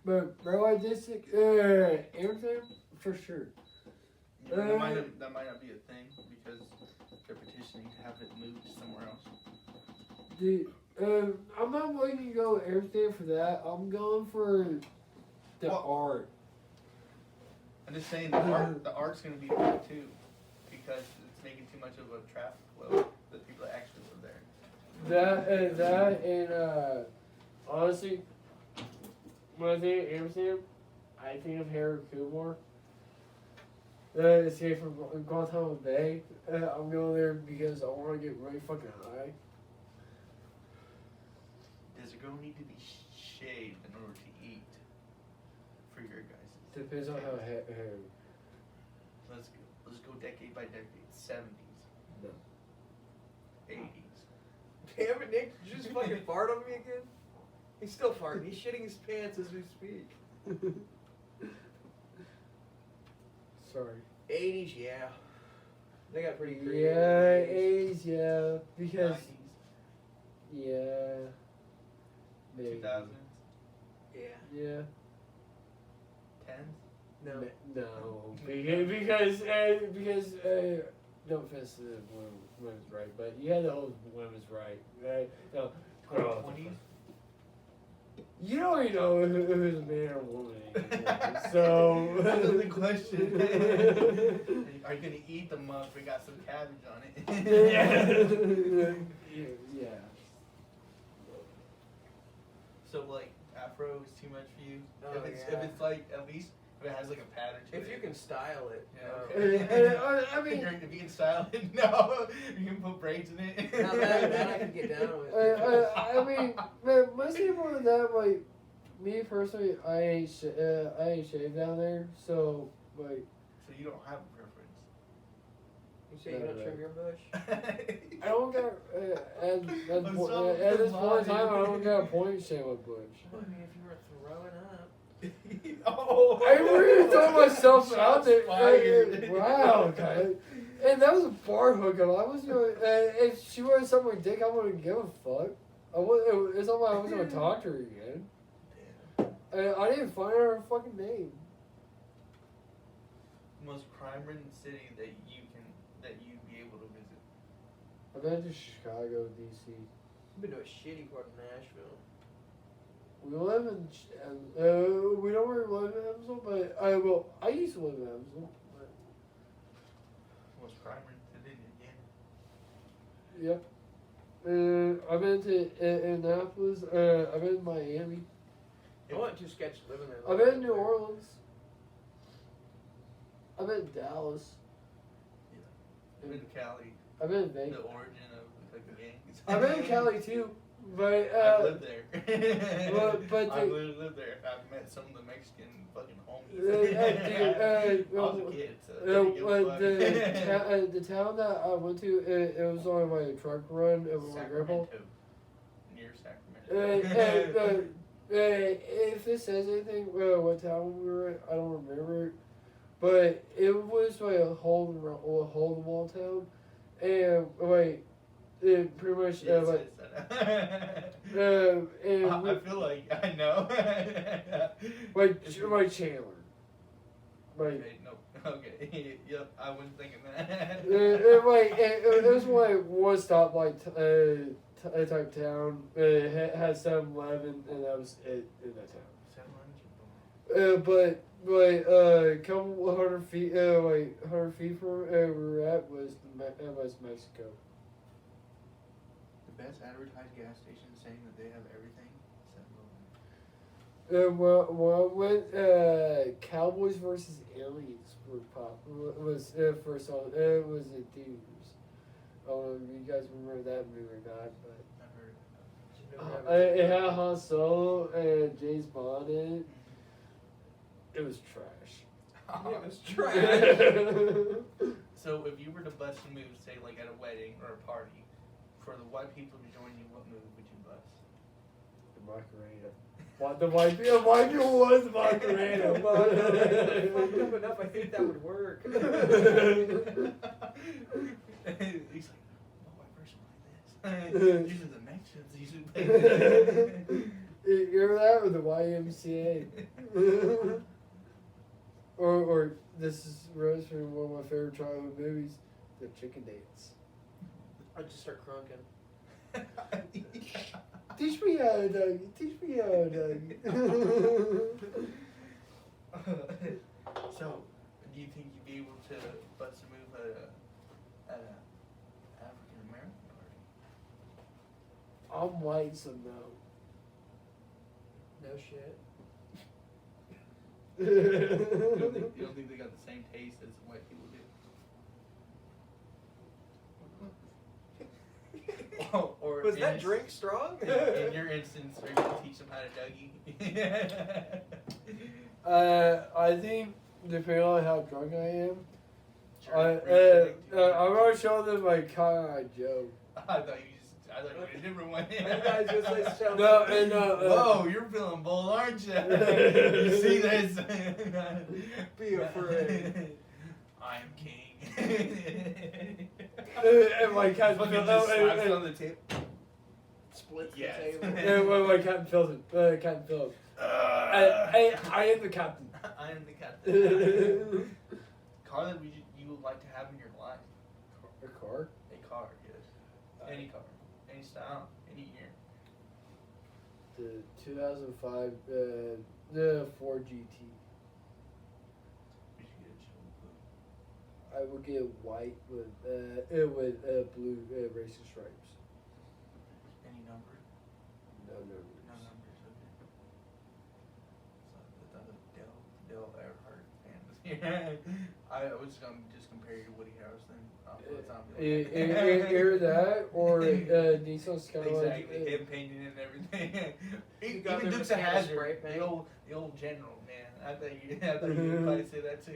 Speaker 1: But bro, I just Amsterdam for sure.
Speaker 2: You know, that might not be a thing because they're petitioning to have it moved somewhere else.
Speaker 1: Dude, I'm not willing to go to Amsterdam for that. I'm going for the
Speaker 2: What?
Speaker 1: art.
Speaker 2: I'm just saying the art's gonna be big too because it's making too much of a traffic flow. The people that actually live there.
Speaker 1: That and honestly, when I think of Amsterdam, I think of Harold Kumar. Escape from Guantanamo Bay. I'm going there because I want to get really fucking high.
Speaker 2: Does a girl need to be shaved in order to eat? For your guys.
Speaker 1: Depends on how hair.
Speaker 2: Let's go decade by decade. 70s.
Speaker 1: No.
Speaker 2: 80s.
Speaker 3: Damn it, Nick! Did you just fucking fart on me again? He's still farting. He's shitting his pants as we speak.
Speaker 1: Sorry.
Speaker 3: 80s, yeah. They got pretty creative.
Speaker 1: Yeah,
Speaker 3: in
Speaker 1: 80s, yeah. Because,
Speaker 2: 90s.
Speaker 1: yeah. Maybe.
Speaker 2: 2000s.
Speaker 3: Yeah.
Speaker 1: Yeah.
Speaker 2: 10s.
Speaker 3: No.
Speaker 1: No. Because no offense to the women's right, but you had the whole women's right. No,
Speaker 2: 20s.
Speaker 1: you don't even know who's a man or a woman anymore. So
Speaker 2: That's the question. Are you gonna eat the muff? We got some cabbage on it.
Speaker 1: yeah.
Speaker 2: So like afro is too much for you?
Speaker 3: Oh,
Speaker 2: if it's like at least if it has like a pattern to it.
Speaker 3: If you can style it.
Speaker 2: Yeah,
Speaker 3: no.
Speaker 2: okay.
Speaker 1: I mean,
Speaker 2: if you can style it, no. You can put braids in it.
Speaker 3: Now that I can get down with.
Speaker 1: I mean, man, most people in that, like, me personally, I ain't shaved down there, so like.
Speaker 2: So you don't have a preference.
Speaker 3: You say you don't trim your bush?
Speaker 1: I don't got at this point in time. I don't got a point shave with bush.
Speaker 3: Well, I mean, if you were throwing up.
Speaker 2: Oh,
Speaker 1: I really throw myself out there.
Speaker 2: Fired.
Speaker 1: Wow, guys. And that was a bar hookup. I was going. If she wanted something with dick, I wouldn't give a fuck. It's not like I was gonna talk to her again. I didn't find her fucking name.
Speaker 2: Most crime-ridden city that you'd be able to visit.
Speaker 1: I've been to Chicago, DC.
Speaker 3: I've been to a shitty part of Nashville.
Speaker 1: We live in. We don't really live in Evansville, but I used to live in Evansville. But
Speaker 2: Almost primer today again.
Speaker 1: Yep. I've been to Annapolis. I've been to Miami.
Speaker 3: I want to sketch living there.
Speaker 1: I've been to New Orleans. I've been to Dallas.
Speaker 2: I've been to Cali.
Speaker 1: I've been to Vegas.
Speaker 2: The origin of like the gangs.
Speaker 1: I've been to Cali too, but
Speaker 2: I've lived there.
Speaker 1: but
Speaker 2: I literally lived there. I've met some of the Mexican fucking homies.
Speaker 1: dude,
Speaker 2: I was a kid, so I didn't give a fuck.
Speaker 1: the town that I went to, it was on my truck run with my grandpa.
Speaker 2: Sacramento. Near Sacramento.
Speaker 1: If it says anything, what town we were in, I don't remember it. But it was like a hole in the wall town, and like it pretty much
Speaker 2: Yes,
Speaker 1: like
Speaker 2: I
Speaker 1: and
Speaker 2: feel like I know.
Speaker 1: like Chandler, like
Speaker 2: Okay, no. Okay. Yep, I wasn't thinking that.
Speaker 1: it was like one stoplight type town. It had 7-Eleven, and that was it in that town. But like a couple hundred feet, like 100 feet from where we were at was Mexico.
Speaker 2: The best advertised gas station saying that they have everything.
Speaker 1: When I went, Cowboys versus Aliens were was first on. It was in theaters. I don't know if you guys remember that movie or not, but
Speaker 2: I've heard of it.
Speaker 1: it had Han Solo and James Bond in it. It was trash.
Speaker 3: It was trash.
Speaker 2: So if you were to bust a move, say like at a wedding or a party, for the white people to join you, what move would you bust?
Speaker 1: The Macarena. The white people was the Macarena.
Speaker 3: Fucked up enough, I think that would work.
Speaker 2: He's like, what white person like this? Usually the Mexicans usually play this.
Speaker 1: You're that or the YMCA. or this is Rose from one of my favorite childhood movies, The Chicken Dance.
Speaker 3: I'd just start crunking.
Speaker 1: Teach me how, Dougie. Teach me how, Dougie.
Speaker 2: So, do you think you'd be able to bust a move at a African American party?
Speaker 1: I'm white, so no.
Speaker 3: No shit.
Speaker 2: You don't think they got the same taste as white people do? Or
Speaker 3: Was
Speaker 2: in
Speaker 3: that
Speaker 2: this-
Speaker 3: drink strong?
Speaker 2: In your instance, are you going to teach them how to Dougie?
Speaker 1: I think depending on how drunk I am,
Speaker 2: Sure,
Speaker 1: I'm gonna show them like Cotton Eye Joe.
Speaker 2: I thought you were a different one.
Speaker 3: I was gonna say,
Speaker 1: No, and
Speaker 2: Whoa, you're feeling bold, aren't you? You see this?
Speaker 3: Be afraid.
Speaker 2: I am king.
Speaker 1: and like Captain
Speaker 2: Fucking just slaps on the tip.
Speaker 3: Splits
Speaker 2: Yes.
Speaker 3: the table.
Speaker 1: and like Captain Phillips, Captain Phillips. I am the captain.
Speaker 2: I am the captain. Car that you would like to have in your life?
Speaker 1: A car?
Speaker 2: A car, yes. Any car, any style, any year.
Speaker 1: The 2005 the Ford GT.
Speaker 2: We should get a chill blue.
Speaker 1: I would get white with blue racing stripes.
Speaker 2: Any number?
Speaker 1: No
Speaker 2: No
Speaker 1: numbers.
Speaker 2: numbers, okay. So I thought Dale Earnhardt fan was here. I was gonna just compare you to Woody Harrelson.
Speaker 1: Either that or Nissan Skyline.
Speaker 2: Exactly, him painting and everything.
Speaker 3: You got
Speaker 2: Even
Speaker 3: them
Speaker 2: Dukes of
Speaker 3: mechanical spray
Speaker 2: Hazzard,
Speaker 3: paint?
Speaker 2: the old general, man. I thought you would probably say that too.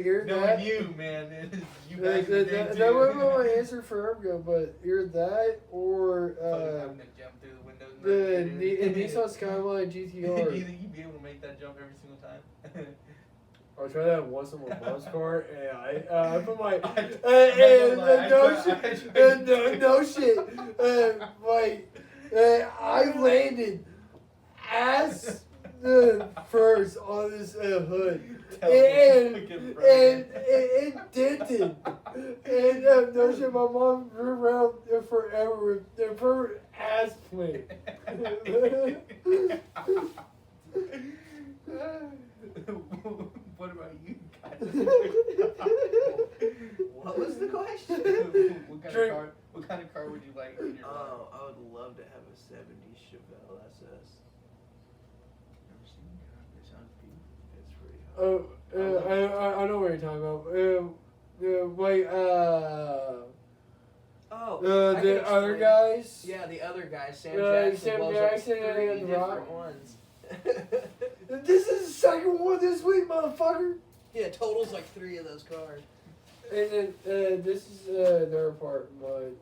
Speaker 1: You're
Speaker 2: Knowing
Speaker 1: that.
Speaker 2: you, man, you back in the day too.
Speaker 1: That would be my answer forever ago, but either that or
Speaker 2: Fucking having to jump through the windows.
Speaker 1: the Nissan Skyline
Speaker 2: Do you
Speaker 1: GTR.
Speaker 2: think you'd be able to make that jump every single time?
Speaker 1: I tried that once in my mom's car, and I put my no shit, I landed ass first on this hood, and it dented, and no shit. My mom drew around forever with her ass plate.
Speaker 2: What about you guys?
Speaker 3: What was the question?
Speaker 2: What kind of car would you like in your life?
Speaker 3: Oh, I would love to have a '70s Chevelle SS.
Speaker 2: Never seen that. It sounds beautiful.
Speaker 3: It's pretty hot.
Speaker 1: I know what you're talking about. Wait,
Speaker 3: Oh, I
Speaker 1: the
Speaker 3: can
Speaker 1: other
Speaker 3: explain.
Speaker 1: guys.
Speaker 3: Yeah, the other guy, Sam
Speaker 1: Yeah,
Speaker 3: Jackson,
Speaker 1: Sam
Speaker 3: blows
Speaker 1: Jackson
Speaker 3: up 3
Speaker 1: and
Speaker 3: different
Speaker 1: Rock.
Speaker 3: ones.
Speaker 1: This is the second one this week, motherfucker.
Speaker 3: Yeah, totals like 3 of those cars.
Speaker 1: And then this is another part of mine.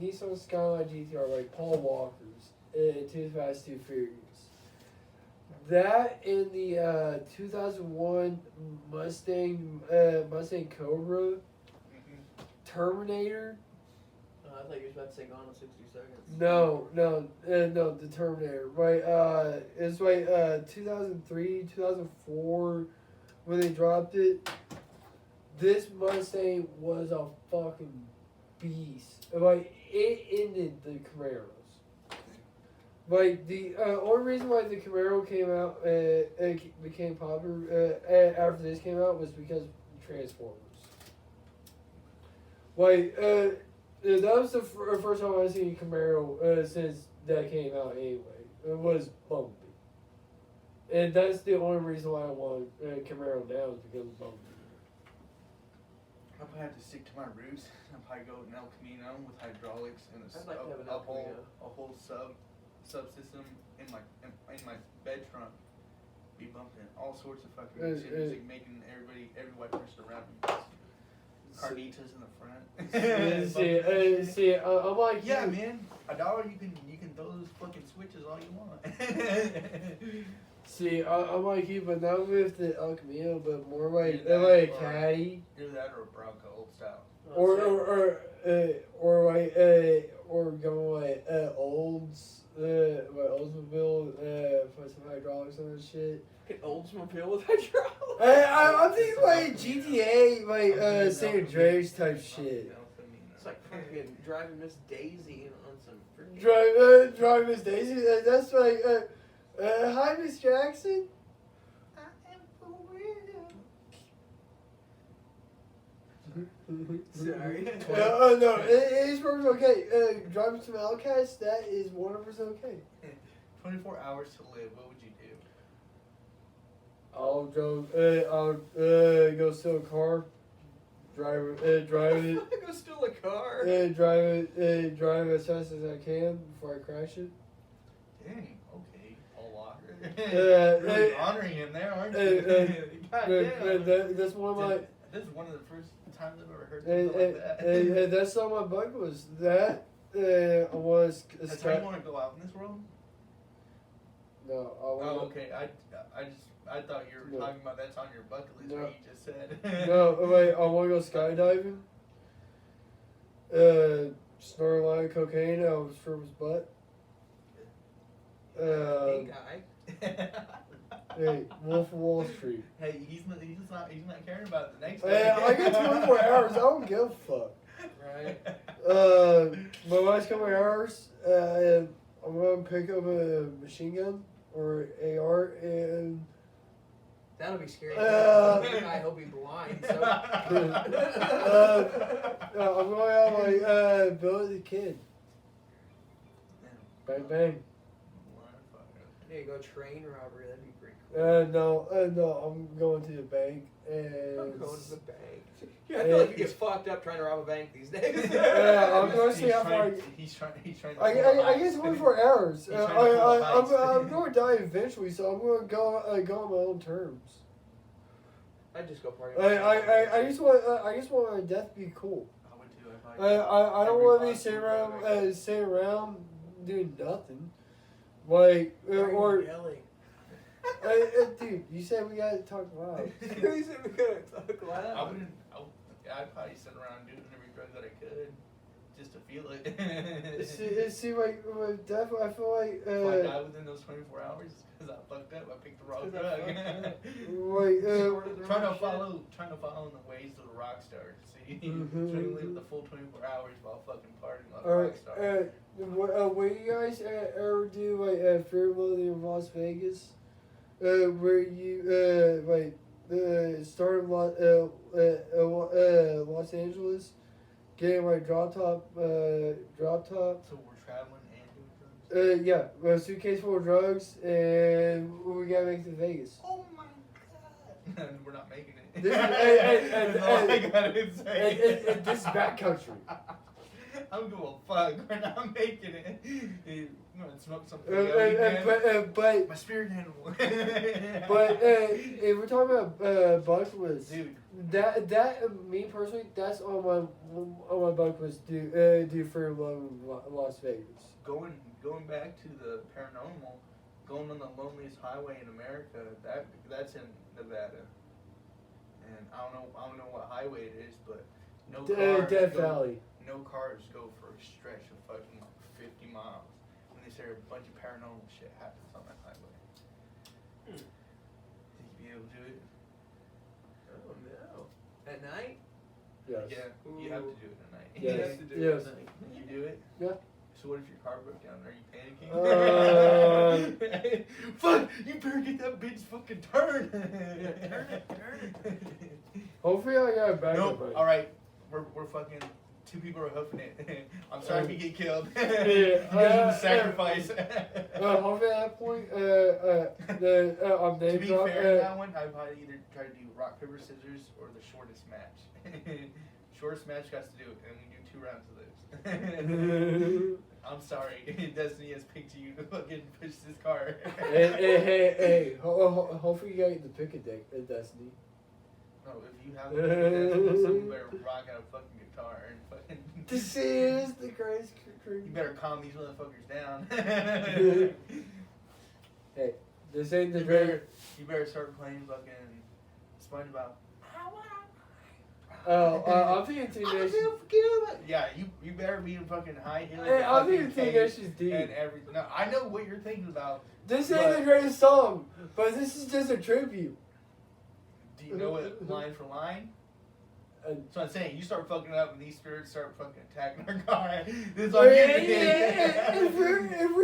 Speaker 1: Nissan Skyline GTR, like Paul Walker's, Too Fast, Too Furious. That in the 2001 Mustang Cobra, Terminator.
Speaker 3: I thought you were about to say Gone in 60 Seconds.
Speaker 1: No, the Terminator. Right, it's like 2003, 2004 when they dropped it. This Mustang was a fucking beast. Like, it ended the Camaros. Like, the only reason why the Camaro came out, became popular after this came out was because of Transformers. Like, that was the first time I seen a Camaro since that came out anyway. It was Bumblebee. And that's the only reason why I want a Camaro now is because of Bumblebee.
Speaker 2: I'll probably have to stick to my roots. I'll probably go with an El Camino with hydraulics and
Speaker 3: I'd like to have an El Camino.
Speaker 2: a whole subsystem in my bed trunk. Be bumping all sorts of fucking shit music, making every white person around me. Carnitas in the front.
Speaker 1: I'm like,
Speaker 2: yeah, man. $1 you can throw those fucking switches all you want.
Speaker 1: See, I'm like you, but not with the El Camino, but more like
Speaker 2: You're
Speaker 1: like a
Speaker 2: that,
Speaker 1: Caddy,
Speaker 2: Either that or a Bronco, old style.
Speaker 1: or going like Olds, Oldsmobile, put some hydraulics on that shit.
Speaker 3: An Oldsmobile with hydraulics.
Speaker 1: I'm thinking like GTA, like San Andreas type shit.
Speaker 3: It's like fucking driving Miss Daisy on some freaking...
Speaker 1: Drive Miss Daisy. That's like, hi Miss Jackson.
Speaker 2: I am for real.
Speaker 3: Sorry.
Speaker 1: No, it is perfectly okay. Driving some Hellcats, that is 100% okay.
Speaker 2: 24 hours to live, what would you do?
Speaker 1: I'll go steal a car, drive it,
Speaker 3: Go steal a car.
Speaker 1: drive as fast as I can before I crash it.
Speaker 2: Dang, okay, Paul Walker.
Speaker 1: Really
Speaker 2: honoring him there, aren't you?
Speaker 1: That's one of my.
Speaker 2: This is one of the first times I've ever heard something like that.
Speaker 1: That's on my bucket list. That was.
Speaker 2: That's how you want to go out in this world?
Speaker 1: No,
Speaker 2: Oh, okay. I thought you were
Speaker 1: No.
Speaker 2: talking about that's on your bucket list.
Speaker 1: No.
Speaker 2: What you just said.
Speaker 1: No, wait. I want to go skydiving. Snort a line of cocaine out of his firm's butt.
Speaker 3: Hey guy.
Speaker 1: Hey, Wolf of Wall Street.
Speaker 2: Hey, he's not caring about the next.
Speaker 1: Hey, I got 24 hours. I don't give a fuck.
Speaker 3: Right.
Speaker 1: My last couple of hours, I'm gonna pick up a machine gun or AR and.
Speaker 3: That'll be scary.
Speaker 1: I
Speaker 3: hope he'll be blind. So.
Speaker 1: I'm going out like Billy the Kid. Bang bang.
Speaker 3: There you go, train robbery. That'd be pretty cool.
Speaker 1: No, I'm going to the bank and.
Speaker 3: I'm going to the bank. Yeah, I feel like you get fucked up trying to rob a bank these days.
Speaker 1: I'm going to see how far.
Speaker 2: He's trying.
Speaker 1: I get 24 hours.
Speaker 2: He's trying to pull
Speaker 1: I'm going to die eventually, so I'm going to go on my own terms.
Speaker 3: I'd just go party.
Speaker 1: I just want my death to be cool.
Speaker 2: I would too.
Speaker 1: I don't want to be sitting around doing nothing. Like or
Speaker 3: yelling.
Speaker 1: dude, you said we gotta talk loud.
Speaker 3: You said we gotta talk loud.
Speaker 2: I'd probably sit around doing every drug that I could, just to feel it.
Speaker 1: See, like definitely, I feel like
Speaker 2: If I die within those 24 hours because I fucked up, I picked the wrong drug. Trying to follow in the ways of the rock stars. See, trying to live the full 24 hours while fucking partying like a rock star.
Speaker 1: Will you guys ever do like Fear and Loathing in Las Vegas, where you like starting Los Angeles, getting my drop top.
Speaker 2: So we're traveling and doing drugs?
Speaker 1: Yeah, a suitcase full of drugs, and we gotta make it to Vegas.
Speaker 2: Oh my god. And we're not making it.
Speaker 1: This is,
Speaker 2: That's all I gotta say.
Speaker 1: and this is backcountry.
Speaker 2: I'm going fuck. We're not making it. I'm gonna smoke something.
Speaker 1: But
Speaker 2: My spirit animal.
Speaker 1: if we're talking about bucket list,
Speaker 2: Dude.
Speaker 1: that me personally, that's on my bucket list. Do for Las Vegas.
Speaker 2: Going back to the paranormal, going on the loneliest highway in America. That's in Nevada. And I don't know what highway it is, but no cars.
Speaker 1: Death Valley.
Speaker 2: No cars go for a stretch of fucking 50 miles. And they say a bunch of paranormal shit happens on that highway. Think you'd be able to do it?
Speaker 3: Oh no. At night?
Speaker 1: Yes.
Speaker 2: Yeah, you have to do it at night.
Speaker 1: Yes.
Speaker 3: You have to do it
Speaker 1: Yes.
Speaker 3: at night.
Speaker 2: You do it?
Speaker 1: Yeah.
Speaker 2: So what if your car broke down? Are you panicking?
Speaker 1: Uh,
Speaker 2: Fuck! You better get that bitch fucking turn!
Speaker 3: Yeah, turn it.
Speaker 1: Hopefully, I got a backup.
Speaker 2: No,
Speaker 1: buddy.
Speaker 2: alright. We're fucking... Two people are hoofing it. I'm sorry if you get killed.
Speaker 1: Yeah,
Speaker 2: You guys are sacrifice.
Speaker 1: Hopefully, at that point, I'm
Speaker 2: To
Speaker 1: name
Speaker 2: be
Speaker 1: drop.
Speaker 2: fair, that one, I'd probably either try to do rock, paper, scissors, or the shortest match. Shortest match got to do it, and we do 2 rounds of this. I'm sorry, Destiny has picked you to fucking push this car.
Speaker 1: Hey, hopefully you got the pick a deck at Destiny.
Speaker 2: No, if you have the someone better rock out a fucking guitar and fucking.
Speaker 1: This is the greatest
Speaker 2: You better calm these motherfuckers down.
Speaker 1: Hey, this ain't the
Speaker 2: You
Speaker 1: great.
Speaker 2: better start playing fucking SpongeBob.
Speaker 1: I'm thinking Tenacious.
Speaker 2: Yeah, you better be in fucking high heels.
Speaker 1: Hey, I'm
Speaker 2: fucking
Speaker 1: thinking
Speaker 2: cape
Speaker 1: Tenacious D.
Speaker 2: and everything. No, I know what you're thinking about.
Speaker 1: This ain't the greatest song, but this is just a tribute.
Speaker 2: Do you know it line for line? So I'm saying, you start fucking it up and these spirits start fucking attacking our car. This is all you
Speaker 1: If we're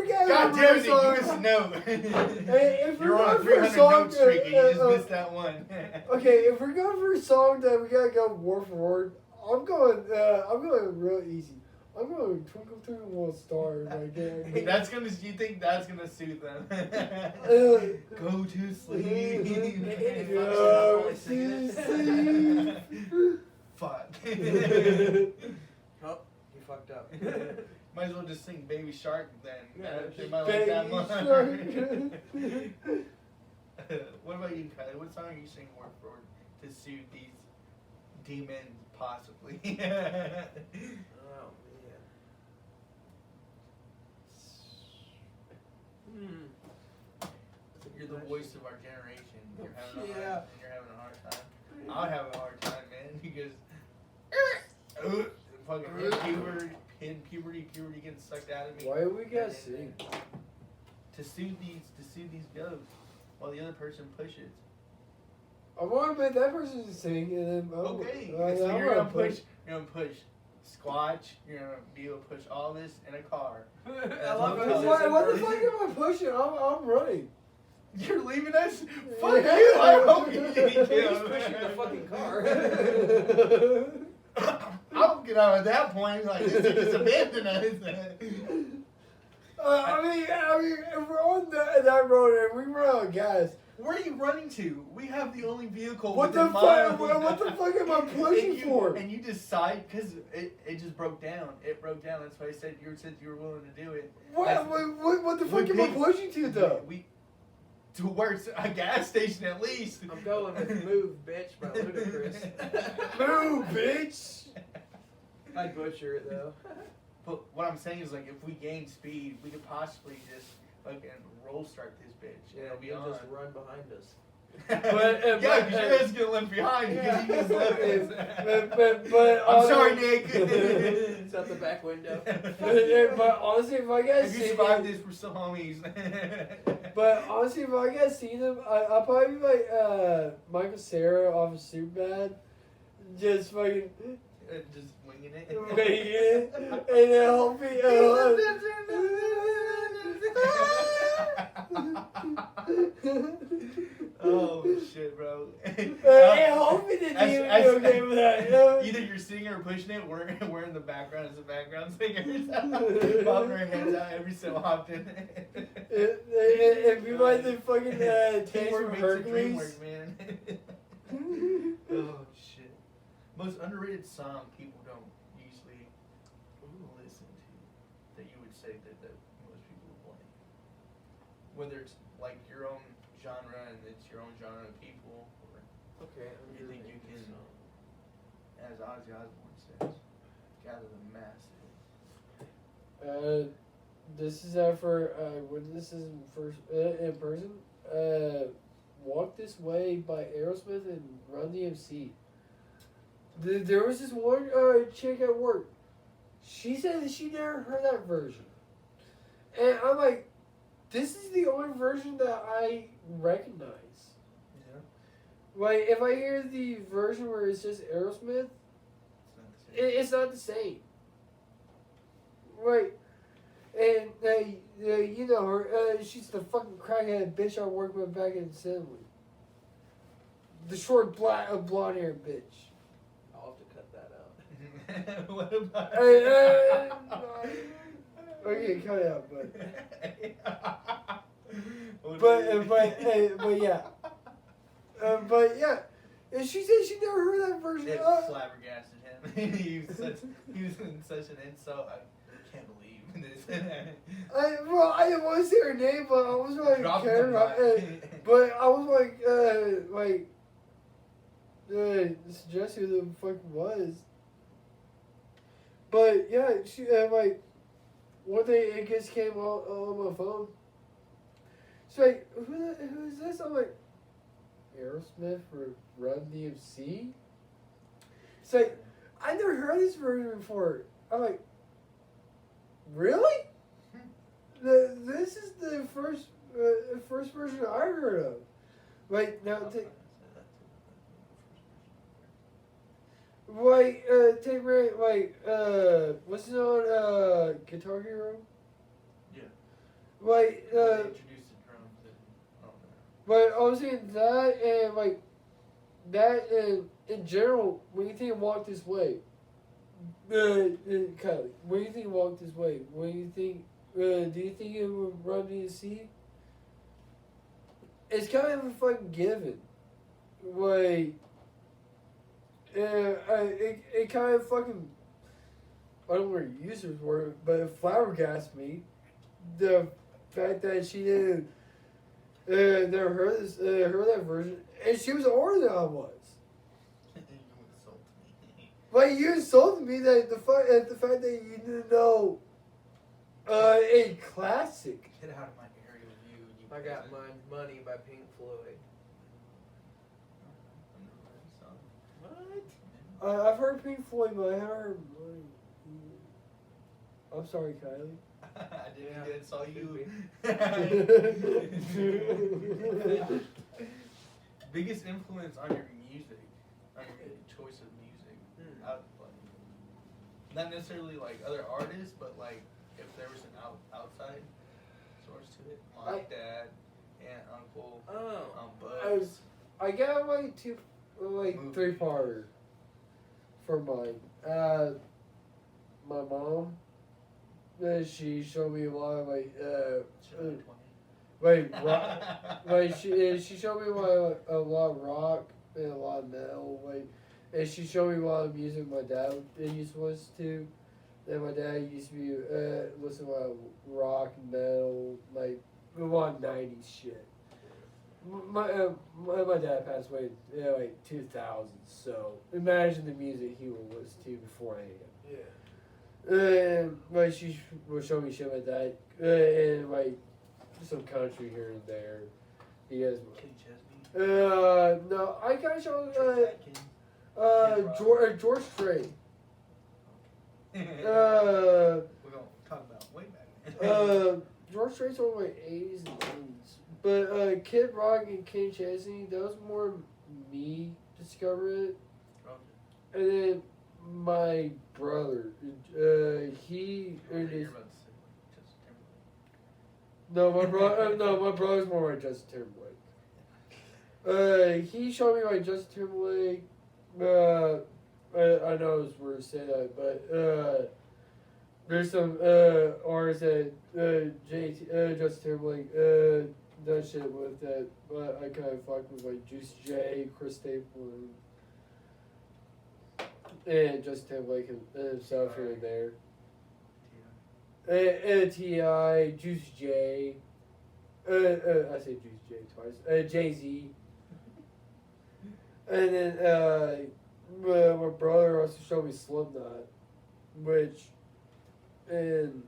Speaker 1: going
Speaker 2: God
Speaker 1: for
Speaker 2: damn
Speaker 1: a
Speaker 2: it,
Speaker 1: song,
Speaker 2: you missed a note.
Speaker 1: if we're
Speaker 2: You're on a
Speaker 1: going for a
Speaker 2: 300
Speaker 1: song,
Speaker 2: note streak and you just missed that one.
Speaker 1: okay, if we're going for a song that we gotta go word for word, I'm going real easy. I'm going Twinkle Twinkle Little Star. Like,
Speaker 2: You think that's gonna soothe them? Go to sleep.
Speaker 1: Go to sleep.
Speaker 2: Fuck.
Speaker 3: Oh, you fucked up.
Speaker 2: Might as well just sing Baby Shark then.
Speaker 3: Yeah,
Speaker 2: They might like that
Speaker 1: Baby
Speaker 2: one.
Speaker 1: Shark.
Speaker 2: What about you, Kylie? What song are you singing word for word to soothe these demons, possibly?
Speaker 3: Oh man.
Speaker 2: You're the voice of our generation. You're having a
Speaker 3: Yeah.
Speaker 2: hard time. I'll have a hard time, man, because fucking puberty getting sucked out of me.
Speaker 1: Why do we gotta sing?
Speaker 2: To soothe these ghosts while the other person pushes.
Speaker 1: I want to make that person sing, and then
Speaker 2: Okay,
Speaker 1: I'm
Speaker 2: so you're
Speaker 1: gonna
Speaker 2: gonna push Squatch. You're gonna be able to push all this in a car.
Speaker 3: I love
Speaker 2: What
Speaker 3: it.
Speaker 2: the
Speaker 1: What the fuck am I pushing? I'm running.
Speaker 2: You're leaving us? Fuck
Speaker 1: Yeah.
Speaker 2: you! I hope you get
Speaker 3: He's
Speaker 2: killed.
Speaker 3: pushing the fucking car.
Speaker 2: I'll get out at that point. Like, this is just abandon us.
Speaker 1: I mean, if we're on that road and we run out of gas,
Speaker 2: Where are you running to? We have the only vehicle.
Speaker 1: what the
Speaker 2: within
Speaker 1: fuck?
Speaker 2: miles.
Speaker 1: What the fuck am I pushing for?
Speaker 2: And you decide because it just broke down. It broke down. That's why I said you were willing to do it.
Speaker 1: What the fuck am I pushing to though?
Speaker 2: We to where it's a gas station at least.
Speaker 3: I'm going with Move, Bitch by Ludacris.
Speaker 1: Move, bitch.
Speaker 3: I'd butcher it though.
Speaker 2: But what I'm saying is, like, if we gain speed, we could possibly just fucking roll start this bitch.
Speaker 3: Yeah,
Speaker 2: It'll be
Speaker 3: you'll
Speaker 2: on.
Speaker 3: just run behind us.
Speaker 2: Yeah, because your head's gonna limp behind because you just left us.
Speaker 1: But
Speaker 2: I'm sorry, Nick.
Speaker 3: It's out the back window.
Speaker 1: But honestly, if I got
Speaker 2: If you
Speaker 1: seen
Speaker 2: survive
Speaker 1: them,
Speaker 2: this, we're still homies.
Speaker 1: but honestly, if I got seen them, I'll probably be like Michael Cera off of Superbad, just fucking
Speaker 2: Just winging it.
Speaker 1: winging it, and then hopefully.
Speaker 2: Oh shit, bro. You're singing or pushing it. We're in the background as the background singers, popping our heads out every so often.
Speaker 1: If you like the fucking tapes
Speaker 2: Teamwork
Speaker 1: from
Speaker 2: makes the dream
Speaker 1: Hercules.
Speaker 2: work, man. Oh shit! Most underrated song people don't usually listen to that you would say that most people would play. Whether it's like your own genre and it's your own genre of people, or
Speaker 3: Okay.
Speaker 2: you think you can, as Ozzy Osbourne says, gather the masses.
Speaker 1: This is for when this is in person. Walk This Way by Aerosmith and Run DMC. There was this one chick at work. She said that she never heard that version, and I'm like, this is the only version that I recognize.
Speaker 2: Yeah.
Speaker 1: Like, if I hear the version where it's just Aerosmith, it's not the same. Right. And, you know her, she's the fucking crackhead bitch I worked with back in assembly. The short, blonde hair bitch.
Speaker 3: I'll have to cut that out.
Speaker 2: What about?
Speaker 1: Okay, cut it out, but yeah. But yeah. And she said she never heard that version.
Speaker 2: It flabbergasted him. he was in such an insult. I can't believe this.
Speaker 1: I didn't want to say her name, but I was like,
Speaker 2: Drop
Speaker 1: care
Speaker 2: the
Speaker 1: about
Speaker 2: mic.
Speaker 1: but I was like, suggest who the fuck was. But yeah, she like one day it just came on my phone. She's like, who's this? I'm like, Aerosmith for Run DMC. It's like, I never heard this version before. I'm like, really? This is the first version I heard of. Like now, take what's it on Guitar Hero?
Speaker 2: Yeah.
Speaker 1: Like
Speaker 2: They introduced the drums and all that.
Speaker 1: but I was saying that and like that in general, when you think of Walk This Way, Kylie, when you think of Walk This Way, when you think, do you think it would Run DMC? It's kind of a fucking given. Like, it kind of fucking, I don't want to use this word, but it flabbergasted me. The fact that she didn't never heard that version, and she was older than I was.
Speaker 2: You insulted me.
Speaker 1: Like, you insulted me that the fact that you didn't know a classic.
Speaker 2: Get out of my area with you.
Speaker 3: I got Money by Pink Floyd.
Speaker 2: What?
Speaker 1: I've heard Pink Floyd, but I haven't heard Money. I'm sorry, Kylie.
Speaker 2: I didn't get saw you. Biggest influence on your music, on your choice of music. Not necessarily like other artists, but like if there was an outside source to it. Mom, dad, aunt, uncle, Buzz.
Speaker 1: I got like three parter for mine. My mom. She showed me a lot of she showed me a lot of rock and a lot of metal, and she showed me a lot of music my dad used to listen to. And my dad used to be listen to a lot of rock and metal, like a lot of 90s shit. My dad passed away in like 2000, so imagine the music he would listen to beforehand.
Speaker 3: Yeah.
Speaker 1: And like she would show me shit like that, and like some country here and there. He has.
Speaker 2: Kenny Chesney.
Speaker 1: No, I kind of showed George Strait.
Speaker 2: We're gonna talk about way back.
Speaker 1: George Strait's over like 80s and 90s, but Kid Rock and Kenny Chesney, that was more me discovering it, and then my brother, he. No, my brother's more like Justin Timberlake. He showed me like Justin Timberlake, I know it's weird to say that, but there's some artists that Justin Timberlake done shit with that, but I kind of fuck with like Juice J, Chris Stapleton, and Justin Timberlake himself here and there. T.I., Juice J. I say Juice J twice. Jay-Z. And then my brother also showed me Slipknot, which, in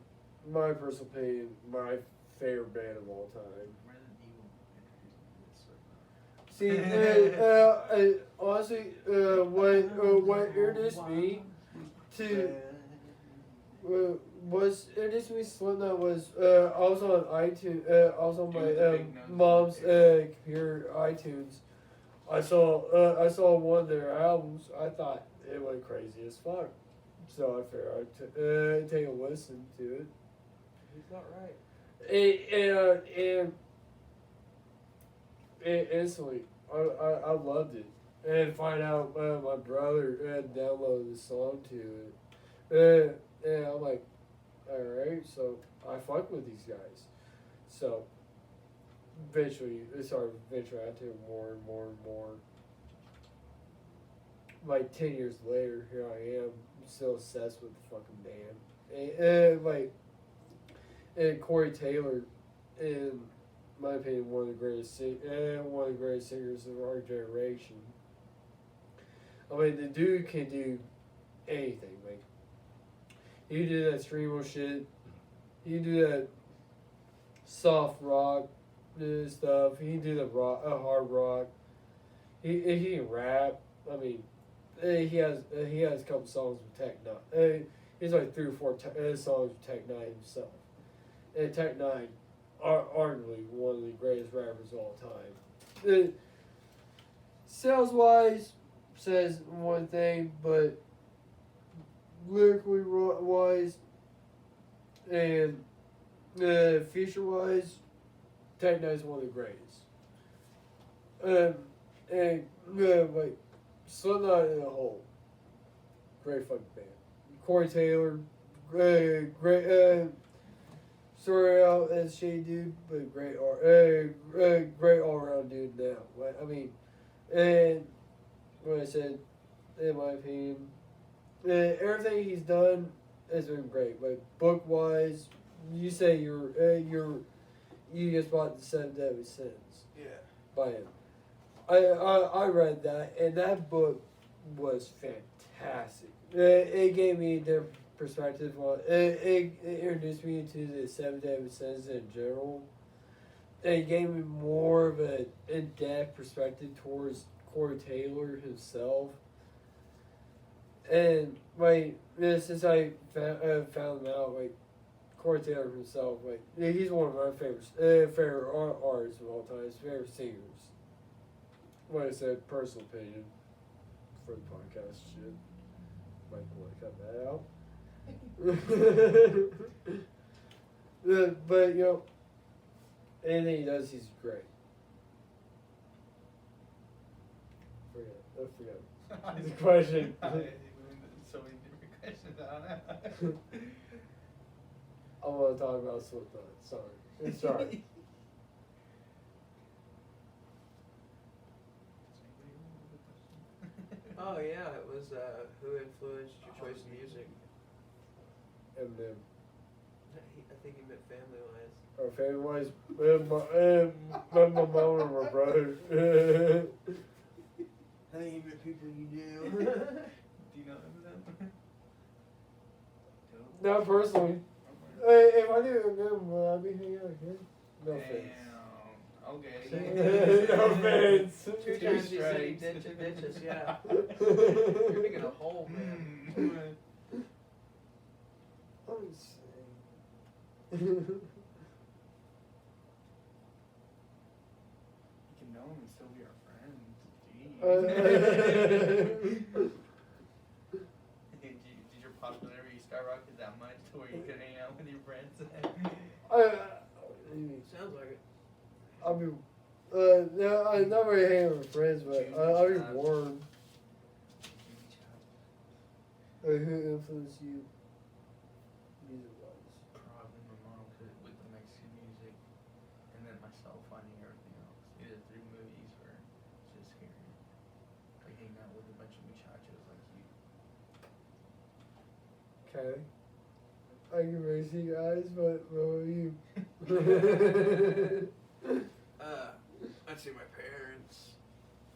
Speaker 1: my personal opinion, my favorite band of all time. See, honestly, what introduced me to Slipknot was I was on iTunes. I was on my mom's computer iTunes. I saw one of their albums. I thought it went crazy as fuck. So I figured I'd take a listen to it.
Speaker 3: He's not right.
Speaker 1: And instantly, I loved it. And find out my brother had downloaded the song to it. And I'm like, alright, so I fuck with these guys. So eventually I to more and more and more. Like 10 years later, here I am, still obsessed with the fucking band. And Corey Taylor, in my opinion, one of the greatest singers of our generation. I mean, the dude can do anything. Like, he can do that screamo shit. He can do that soft rock stuff. He can do the hard rock. He can rap. I mean, he has a couple songs with Tech Nine. He's like 3 or 4 songs with Tech Nine himself. And Tech Nine, arguably one of the greatest rappers of all time. Sales wise, says one thing, but lyrically wise and feature wise, Tech Nine is one of the greatest. Like Slipknot in a whole, great fucking band. Corey Taylor, great. Sorry out as shady dude, but great all around dude now. Like, I mean, and what I said, in my opinion, everything he's done has been great. Like book wise, you say you just bought the 7 Deadly Sins.
Speaker 3: Yeah.
Speaker 1: By him. I read that, and that book was fantastic. It gave me a different perspective. It introduced me to the 7 Deadly Sins in general. And it gave me more of an in-depth perspective towards Corey Taylor himself. And like since I found out, like Corey Taylor himself, like he's one of my favorite artists of all time. His favorite singers. Like I said, personal opinion for the podcast shit. Might want to cut that out. But you know, anything he does, he's great. I forgot the question.
Speaker 2: So many different questions. I don't know.
Speaker 1: I want to talk about Slipknot. Sorry.
Speaker 3: Oh yeah, it was who influenced your choice in music?
Speaker 1: Eminem.
Speaker 3: I think he meant family wise.
Speaker 1: Our family wise, my mom and my brother.
Speaker 3: I think he meant people you knew.
Speaker 2: Do you know Eminem?
Speaker 1: Not personally. If I knew Eminem, would I be hanging out again? No offense.
Speaker 2: Okay.
Speaker 1: No offense.
Speaker 3: 2 times he said he ditches, yeah. You're digging a hole, man.
Speaker 1: I'm just saying.
Speaker 2: You can know him and still be our friends. Did your popularity skyrocket that much to where you could hang out with your friends?
Speaker 3: Sounds like it.
Speaker 1: I'll be, no, I'm not really hanging with friends, but I'll be warm. who influenced you music-wise?
Speaker 2: Probably my mom with the Mexican music, and then myself finding everything else, either through movies or just hearing, like hanging out with a bunch of muchachos like you.
Speaker 1: Okay. I can really see your eyes, but what about you?
Speaker 3: I'd say my parents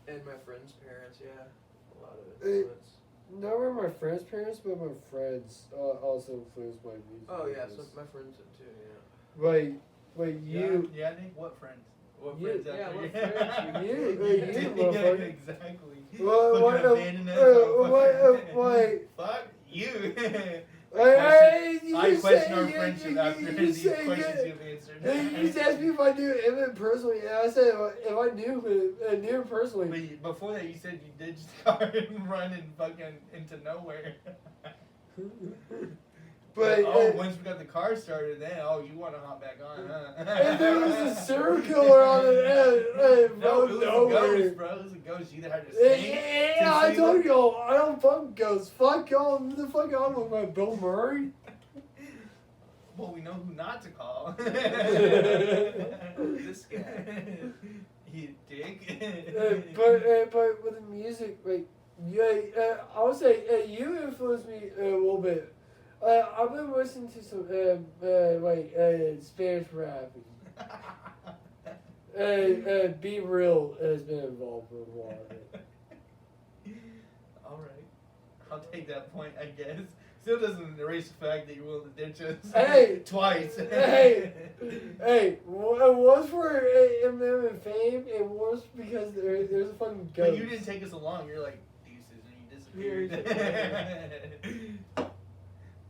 Speaker 3: and my friends' parents. Yeah, a lot of influence.
Speaker 1: Not really my friends' parents, but my friends also influenced my music.
Speaker 3: Oh yeah, so my friends did too. Yeah.
Speaker 1: Like you.
Speaker 2: Yeah, Nick. What friends? What
Speaker 1: You-
Speaker 2: friends?
Speaker 3: yeah,
Speaker 2: after
Speaker 3: what
Speaker 2: you?
Speaker 3: friends
Speaker 1: you-
Speaker 2: Yeah,
Speaker 1: motherfucker.
Speaker 2: exactly.
Speaker 1: What?
Speaker 2: Fucking abandoned us all fucking- Fuck you. I question our friendship after these questions you've answered.
Speaker 1: You just asked me if I knew Emmett personally, and I said if I knew him personally.
Speaker 2: But before that, you said you did just go and run and fucking into nowhere.
Speaker 1: But
Speaker 2: once we got the car started, then you want to hop back on, huh?
Speaker 1: and there was a serial killer on the end.
Speaker 2: No, it was
Speaker 1: nowhere.
Speaker 2: a ghost, bro. It was a ghost. You either had to sing.
Speaker 1: Yeah, I told y'all, I don't fuck ghosts. Fuck y'all. Who the fuck y'all with my Bill Murray?
Speaker 2: Well, we know who not to call.
Speaker 3: This guy.
Speaker 2: You dick.
Speaker 1: But with the music, like, yeah, I would say you influenced me a little bit. I've been listening to some Spanish rapping. Be Real has been involved with a lot of it.
Speaker 2: All right, I'll take that point, I guess. Still doesn't erase the fact that you're willing to ditch us.
Speaker 1: Hey!
Speaker 2: Twice.
Speaker 1: Hey, once for Eminem fame, and once because there's a fucking ghost.
Speaker 2: But you didn't take us along. You're like, deuces, and you disappeared.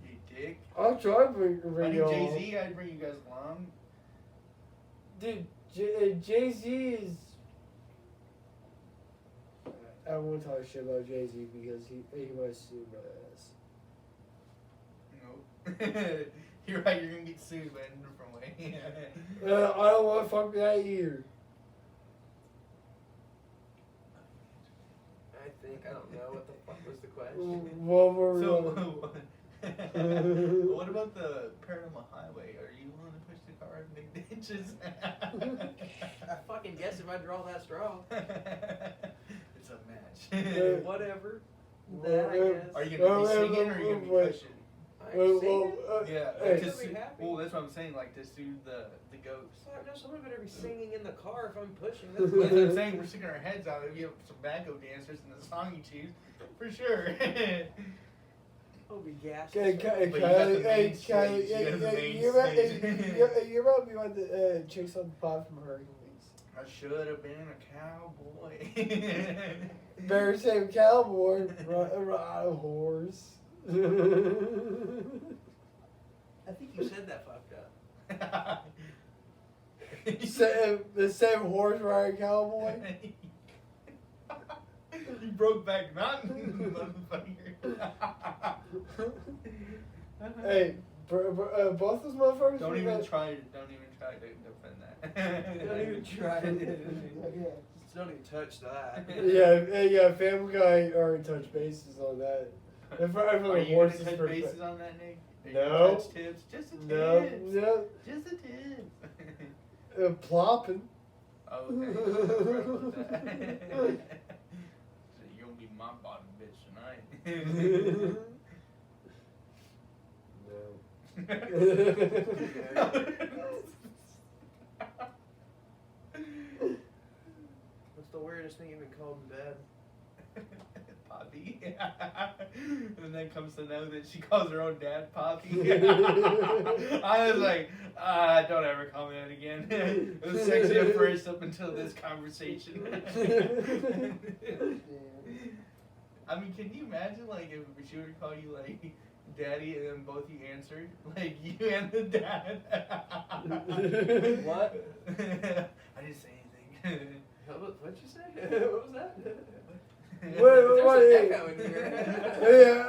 Speaker 2: You dick.
Speaker 1: I'll try to bring
Speaker 2: I knew
Speaker 1: y'all.
Speaker 2: Jay-Z, I'd bring you guys along.
Speaker 1: Dude, Jay-Z is... I won't talk shit about Jay-Z because he might sue my ass.
Speaker 2: Nope. You're right, you're gonna get sued, but in a different way.
Speaker 1: I don't want to fuck that either.
Speaker 3: I don't know what the fuck was the question.
Speaker 1: What were we
Speaker 2: So,
Speaker 1: on?
Speaker 2: what about the Paranormal Highway? Are you willing to push the car in big ditches?
Speaker 3: I fucking guess if I draw that straw.
Speaker 2: It's a match.
Speaker 3: Whatever. That I guess.
Speaker 2: Are you gonna be singing or are you gonna be pushing?
Speaker 3: I'm singing?
Speaker 2: Yeah,
Speaker 1: Hey.
Speaker 2: to
Speaker 3: I'll be
Speaker 2: sue,
Speaker 3: happy.
Speaker 2: well, that's what I'm saying, like to sue the ghost.
Speaker 3: Fuck, no, someone better be singing in the car if I'm pushing.
Speaker 2: That's what I'm saying, we're sticking our heads out. If you have some backup dancers in the song you choose, for sure.
Speaker 3: I'll be gassed.
Speaker 1: Okay,
Speaker 2: But you got the main stage, you got the main stage.
Speaker 1: you're about to be like the chicks on the pod from Hercules.
Speaker 2: I should have been a cowboy.
Speaker 1: Better say cowboy, ride a horse.
Speaker 3: I think you said that fucked up.
Speaker 1: The same horse riding cowboy.
Speaker 2: You broke back mountain, motherfucker.
Speaker 1: Hey, both those motherfuckers.
Speaker 2: Don't even try to defend that.
Speaker 3: Don't even try to. Just don't even touch that.
Speaker 1: Yeah. Family Guy already touched bases on that. If I
Speaker 2: Are
Speaker 1: the
Speaker 2: you
Speaker 1: horses
Speaker 2: gonna touch
Speaker 1: for
Speaker 2: bases on that, Nick? Are you
Speaker 1: No.
Speaker 2: gonna touch tips? Just a tip.
Speaker 1: no,
Speaker 2: Just a tip.
Speaker 1: plopping.
Speaker 2: Okay. So you're gonna be my bottom bitch tonight.
Speaker 3: What's the weirdest thing you've been called in bed?
Speaker 2: Poppy. And then comes to know that she calls her own dad Poppy. I was like, don't ever call me that again. It was sexy at first up until this conversation. I mean, can you imagine, like, if she would call you, like, daddy, and then both you answered? Like, you and the dad.
Speaker 3: What?
Speaker 2: I didn't say anything.
Speaker 3: What'd you say? What was that?
Speaker 1: What?
Speaker 3: There's an echo in here.
Speaker 1: Yeah,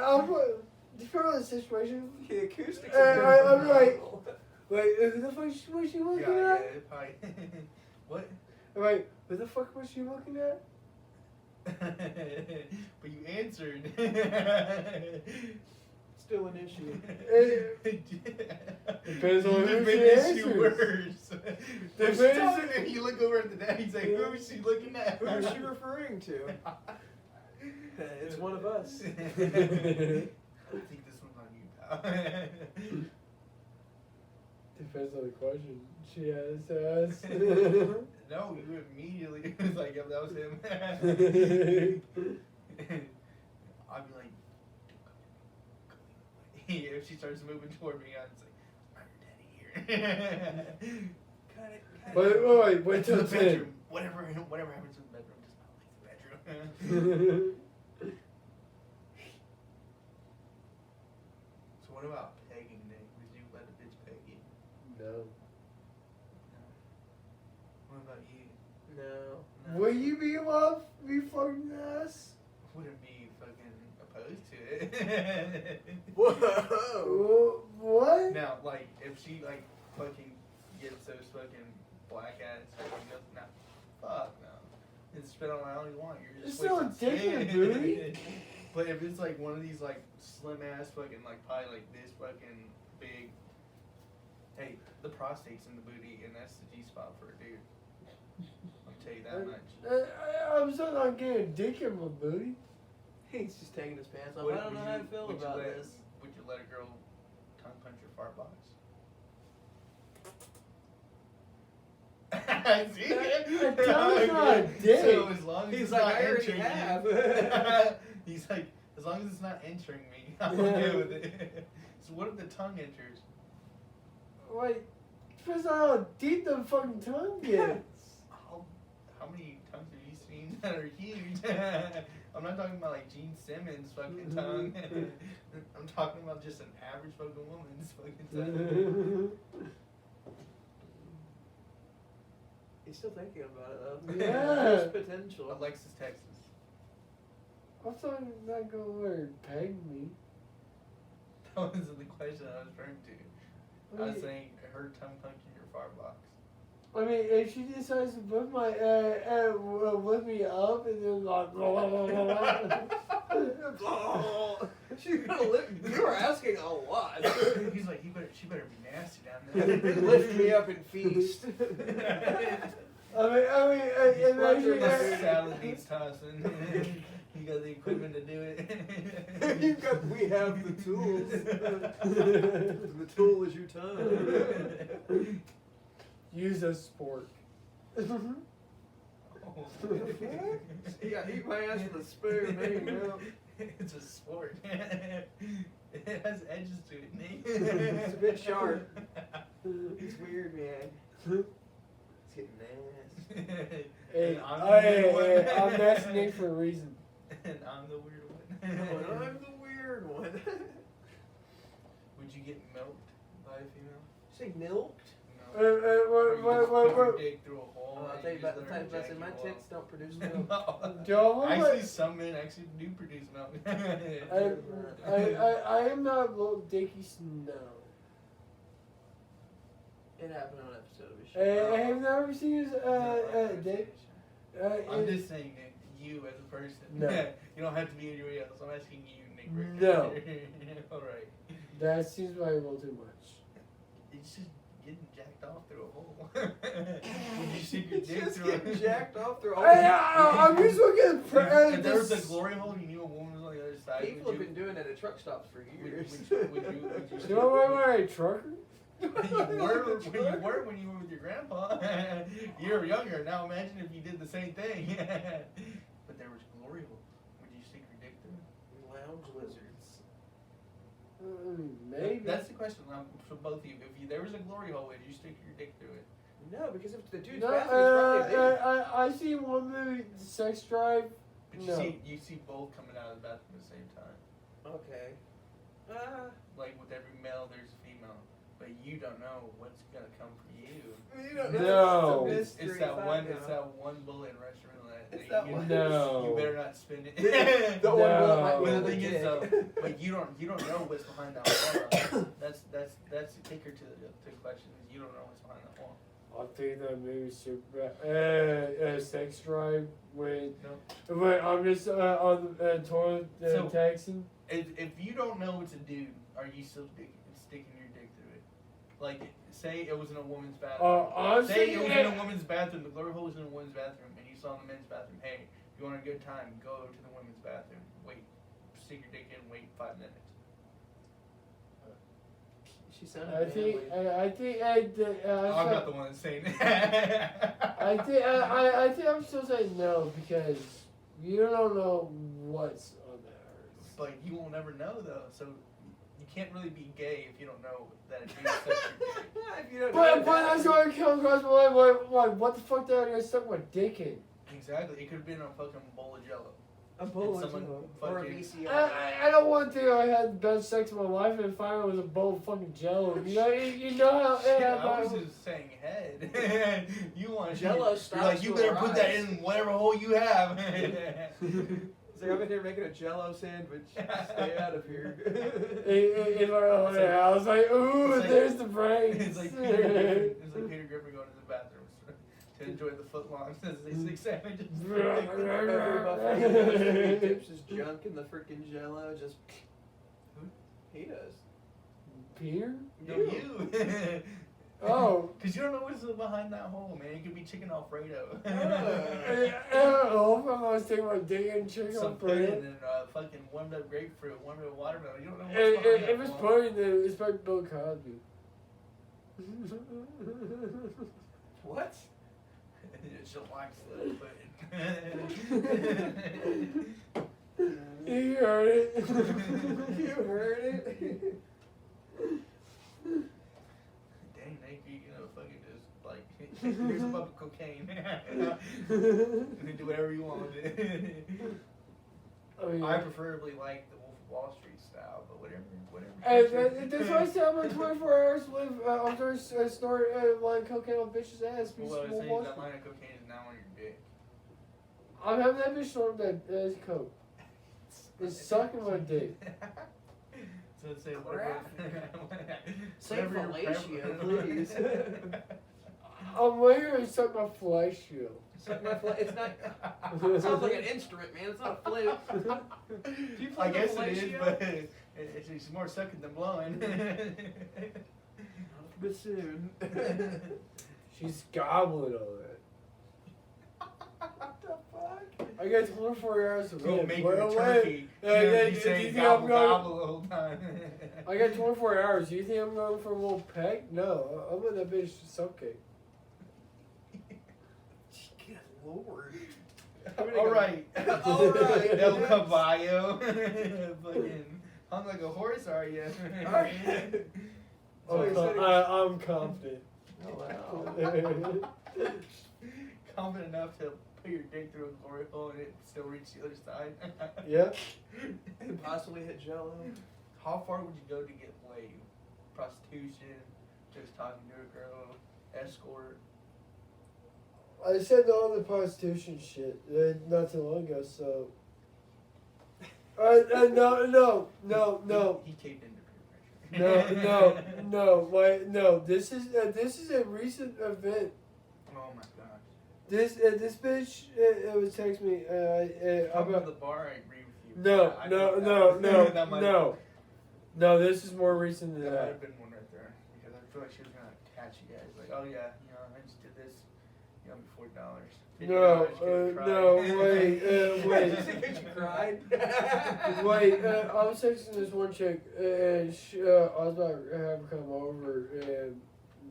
Speaker 1: depending on the situation.
Speaker 3: The acoustics
Speaker 1: I'm
Speaker 3: are
Speaker 1: like, wait, who the fuck was she looking
Speaker 2: Yeah,
Speaker 1: at?
Speaker 2: probably. What?
Speaker 1: Wait, who the fuck was she looking at?
Speaker 2: But you answered.
Speaker 3: Still an issue.
Speaker 1: Depends on
Speaker 2: You
Speaker 1: who
Speaker 2: made
Speaker 1: she
Speaker 2: the issue
Speaker 1: answers.
Speaker 2: worse. If she's
Speaker 1: Depends-
Speaker 2: talking and you look over at the dad, he's like, who is she looking at?
Speaker 3: Who is she referring to? It's one of us.
Speaker 2: I think this one's on you, pal.
Speaker 1: Depends on the question she has to ask.
Speaker 2: No, you immediately was like, yep, that was him. I'd be like, if she starts moving toward me, I'd say, I'm your daddy here. Cut it.
Speaker 1: Wait till
Speaker 2: the
Speaker 1: it's in.
Speaker 2: bedroom. Whatever happens in the bedroom does not leave the bedroom. So what about pegging, Nick? Would you let a bitch peg you?
Speaker 1: No.
Speaker 2: What about you?
Speaker 3: No.
Speaker 1: Will you be fucking ass?
Speaker 2: Wouldn't be fucking opposed to it.
Speaker 3: Whoa.
Speaker 1: What?
Speaker 2: Now, like, if she, like, fucking gets those fucking black ass fucking nothing, nah, fuck no. It's spit on all you want. You're
Speaker 1: It's
Speaker 2: just
Speaker 1: still a
Speaker 2: wasting
Speaker 1: dick in the
Speaker 2: spit.
Speaker 1: booty.
Speaker 2: But if it's, like, one of these, like, slim ass fucking, like, probably, like, this fucking big. Hey, the prostate's in the booty, and that's the G spot for a dude. I'll tell you that much.
Speaker 1: I'm still not getting a dick in my booty.
Speaker 3: He's just taking his pants off.
Speaker 2: Would-
Speaker 3: I don't know
Speaker 2: would
Speaker 3: how
Speaker 2: you-
Speaker 3: I feel
Speaker 2: would you
Speaker 3: about
Speaker 2: let-
Speaker 3: this.
Speaker 2: Would you let a girl tongue punch your fart box? See?
Speaker 1: That tongue's not a dick.
Speaker 2: So as long as
Speaker 3: He's
Speaker 2: it's
Speaker 3: like,
Speaker 2: not
Speaker 3: I already
Speaker 2: entering
Speaker 3: have.
Speaker 2: you. He's like, as long as it's not entering me, I'm okay with it. So what if the tongue enters?
Speaker 1: Wait, depends on how deep the fucking tongue gets.
Speaker 2: How many tongues have you seen that are huge? I'm not talking about like Gene Simmons' fucking tongue. I'm talking about just an average fucking woman's fucking tongue.
Speaker 3: He's still thinking about it though.
Speaker 1: Yeah.
Speaker 3: There's potential.
Speaker 2: Alexis, Texas.
Speaker 1: I'm talking not gonna let her peg me.
Speaker 2: That wasn't the question I was referring to. I was saying her tongue punching your fart box.
Speaker 1: I mean, if she decides to put my lift me up and then like blah, blah, blah, blah.
Speaker 3: She's gonna lift. You are asking a lot.
Speaker 2: He's like, she better be nasty down there.
Speaker 3: Lift me up and feast.
Speaker 1: Imagine
Speaker 2: The salad needs tossing. You got the equipment to do it.
Speaker 3: We have the tools. The tool is your tongue.
Speaker 1: use a spork.
Speaker 3: Yeah, eat my ass with a spoon. There you go.
Speaker 2: It's a sport. It has edges to it, Nate.
Speaker 3: It's a bit sharp. It's weird, man. It's getting nasty.
Speaker 1: Hey,
Speaker 2: I'm the weird one.
Speaker 1: I'm asking Nick for a reason.
Speaker 2: And I'm the weird one.
Speaker 3: Oh, I'm the weird one.
Speaker 2: Would you get milked by a female?
Speaker 3: Say milked?
Speaker 2: No. Or you just put your
Speaker 1: What?
Speaker 2: dick through a hole.
Speaker 3: I'll
Speaker 2: and
Speaker 3: tell you
Speaker 2: use
Speaker 3: about the
Speaker 2: their
Speaker 3: time I said my
Speaker 2: ejaculate.
Speaker 3: tits don't produce milk.
Speaker 2: No.
Speaker 1: Y'all want
Speaker 2: Actually,
Speaker 1: my-
Speaker 2: some men actually do produce milk.
Speaker 1: I am not little Dicky Snow.
Speaker 3: It happened on an episode of a show.
Speaker 1: I have never seen his dick.
Speaker 2: I'm just saying that you as a person.
Speaker 1: No.
Speaker 2: You don't have to be anybody else. I'm asking you, Nick Ricker.
Speaker 1: No.
Speaker 2: Alright.
Speaker 1: That seems like a little too much.
Speaker 2: It's just getting jacked off through a hole. Would you stick your dick
Speaker 3: Just
Speaker 2: through
Speaker 3: getting
Speaker 2: it?
Speaker 3: jacked off through all
Speaker 1: I'm just looking at
Speaker 2: If there was a glory hole, you knew a woman was on the other side.
Speaker 3: People have been doing it at truck stops for years.
Speaker 2: Would you
Speaker 1: No, wait, trucker?
Speaker 2: you were when you were with your grandpa. You were younger. Now imagine if you did the same thing. But there was glory hole. Would you stick your dick through?
Speaker 3: Lounge lizards.
Speaker 1: Maybe.
Speaker 2: That's the question for both of you. If there was a glory hole, would you stick your dick through it?
Speaker 3: No, because if the dude's
Speaker 1: No,
Speaker 3: fast, he's probably big.
Speaker 1: I see one movie, Sex Drive.
Speaker 2: But
Speaker 1: No.
Speaker 2: you see both coming out of the bathroom at the same time.
Speaker 3: Okay.
Speaker 2: Like with every male, there's a female. But you don't know what's gonna come for you.
Speaker 3: You don't
Speaker 1: No.
Speaker 3: know.
Speaker 2: It's that one.
Speaker 3: It's
Speaker 2: It's that one bullet in Russian roulette.
Speaker 3: It's
Speaker 2: that
Speaker 3: that
Speaker 2: you,
Speaker 3: one.
Speaker 1: No.
Speaker 2: You better not spin it.
Speaker 3: The one
Speaker 1: No.
Speaker 3: bullet might be
Speaker 2: But the
Speaker 3: on the
Speaker 2: thing is
Speaker 3: dick.
Speaker 2: though, but you don't know what's behind that wall. That's the kicker to the question is you don't know what's behind that wall.
Speaker 1: I think that movie super Sex Drive when
Speaker 2: No.
Speaker 1: when I'm just on the toilet
Speaker 2: So-
Speaker 1: texting.
Speaker 2: If you don't know it's a dude, are you still sticking your dick through it? Like, say it was in a woman's bathroom.
Speaker 1: I'm
Speaker 2: Say
Speaker 1: saying
Speaker 2: it was in a woman's bathroom, the glory hole was in a woman's bathroom, and you saw in the men's bathroom, hey, if you want a good time, go to the women's bathroom. Wait, stick your dick in, wait 5 minutes.
Speaker 3: She sounded
Speaker 1: I think
Speaker 2: I'm not the one that's saying that.
Speaker 1: I think I'm still saying no because you don't know what's on that earth.
Speaker 2: But you will never know, though, so you can't really be gay if you don't know that a dude sucks your dick.
Speaker 3: If you don't
Speaker 1: But
Speaker 3: know
Speaker 1: that's
Speaker 3: that.
Speaker 1: what I come across my mind. What the fuck did I gonna stuck my dick in?
Speaker 2: Exactly, it could have been a fucking bowl of jello.
Speaker 3: A bowl of
Speaker 2: someone
Speaker 3: jello. Or a
Speaker 2: fucking-
Speaker 3: VCR.
Speaker 1: I don't want to think I had the best sex of my life and finally it was a bowl of fucking jello. You know how
Speaker 2: Yeah, I was just saying head. You want
Speaker 3: Jello
Speaker 2: You're
Speaker 3: stops
Speaker 2: like, you
Speaker 3: your
Speaker 2: better put that
Speaker 3: eyes.
Speaker 2: in whatever hole you have.
Speaker 3: It's like, I'm in here making a jello sandwich. Stay out of here.
Speaker 1: in my own I was like, ooh,
Speaker 2: it's like-
Speaker 1: there's the brains.
Speaker 2: It's like Peter Griffin. It's like Peter Griffin going to the bathroom to enjoy the footlongs as they stick sandwiches.
Speaker 3: Every buffet he dips his junk in the freaking jello. Just. He does.
Speaker 1: Peter?
Speaker 2: No, you.
Speaker 1: Oh.
Speaker 2: Because you don't know what's behind that hole, man. It could be chicken Alfredo.
Speaker 1: I don't know if I was taking my dick and chicken
Speaker 2: Some
Speaker 1: on
Speaker 2: pudding
Speaker 1: pudding.
Speaker 2: and fucking warmed up grapefruit, warmed up watermelon. You don't know what's
Speaker 1: If
Speaker 2: behind that
Speaker 1: it's
Speaker 2: hole.
Speaker 1: pudding, then it's probably Bill Cosby.
Speaker 3: What?
Speaker 2: She likes the pudding.
Speaker 1: You heard it.
Speaker 3: You heard it?
Speaker 2: Dang, Nate, you know, fucking just like, here's a bump of cocaine. You can do whatever you want with it.
Speaker 1: Oh, yeah.
Speaker 2: I preferably like the Wolf of Wall Street style, but whatever.
Speaker 1: And that's why I said I'm on 24 hours to live. I'm going to snort line cocaine on bitch's ass.
Speaker 2: Well, what I was saying is that line of cocaine is now on your dick.
Speaker 1: I'm having that bitch snort that as coke. It's sucking my dick.
Speaker 2: So say
Speaker 3: Say fellatio, please.
Speaker 1: I'm waiting to suck my fellatio.
Speaker 3: Suck my fla- It's not. It sounds like an instrument, man. It's not a flute. Do you play
Speaker 2: I
Speaker 3: the
Speaker 2: guess it is,
Speaker 3: fellatio?
Speaker 2: but it's more sucking than blowing.
Speaker 3: But soon.
Speaker 1: She's gobbling all that.
Speaker 3: What the fuck?
Speaker 1: I got 24 hours to
Speaker 2: Go
Speaker 1: live.
Speaker 2: make
Speaker 1: Wait,
Speaker 2: her a
Speaker 1: wait.
Speaker 2: turkey.
Speaker 1: Yeah,
Speaker 2: You know,
Speaker 1: yeah,
Speaker 2: you
Speaker 1: do
Speaker 2: say
Speaker 1: you think
Speaker 2: gobble,
Speaker 1: I'm going-
Speaker 2: gobble the whole time.
Speaker 1: I got 24 hours. Do you think I'm going for a little peck? No, I'm letting that bitch suffocate.
Speaker 3: Good lord.
Speaker 2: All right.
Speaker 3: All right.
Speaker 2: El Caballo. Fucking hung like a horse, are you?
Speaker 3: Alright.
Speaker 1: Oh,
Speaker 3: he said he-
Speaker 1: I'm confident.
Speaker 3: Oh, wow.
Speaker 2: Confident enough to put your dick through a glory hole and it still reach the other side.
Speaker 1: Yeah.
Speaker 3: And possibly hit jello.
Speaker 2: How far would you go to get laid? Prostitution, just talking to a girl, escort.
Speaker 1: I said no to the prostitution shit not too long ago, so. No.
Speaker 2: He caved into peer pressure.
Speaker 1: No. This is a recent event.
Speaker 2: Oh my gosh.
Speaker 1: This bitch it was text me
Speaker 2: Come to
Speaker 1: about
Speaker 2: the bar, I agree with you.
Speaker 1: no.
Speaker 2: That might-
Speaker 1: No, this is more recent than
Speaker 2: That might
Speaker 1: that.
Speaker 2: have been one right there because I feel like she was gonna catch you guys. Like, oh yeah, you know, I just did this. You owe me $40.
Speaker 1: Wait.
Speaker 3: You cried?
Speaker 1: Wait, I was texting this one chick, and I was about to have her come over and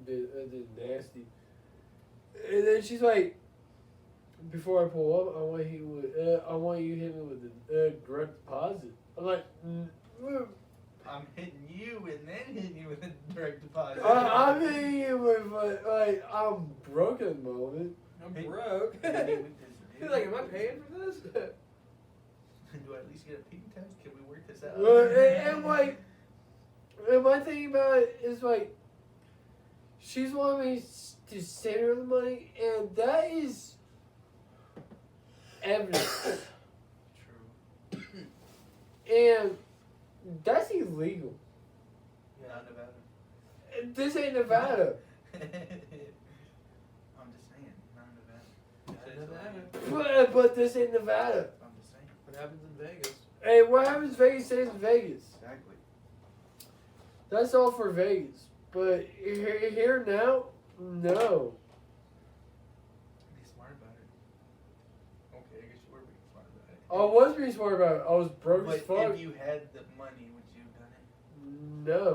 Speaker 1: did nasty. And then she's like, before I pull up, I want you to hit me with the direct deposit. I'm like,
Speaker 2: I'm hitting you and then hitting you with a direct deposit.
Speaker 1: I'm hitting you with, like, I'm broke at the moment.
Speaker 3: I'm broke.
Speaker 2: Hit me with this
Speaker 3: He's like, am I paying for this?
Speaker 2: Do I at least get a pee test? Can we work this out?
Speaker 1: And like, and my thing about it is like, she's wanting me to send her the money, and that is evidence,
Speaker 2: True.
Speaker 1: and that's illegal.
Speaker 2: Not Nevada.
Speaker 1: This ain't Nevada. But this ain't Nevada.
Speaker 2: I'm just saying.
Speaker 3: What happens in Vegas?
Speaker 1: Hey, what happens in Vegas stays in Vegas.
Speaker 2: Exactly.
Speaker 1: That's all for Vegas. But here now, no.
Speaker 2: Be smart about it. Okay, I guess you were being smart about it.
Speaker 1: I was being smart about it. I was broke as
Speaker 2: But
Speaker 1: fuck.
Speaker 2: if you had the money, would you have done it?
Speaker 1: No.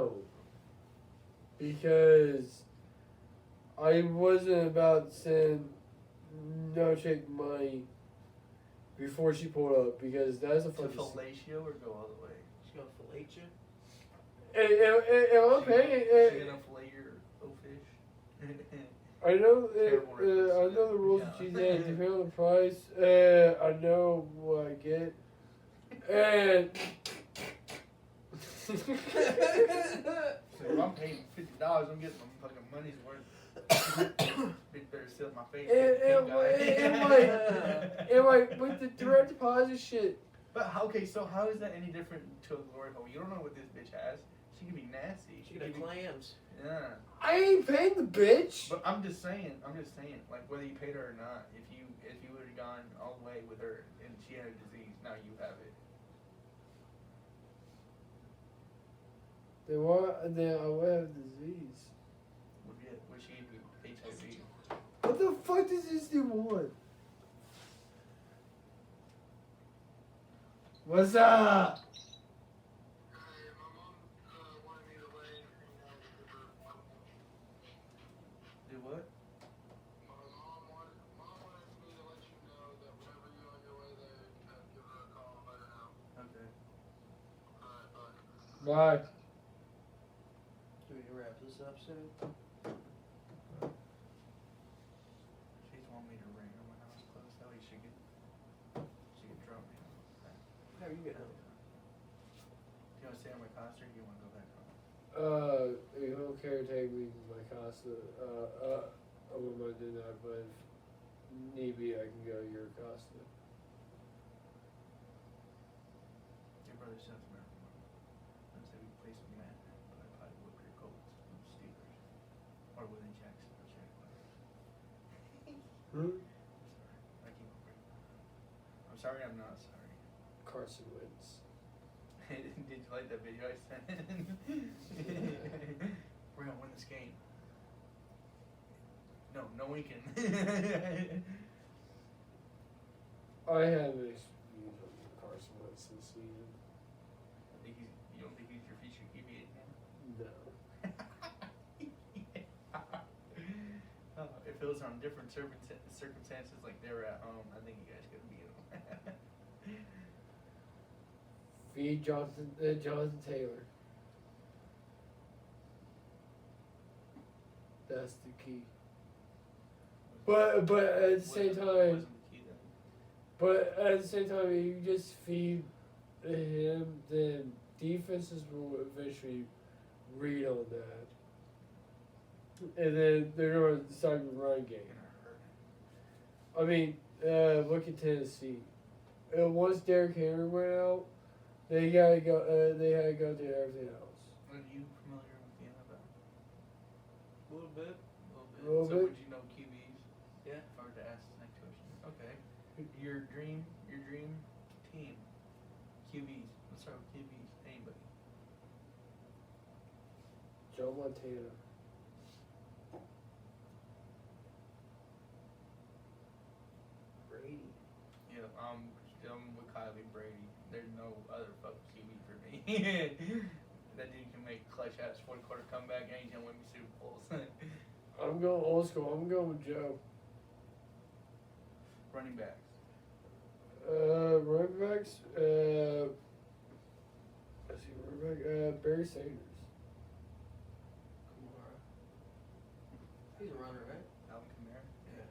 Speaker 1: Because I wasn't about to send no chick money before she pulled up because that's a
Speaker 2: To
Speaker 1: fucking.
Speaker 2: fellatio or go all the way?
Speaker 3: She's gonna fillet you?
Speaker 1: And I'm paying.
Speaker 2: She gonna fillet your fish?
Speaker 1: I know.
Speaker 2: Terrible
Speaker 1: I
Speaker 2: reference.
Speaker 1: know the rules
Speaker 2: Yeah.
Speaker 1: that she said. Depending on the price, I know what I get, and.
Speaker 2: So if I'm paying $50, I'm getting my fucking money's worth. Bitch better seal my face.
Speaker 1: And like with the direct deposit shit.
Speaker 2: But okay, so how is that any different to a glory hole? You don't know what this bitch has. She could be nasty.
Speaker 3: She got
Speaker 2: could be-
Speaker 3: clams.
Speaker 2: Yeah.
Speaker 1: I ain't paying the bitch.
Speaker 2: But I'm just saying, like whether you paid her or not, if you would have gone all the way with her and she had a disease, now you have it.
Speaker 1: Then what? Then I would have disease.
Speaker 2: Would she have HIV?
Speaker 1: What the fuck does this dude want? What's up?
Speaker 2: Do what? Okay.
Speaker 1: Bye.
Speaker 3: Do we wrap this up soon?
Speaker 2: She's want me to ring her when I was close. That way she could drop me.
Speaker 3: How are you getting
Speaker 2: Do you want to stay on my concert or do you want to go back home?
Speaker 1: He'll caretake me to my casa. I wouldn't mind doing that, but if need be, I can go to your casa.
Speaker 2: Your brother sent me. I said we could play some Madden, but I'd probably whip your Colts from the Steelers. Or Willie Jackson, whichever one.
Speaker 1: Hmm?
Speaker 2: I keep on breaking. I'm sorry, I'm not sorry.
Speaker 1: Carson wins.
Speaker 2: Did you like that video I sent? We're gonna win this game. No winking.
Speaker 1: I have mixed views on Carson Wentz this season.
Speaker 2: You don't think he's your future QB anymore?
Speaker 1: No.
Speaker 2: Oh, if it was on different circumstances, like they were at home, I think you guys could beat him.
Speaker 1: Feed Jonathan Taylor. That's the key. But at the same time,
Speaker 2: Wasn't the key then.
Speaker 1: but at the same time, if you just feed him, then defenses will eventually read on that, and then they're going to decide the run game. I mean, look at Tennessee. Once Derrick Henry went out, they gotta go. They had to go to everything else.
Speaker 2: Are you familiar with the NFL?
Speaker 3: A little bit.
Speaker 1: Little
Speaker 2: So
Speaker 1: bit.
Speaker 2: would you know QBs?
Speaker 3: Yeah.
Speaker 2: If I were to ask the next question. Okay. Your dream team. QBs. Let's start with QBs. Anybody.
Speaker 1: Joe Montana.
Speaker 3: Brady.
Speaker 2: Yeah, I'm with Kylie Brady. There's no other fucking QB for me. That dude can make clutch ass fourth quarter comeback and he's gonna win me Super Bowls.
Speaker 1: I'm going old school. I'm going with Joe.
Speaker 2: Running backs.
Speaker 1: Running backs. Let's see, running back. Barry Sanders.
Speaker 3: Kamara. He's a runner, right?
Speaker 2: Alvin Kamara.
Speaker 3: Yeah.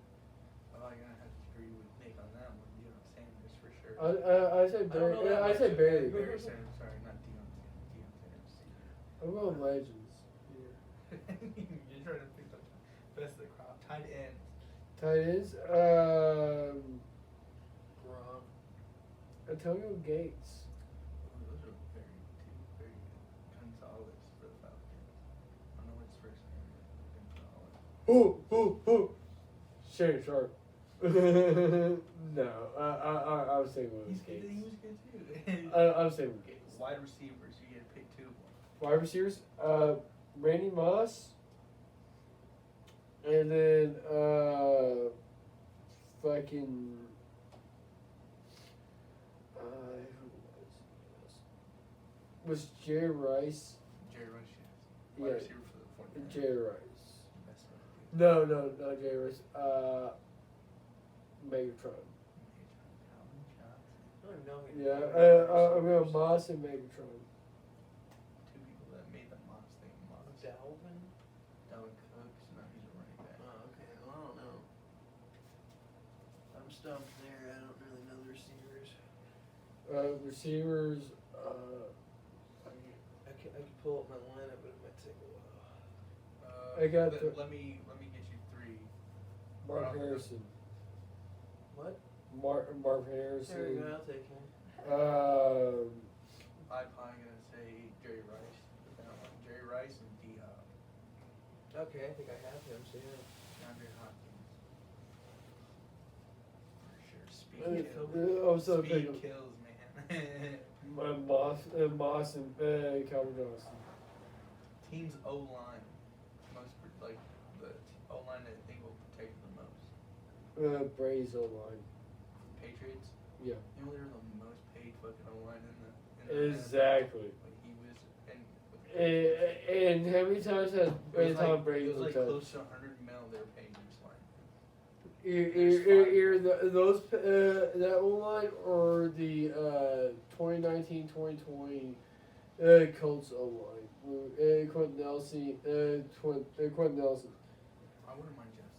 Speaker 2: Oh, you're gonna have to agree with Nick on that one. Deion Sanders for sure.
Speaker 1: I said
Speaker 3: I don't
Speaker 1: Barry.
Speaker 3: know that
Speaker 1: I
Speaker 3: much.
Speaker 1: said Barry.
Speaker 2: Barry Sanders. Sorry, not Deion Sanders.
Speaker 1: I'm going legends. Yeah.
Speaker 2: You're trying to pick the best of the crop. Tight ends.
Speaker 1: Tight ends.
Speaker 3: Gronk.
Speaker 1: Antonio Gates.
Speaker 2: Those are two very good. Gonzalez for the Falcons. I don't know what his first name is. Gonzalez.
Speaker 1: Ooh. Shannon Sharp. No, I was saying Willis
Speaker 2: He
Speaker 1: Gates.
Speaker 2: was good too.
Speaker 1: I was saying Gates.
Speaker 2: Wide receivers, you get to pick two of them.
Speaker 1: Wide receivers, Randy Moss, and then fucking who was Jerry Rice?
Speaker 2: Jerry Rice, yes.
Speaker 1: Yeah.
Speaker 2: Wide receiver for the 49ers.
Speaker 1: Jerry Rice.
Speaker 2: Best one.
Speaker 1: No, not Jerry Rice. Megatron.
Speaker 3: I don't know.
Speaker 1: Yeah, I'm going Moss and Megatron.
Speaker 2: Two people that made the Moss thing. Moss.
Speaker 3: Dalvin?
Speaker 2: Dalvin Cooks. No, he's a running back.
Speaker 3: Oh, okay. Well, I don't know. I'm stumped there. I don't really know the receivers.
Speaker 1: Receivers,
Speaker 3: I could pull up my lineup, but it might take a while.
Speaker 1: I got
Speaker 2: let me get you three.
Speaker 1: Mark Harrison.
Speaker 3: What?
Speaker 1: Mark Harrison.
Speaker 3: There we go. I'll take him.
Speaker 2: I'm probably gonna say Jerry Rice. Jerry Rice and D-Hop.
Speaker 3: Okay, I think I have him. So yeah.
Speaker 2: DeAndre Hopkins. For sure. Speed
Speaker 1: I was
Speaker 2: kills.
Speaker 1: so
Speaker 2: Speed
Speaker 1: big.
Speaker 2: kills, man.
Speaker 1: Moss and Calvin Johnson.
Speaker 2: Team's O-line. Like the O-line that I think will protect the most.
Speaker 1: Brady's O-line.
Speaker 2: Patriots.
Speaker 1: Yeah.
Speaker 2: You know they're the most paid fucking O-line in the
Speaker 1: Exactly.
Speaker 2: Like he was, and
Speaker 1: And how many times has Tom Brady
Speaker 2: it was like
Speaker 1: looked
Speaker 2: close to 100 mil they were paying this line.
Speaker 1: Either that O-line or the 2019-2020 Colts O-line. Quentin Nelson. Quentin Nelson.
Speaker 2: I wouldn't mind Jeff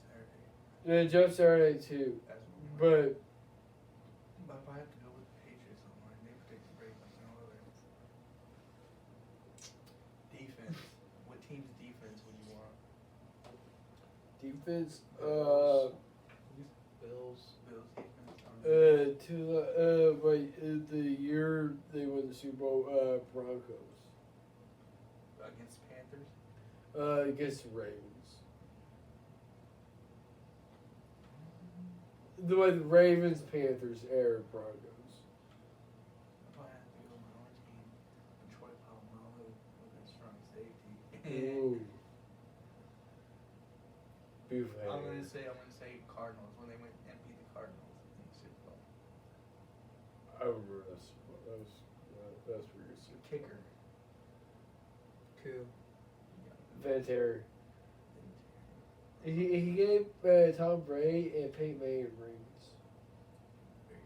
Speaker 2: Saturday.
Speaker 1: Jeff Saturday too.
Speaker 2: As one.
Speaker 1: But
Speaker 2: But if I have to go with the Patriots O-line, they protect the break like no other. Defense. What team's defense would you want?
Speaker 1: defense,
Speaker 3: Bills.
Speaker 2: Bills defense.
Speaker 1: the year they won the Super Bowl, Broncos
Speaker 2: Against Panthers.
Speaker 1: against the Ravens. The way the Ravens, Panthers, Broncos.
Speaker 2: If I have to go with my own team, Detroit Palomalo with a strong safety.
Speaker 1: Ooh. Beautiful.
Speaker 2: I'm gonna say Cardinals when they went and beat the Cardinals in the Super Bowl.
Speaker 1: I remember that Super Bowl. That's weird.
Speaker 2: Kicker.
Speaker 3: Coup.
Speaker 1: Vinatieri. He gave Tom Brady and Peyton Manning rings.
Speaker 2: Very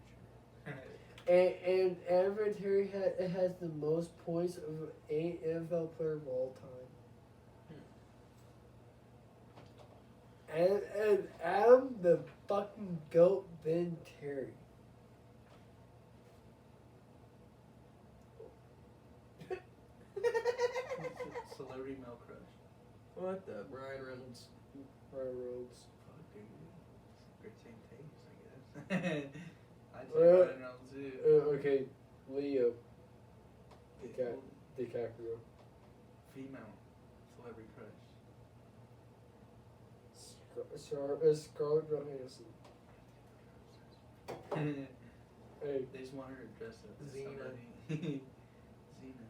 Speaker 2: true.
Speaker 1: And Adam Vinatieri has the most points of any NFL player of all time. And Adam the fucking GOAT Vinatieri.
Speaker 2: Celebrity male crush.
Speaker 3: What the? Brian Reynolds.
Speaker 1: Ryan Rhodes.
Speaker 2: Fuck, dude. Great same taste, I guess. I'd say Ryan Reynolds too.
Speaker 1: Okay, Leo
Speaker 2: Yeah,
Speaker 1: DiCaprio.
Speaker 2: female celebrity crush.
Speaker 1: Scarlett Johansson. Hey,
Speaker 2: They just want her to dress up as
Speaker 3: Xena.
Speaker 2: somebody. Xena.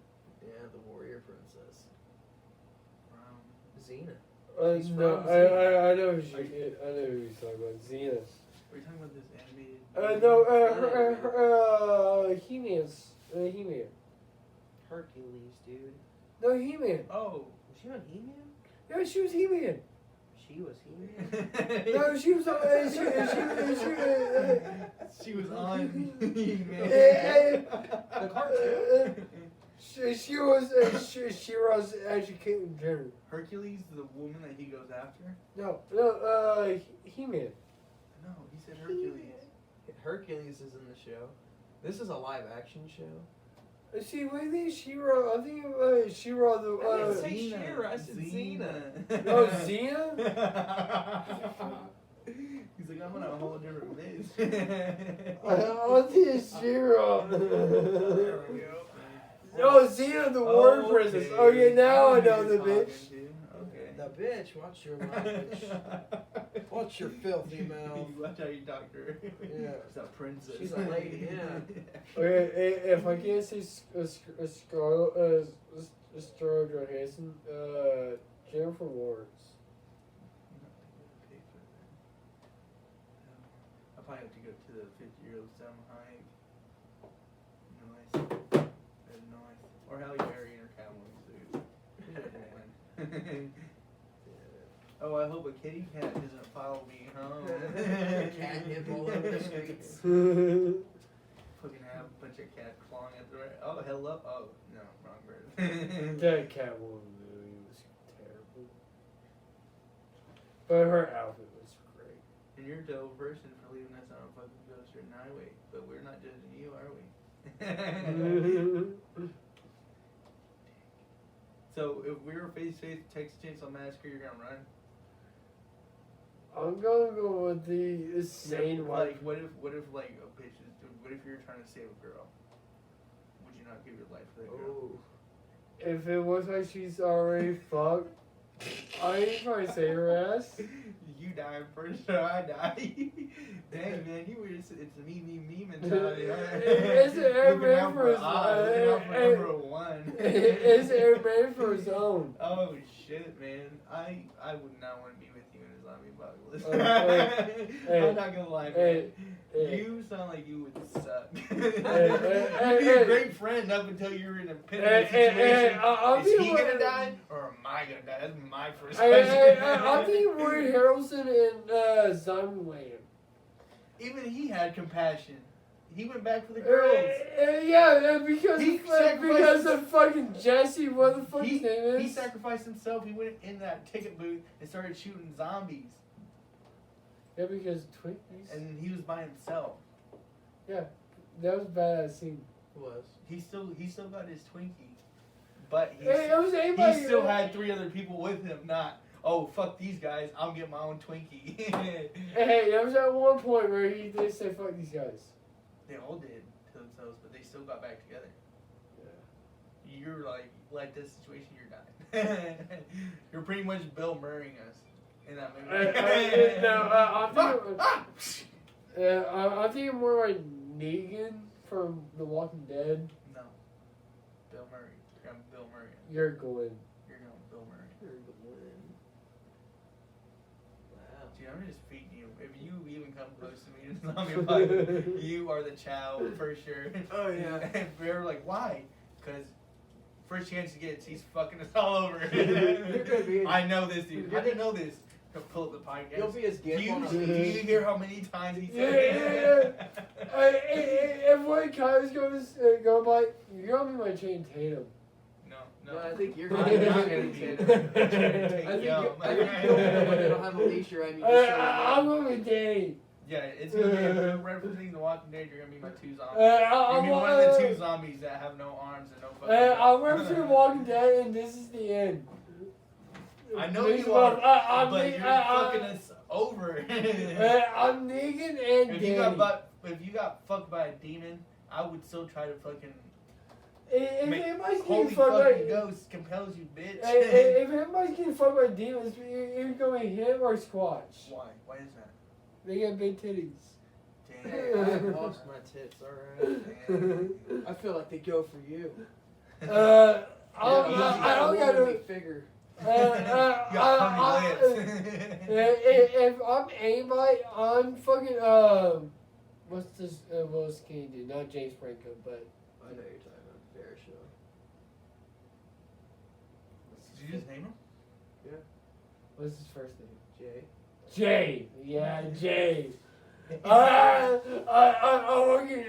Speaker 3: Yeah, the warrior princess. Xena.
Speaker 1: no,
Speaker 3: She's from
Speaker 1: I know who I know who he's talking about. Xena.
Speaker 2: We're talking about this animated.
Speaker 1: He-Man's. He-Man.
Speaker 3: Hercules, dude.
Speaker 1: No, He-Man.
Speaker 2: Oh.
Speaker 3: Was she on He-Man?
Speaker 1: No, she was He-Man.
Speaker 3: She was He-Man?
Speaker 1: No, she was.
Speaker 2: She was on.
Speaker 3: The cartoon?
Speaker 1: She was actually Caitlyn Jenner.
Speaker 2: Hercules, the woman that he goes after?
Speaker 1: No, He-Man.
Speaker 2: No, he said Hercules.
Speaker 3: Hercules is in the show. This is a live action show.
Speaker 1: See, what do you think She-Ra? I think She-Ra the.
Speaker 3: I didn't say She-Ra, I said Xena.
Speaker 1: Oh, Xena?
Speaker 2: He's like, I'm on a whole different list.
Speaker 1: I think it's She-Ra.
Speaker 2: There we go.
Speaker 1: No, Xena the Warrior Princess. Okay, now I know the bitch.
Speaker 2: Okay.
Speaker 3: The bitch, watch your language. Watch your filthy mouth.
Speaker 2: Watch how you talk to her.
Speaker 3: Yeah.
Speaker 2: She's a princess.
Speaker 3: She's a lady, yeah.
Speaker 1: Okay, if I can't say Scarlett Johansson, Jennifer Lawrence.
Speaker 2: I'll probably have to go to the 50-year-old Salma Hayek. Nice. Very nice. Or Halle Berry in her Catwoman suit. Oh, I hope a kitty cat doesn't follow me home.
Speaker 3: Catnip all over the streets.
Speaker 2: Fucking have a bunch of cats clawing at the right. Oh, hello. Oh, no, wrong bird.
Speaker 1: That Catwoman movie was terrible. But her outfit was great.
Speaker 2: And you're a dope person for leaving us on a fucking ghost or highway. But we're not judging you, are we? So, if we were face-to-face with Texas Chainsaw Massacre, you're gonna run?
Speaker 1: I'm gonna go with the sane wife.
Speaker 2: Like, what if like a bitch is, what if you're trying to save a girl? Would you not give your life for that girl?
Speaker 3: Oh.
Speaker 1: If it looks like she's already fucked, I ain't trying to save her ass.
Speaker 2: You die first, or I die. Dang, man, you were just, it's me mentality.
Speaker 1: It's every man for his
Speaker 2: one.
Speaker 1: It's every man for his own.
Speaker 2: Oh shit, man! I would not want to be with you in a zombie apocalypse. I'm not gonna lie, man. You sound like you would suck. You'd be a great friend up until you were in a pivotal situation. Is he gonna die or am I gonna die? That's my first question.
Speaker 1: I think Woody Harrelson and Zombieland.
Speaker 2: Even he had compassion. He went back for the girls.
Speaker 1: Yeah, because of fucking Jesse, what the fuck his name is.
Speaker 2: He sacrificed himself. He went in that ticket booth and started shooting zombies.
Speaker 1: Yeah, because Twinkies.
Speaker 2: And he was by himself.
Speaker 1: Yeah, that was a badass scene.
Speaker 3: It was.
Speaker 2: He still got his Twinkie. But he still had 3 other people with him, not, oh, fuck these guys, I'm getting my own Twinkie.
Speaker 1: Hey, there was at one point where he did say, fuck these guys.
Speaker 2: They all did to themselves, but they still got back together.
Speaker 1: Yeah.
Speaker 2: You're like this situation, you're dying. You're pretty much Bill Murraying us in that movie.
Speaker 1: I'm thinking more like Negan from The Walking Dead.
Speaker 2: No. Bill Murray. You're going Bill Murray.
Speaker 1: You're Glenn.
Speaker 2: You're going Bill Murray.
Speaker 3: You're Glenn. Wow.
Speaker 2: Dude, I'm just feeding you. If you even come close to me in the zombie apocalypse, you are the chow for sure.
Speaker 3: Oh, yeah.
Speaker 2: And we're like, why? Because first chance he gets, he's fucking us all over. I know this dude. I didn't know this. He'll pull up the podcast.
Speaker 3: You'll be his gift.
Speaker 2: Do you hear how many times he said it?
Speaker 1: If one guys go by, you're gonna be my Channing Tatum.
Speaker 2: No,
Speaker 3: I think you're
Speaker 2: I'm
Speaker 3: going
Speaker 2: not
Speaker 3: to
Speaker 2: gonna
Speaker 3: be
Speaker 2: be
Speaker 3: Tatum.
Speaker 2: I
Speaker 3: I think you'll be the one that'll have a leash around you.
Speaker 1: I'm gonna be Danny.
Speaker 2: Yeah, it's gonna be representing The Walking Dead. You're gonna be my 2 zombies. You're gonna be one of the 2 zombies that have no arms and no fucking.
Speaker 1: I'm representing Walking Dead, and this is the end.
Speaker 2: I know you are, but you're fucking us over.
Speaker 1: I'm Negan and
Speaker 2: if you got fucked by a demon, I would still try to fucking.
Speaker 1: If anybody's
Speaker 2: Holy
Speaker 1: getting fucked
Speaker 2: fucking
Speaker 1: by
Speaker 2: ghost compels you, bitch.
Speaker 1: if anybody's getting fucked by demons, you're going to him or Squatch.
Speaker 2: Why? Why is that?
Speaker 1: They got big titties.
Speaker 2: Damn.
Speaker 3: I lost my tits, alright. I feel like they go for you.
Speaker 1: I don't got to
Speaker 3: figure.
Speaker 1: If I'm anybody, I'm fucking what's this Willis King dude? Not James Franco, but
Speaker 3: I know you're talking about the Bear Show.
Speaker 2: Did you just name him?
Speaker 3: Yeah.
Speaker 1: what's his first name?
Speaker 3: Jay.
Speaker 1: Jay. Yeah, Jay. I'm working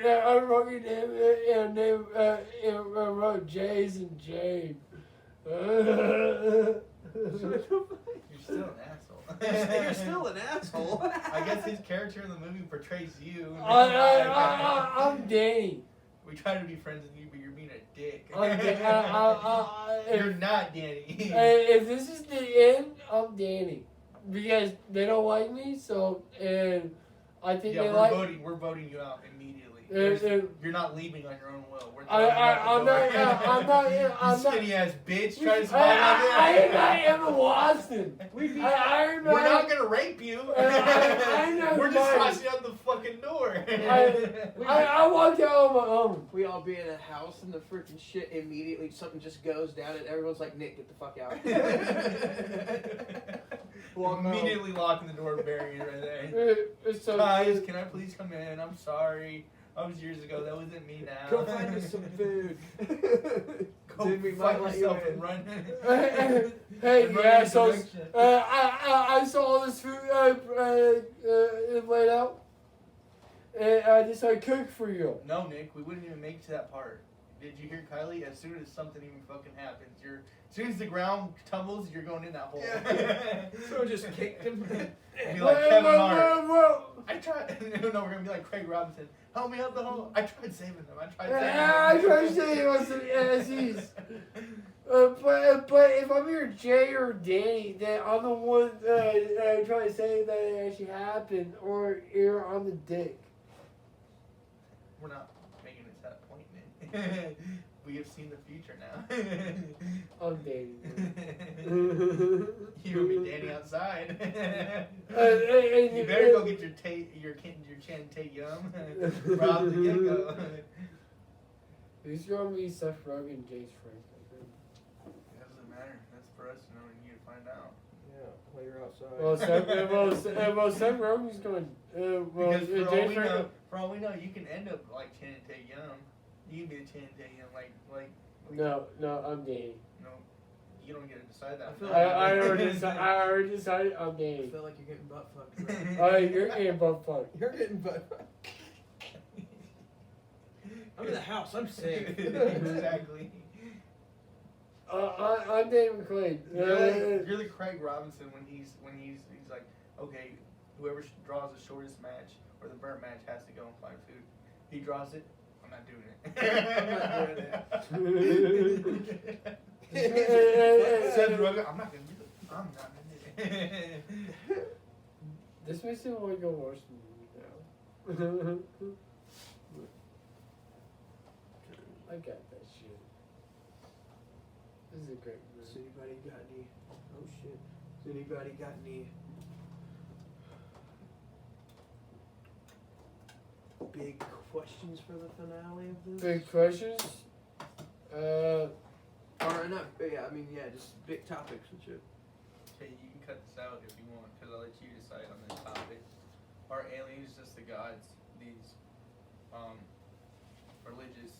Speaker 1: in wrote J's and Jade.
Speaker 2: You're still an asshole.
Speaker 3: You're still an asshole.
Speaker 2: I guess his character in the movie portrays you.
Speaker 1: I'm Danny.
Speaker 2: We try to be friends with you, but you're being a dick.
Speaker 1: You're
Speaker 2: not Danny.
Speaker 1: If this is the end, I'm Danny. Because they don't like me, so, and I think they like...
Speaker 2: We're voting you out immediately. You're not leaving on your own will. We're
Speaker 1: I'm not.
Speaker 2: You skinny ass bitch. Try to smile
Speaker 1: I
Speaker 2: out
Speaker 1: am Emma Watson.
Speaker 2: We're
Speaker 1: I'm
Speaker 2: not gonna rape you.
Speaker 1: I know
Speaker 2: We're just
Speaker 1: mine.
Speaker 2: tossing out the fucking door.
Speaker 1: I walked out on my own.
Speaker 3: We all be in a house and the freaking shit immediately something just goes down and everyone's like, Nick, get the fuck out. Walk
Speaker 2: Immediately locking the door, burying it right there.
Speaker 1: It's so
Speaker 2: Guys, can I please come in? I'm sorry. That was years ago. That wasn't me now.
Speaker 3: Go find us some food.
Speaker 2: Go
Speaker 3: Then we
Speaker 2: fuck
Speaker 3: might let you
Speaker 2: yourself
Speaker 3: in.
Speaker 2: and run.
Speaker 1: Hey,
Speaker 2: And run
Speaker 1: yeah,
Speaker 2: in
Speaker 1: so
Speaker 2: direction.
Speaker 1: I saw this food laid out, and I decided to cook for you.
Speaker 2: No, Nick, we wouldn't even make it to that part. Did you hear Kylie? As soon as something even fucking happens, as soon as the ground tumbles, you're going in that hole.
Speaker 3: Yeah. So just kicked him.
Speaker 2: Be like Kevin Hart.
Speaker 1: Well,
Speaker 2: I tried. No, we're gonna be like Craig Robinson. Help me out the hole. I tried saving them. I tried saving them.
Speaker 1: I tried to say it was some NSEs. But if I'm your Jay or Danny, then I'm the one trying to say that it actually happened, or you're on the dick.
Speaker 2: We're not making it to that point, Nick. We have seen the future now.
Speaker 1: I'm dating.
Speaker 2: You will be Danny outside.
Speaker 1: And
Speaker 2: You better go get your Channing Tatum right off the get go.
Speaker 1: Who's gonna be Seth Rogen and James Franco?
Speaker 2: It doesn't matter. That's for us to know and you to find out.
Speaker 3: Yeah, while you're outside.
Speaker 1: Seth Rogen's going.
Speaker 2: Because for all,
Speaker 1: James
Speaker 2: we
Speaker 1: Franco.
Speaker 2: know, for all we know, you can end up like Channing Tatum. You can be the Channing Tatum, like.
Speaker 1: No, I'm Danny.
Speaker 2: No, you don't get to decide that.
Speaker 3: I feel
Speaker 1: I already decided I'm
Speaker 3: I
Speaker 1: Danny.
Speaker 3: feel like you're getting butt fucked. Right?
Speaker 1: You're getting butt fucked.
Speaker 3: You're getting butt fucked. I'm in the house. I'm safe.
Speaker 2: Exactly.
Speaker 1: I'm Danny McQuaid.
Speaker 2: You're like Craig Robinson when he's like, okay, whoever draws the shortest match or the burnt match has to go and find food. He draws it. I'm not doing it.
Speaker 3: I'm not doing
Speaker 1: it.
Speaker 2: Seth Rogen, I'm not gonna do it. I'm not gonna do it.
Speaker 1: This makes me want to go watch the movie now. I got that shit. This is a great movie.
Speaker 3: Has anybody got any? Oh shit. Has anybody got any big questions for the finale of this?
Speaker 1: Big questions?
Speaker 3: Or not? Yeah, I mean, yeah, just big topics and shit.
Speaker 2: Okay, you can cut this out if you want, because I'll let you decide on this topic. Are aliens just the gods? These religious,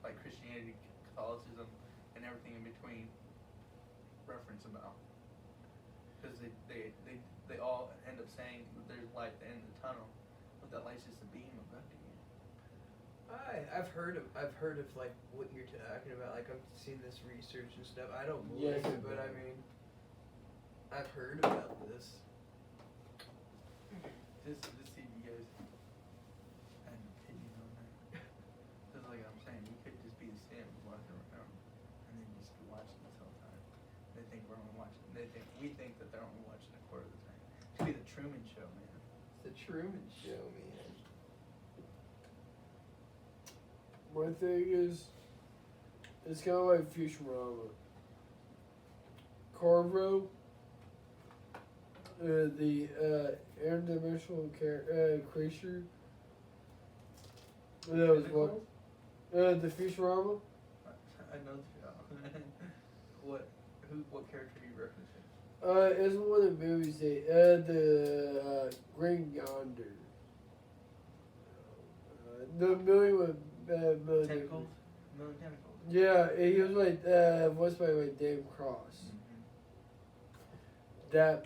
Speaker 2: like Christianity, Catholicism, and everything in between, reference about? Because they all end up saying that there's light at the end of the tunnel, but that light's just a beam abducting you.
Speaker 3: I've heard of like what you're talking about. Like I've seen this research and stuff. I don't believe it, but I mean, I've heard about this.
Speaker 2: Just see if you guys had an opinion on that. Because like I'm saying, we could just be the Sims walking around and then just be watching this whole time. They think we're only watching. We think that they're only watching a quarter of the time. It should be the Truman Show, man.
Speaker 3: It's the Truman Show, man.
Speaker 1: My thing is, it's kind of like Futurama. Carvo, the interdimensional creature. That was what? The Futurama.
Speaker 2: I know the show. What character are you referencing?
Speaker 1: It's one of the movies the Green Yonder. The movie with Billy
Speaker 2: Tentacles? Million Tentacles.
Speaker 1: Yeah, he was like voiced by like Dave Cross.
Speaker 2: Mm-hmm.
Speaker 1: That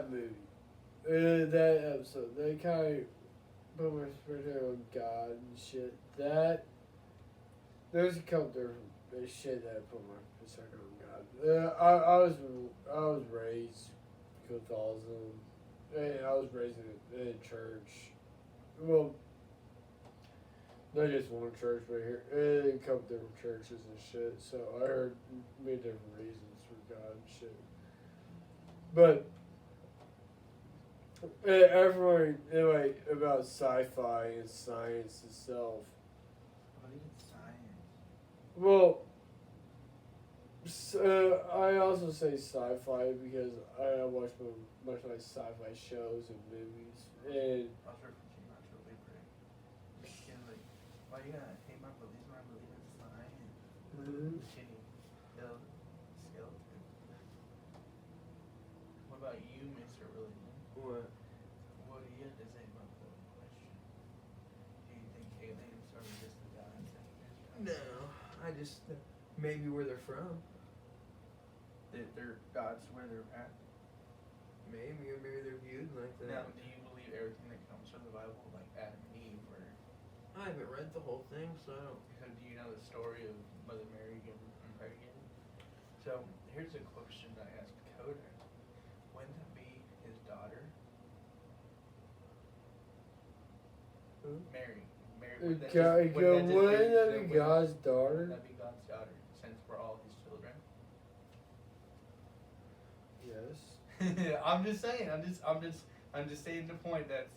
Speaker 1: movie, that episode, they kind of put my perspective on God and shit. There's a couple different shit that put my perspective on God. I was raised Catholicism, and I was raised in a church. Well, not just one church, but here a couple different churches and shit. So I heard many different reasons for God and shit. But everyone like about sci-fi and science itself.
Speaker 2: What is science?
Speaker 1: Well, I also say sci-fi because I watch much like sci-fi shows and movies, and
Speaker 2: I was referencing not to a big break. Like, why you gotta hate my beliefs when I believe in science? Shitty. Skeleton. What about you, Mr. Religion?
Speaker 3: What?
Speaker 2: What do you have to say about the question? Do you think aliens are just the gods that exist?
Speaker 3: No, I just maybe where they're from.
Speaker 2: They're gods where they're at.
Speaker 3: Maybe, or maybe they're viewed like that.
Speaker 2: Now, do you believe everything that comes from the Bible, like Adam and Eve, or
Speaker 3: I haven't read the whole thing, so
Speaker 2: do you know the story of Mother Mary getting pregnant? So here's a question I asked Coda. Wouldn't that be his daughter?
Speaker 3: Who?
Speaker 2: Mary.
Speaker 1: wouldn't that be God's daughter?
Speaker 2: Wouldn't that be God's daughter, since we're all his children?
Speaker 1: Yes.
Speaker 2: I'm just saying. I'm just saying the point that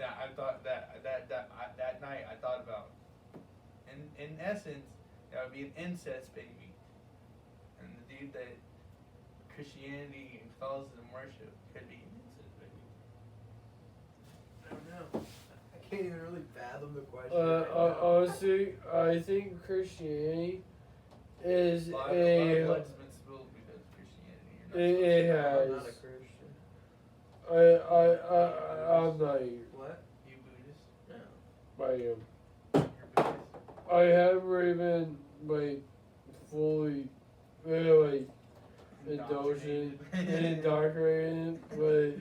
Speaker 2: I thought that night I thought about. In essence, that would be an incest baby, and the dude that Christianity and Catholicism worship could be an incest baby.
Speaker 3: I don't know. I can't even really fathom the question. Right now.
Speaker 1: Honestly, I think Christianity is
Speaker 2: A lot of blood's been spilled because of Christianity. You're not
Speaker 1: it
Speaker 3: I'm
Speaker 1: has.
Speaker 3: not a Christian.
Speaker 1: I'm not either.
Speaker 3: What?
Speaker 2: You Buddhist?
Speaker 3: No.
Speaker 1: I am.
Speaker 2: You're Buddhist?
Speaker 1: I haven't really been like fully like indulgent and indoctrinated, but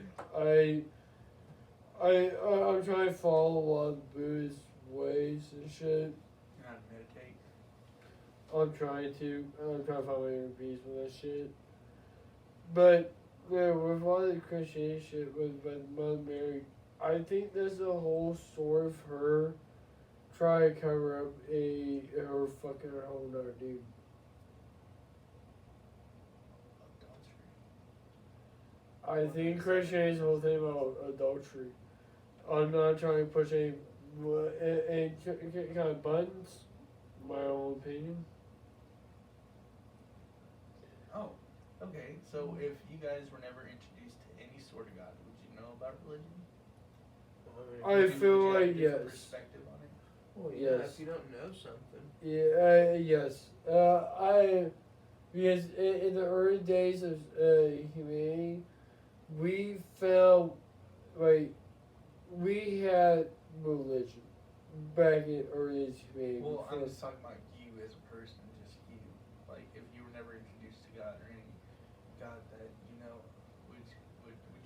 Speaker 1: I'm trying to follow a lot of Buddhist ways and shit.
Speaker 2: You know how to meditate?
Speaker 1: I'm trying to find my inner peace with that shit. But yeah, with all the Christianity shit with Mother Mary, I think there's a whole story of her trying to cover up her fucking her whole other dude. I think Christianity's whole thing about adultery. I'm not trying to push any kind of buttons. My own opinion.
Speaker 2: Oh, okay. So if you guys were never introduced to any sort of God, would you know about religion?
Speaker 1: I feel
Speaker 2: Would you have a
Speaker 1: like
Speaker 2: different
Speaker 1: yes.
Speaker 2: Perspective on it.
Speaker 3: Well, yeah,
Speaker 1: Yes.
Speaker 3: if you don't know something.
Speaker 1: Yeah, yes. Because in the early days of humanity, we felt like we had religion back in early days of humanity.
Speaker 2: Well, I'm
Speaker 1: before-
Speaker 2: just talking about you as a person, just you. Like, if you were never introduced to God or any God that you know, would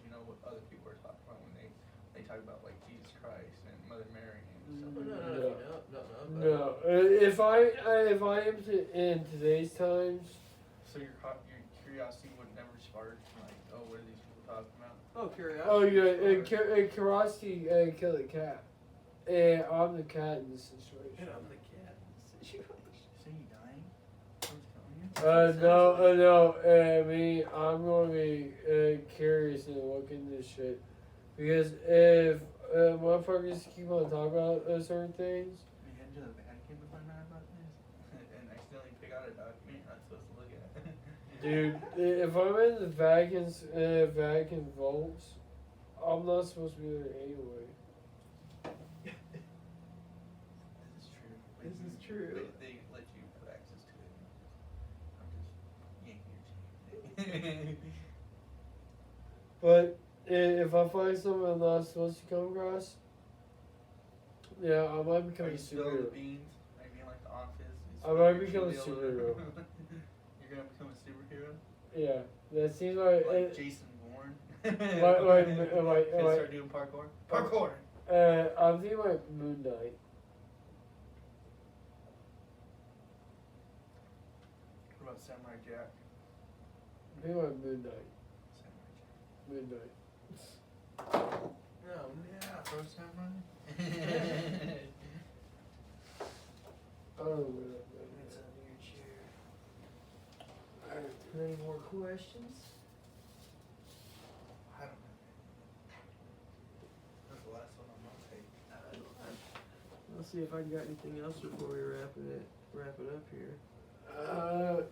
Speaker 2: you know what other people are talking about when they talk about like Jesus Christ and Mother Mary and stuff
Speaker 3: Well,
Speaker 2: like
Speaker 3: no,
Speaker 2: that?
Speaker 1: No, if I am in today's times,
Speaker 2: So your curiosity would never spark like, oh, what are these people talking about?
Speaker 3: Oh, curiosity.
Speaker 1: oh yeah,
Speaker 3: sure.
Speaker 1: curiosity killed a cat, and I'm the cat in this situation.
Speaker 3: And I'm the cat.
Speaker 2: So you dying? What's killing you?
Speaker 1: No, I mean, I'm going to be curious and look into this shit. Because if motherfuckers keep on talking about certain things,
Speaker 2: We head to the Vatican to find out about this, and accidentally pick out a document you're not supposed to look at.
Speaker 1: dude, if I'm in the Vatican vaults, I'm not supposed to be there anyway.
Speaker 2: This is true.
Speaker 3: This is true.
Speaker 2: They let you have access to it. I'm just yanking your chain.
Speaker 1: But if I find something I'm not supposed to come across, yeah, I might become
Speaker 2: Are
Speaker 1: a
Speaker 2: you spilling the
Speaker 1: superhero.
Speaker 2: beans? Are you being like the Office?
Speaker 1: I might become a superhero.
Speaker 2: You're gonna become a superhero?
Speaker 1: Yeah, that seems like.
Speaker 2: Like Jason Bourne?
Speaker 1: Like,
Speaker 2: Gonna start doing parkour? Parkour!
Speaker 1: I'm thinking like Moon Knight.
Speaker 2: What about Samurai Jack?
Speaker 1: I'm thinking like Moon Knight.
Speaker 2: Samurai Jack.
Speaker 1: Moon Knight.
Speaker 3: Oh, yeah.
Speaker 2: Pro Samurai?
Speaker 1: I don't know where that
Speaker 3: It's
Speaker 1: is.
Speaker 3: under your chair. Alright, any more questions?
Speaker 2: I don't know.
Speaker 3: see if I got anything else before we wrap it up here.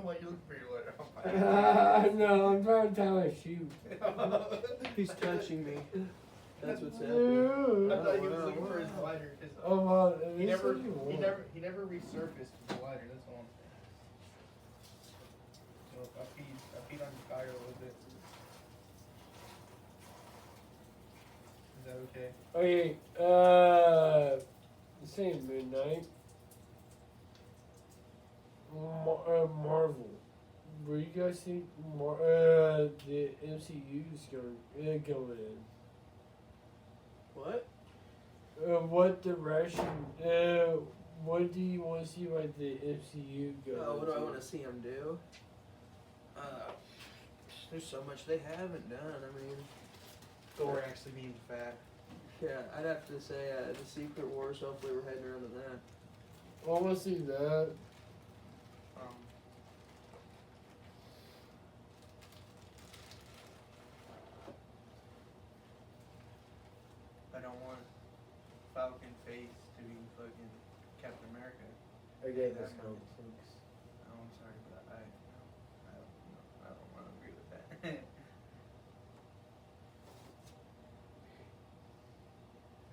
Speaker 2: Why you looking for your letter?
Speaker 1: No, I'm trying to tie my shoe.
Speaker 3: He's touching me. That's what's
Speaker 2: I
Speaker 3: happening.
Speaker 2: thought he was looking for his lighter.
Speaker 1: Oh, well,
Speaker 2: He never resurfaced his lighter. That's all I'm saying. So I peed on the fire a little bit. Is that okay?
Speaker 1: Okay, same midnight. Marvel. Where you guys think the MCU is going in?
Speaker 3: What?
Speaker 1: What direction? What do you want to see like the MCU go?
Speaker 3: What do I want to see him do? There's so much they haven't done. I mean,
Speaker 2: Thor actually being fat.
Speaker 3: yeah, I'd have to say the Secret Wars. Hopefully, we're heading around to that.
Speaker 1: I want to see that.
Speaker 2: I don't want Falcon face to be fucking Captain America.
Speaker 1: Okay, that's kind of sucks.
Speaker 2: Oh, I'm sorry, but I don't want to agree with that. I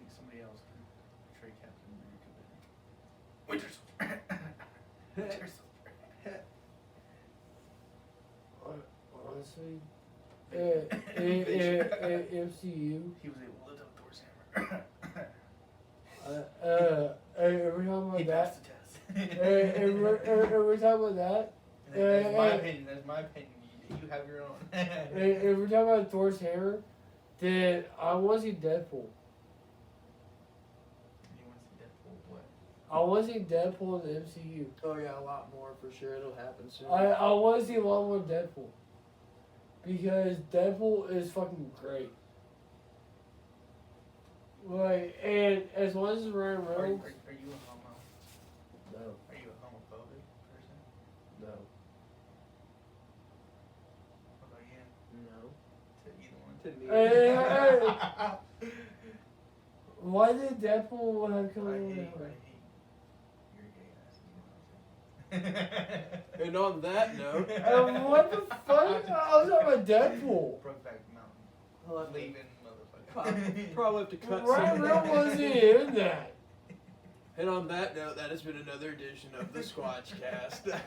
Speaker 2: think somebody else can portray Captain America better. Winter Soldier. Winter Soldier.
Speaker 1: Honestly, MCU.
Speaker 2: He was able to lift up Thor's hammer.
Speaker 1: Every time
Speaker 2: He
Speaker 1: about that,
Speaker 2: passed the test.
Speaker 1: every time about that,
Speaker 2: That's my opinion. That's my opinion. You have your own.
Speaker 1: every time about Thor's hammer, then I want to see Deadpool.
Speaker 2: You want to see Deadpool? What?
Speaker 1: I want to see Deadpool in the MCU.
Speaker 3: Oh yeah, a lot more for sure. It'll happen soon.
Speaker 1: I want to see a lot more Deadpool. Because Deadpool is fucking great. Like, and as long as it's Ryan
Speaker 2: Are
Speaker 1: Reynolds.
Speaker 2: you a homo?
Speaker 1: No,
Speaker 2: Are you a homophobic person?
Speaker 1: no.
Speaker 2: What about you?
Speaker 3: No.
Speaker 2: To either one?
Speaker 3: To me.
Speaker 1: Hey, why did Deadpool have come
Speaker 2: I
Speaker 1: in?
Speaker 2: hate you're a gay ass.
Speaker 3: And on that note,
Speaker 1: What the fuck? I was talking about Deadpool.
Speaker 2: Brokeback Mountain.
Speaker 3: I'll have to,
Speaker 2: Leaving, motherfucker.
Speaker 3: probably have to cut
Speaker 1: Ryan
Speaker 3: some.
Speaker 1: Reynolds wasn't in that.
Speaker 3: And on that note, that has been another edition of the Squatchcast.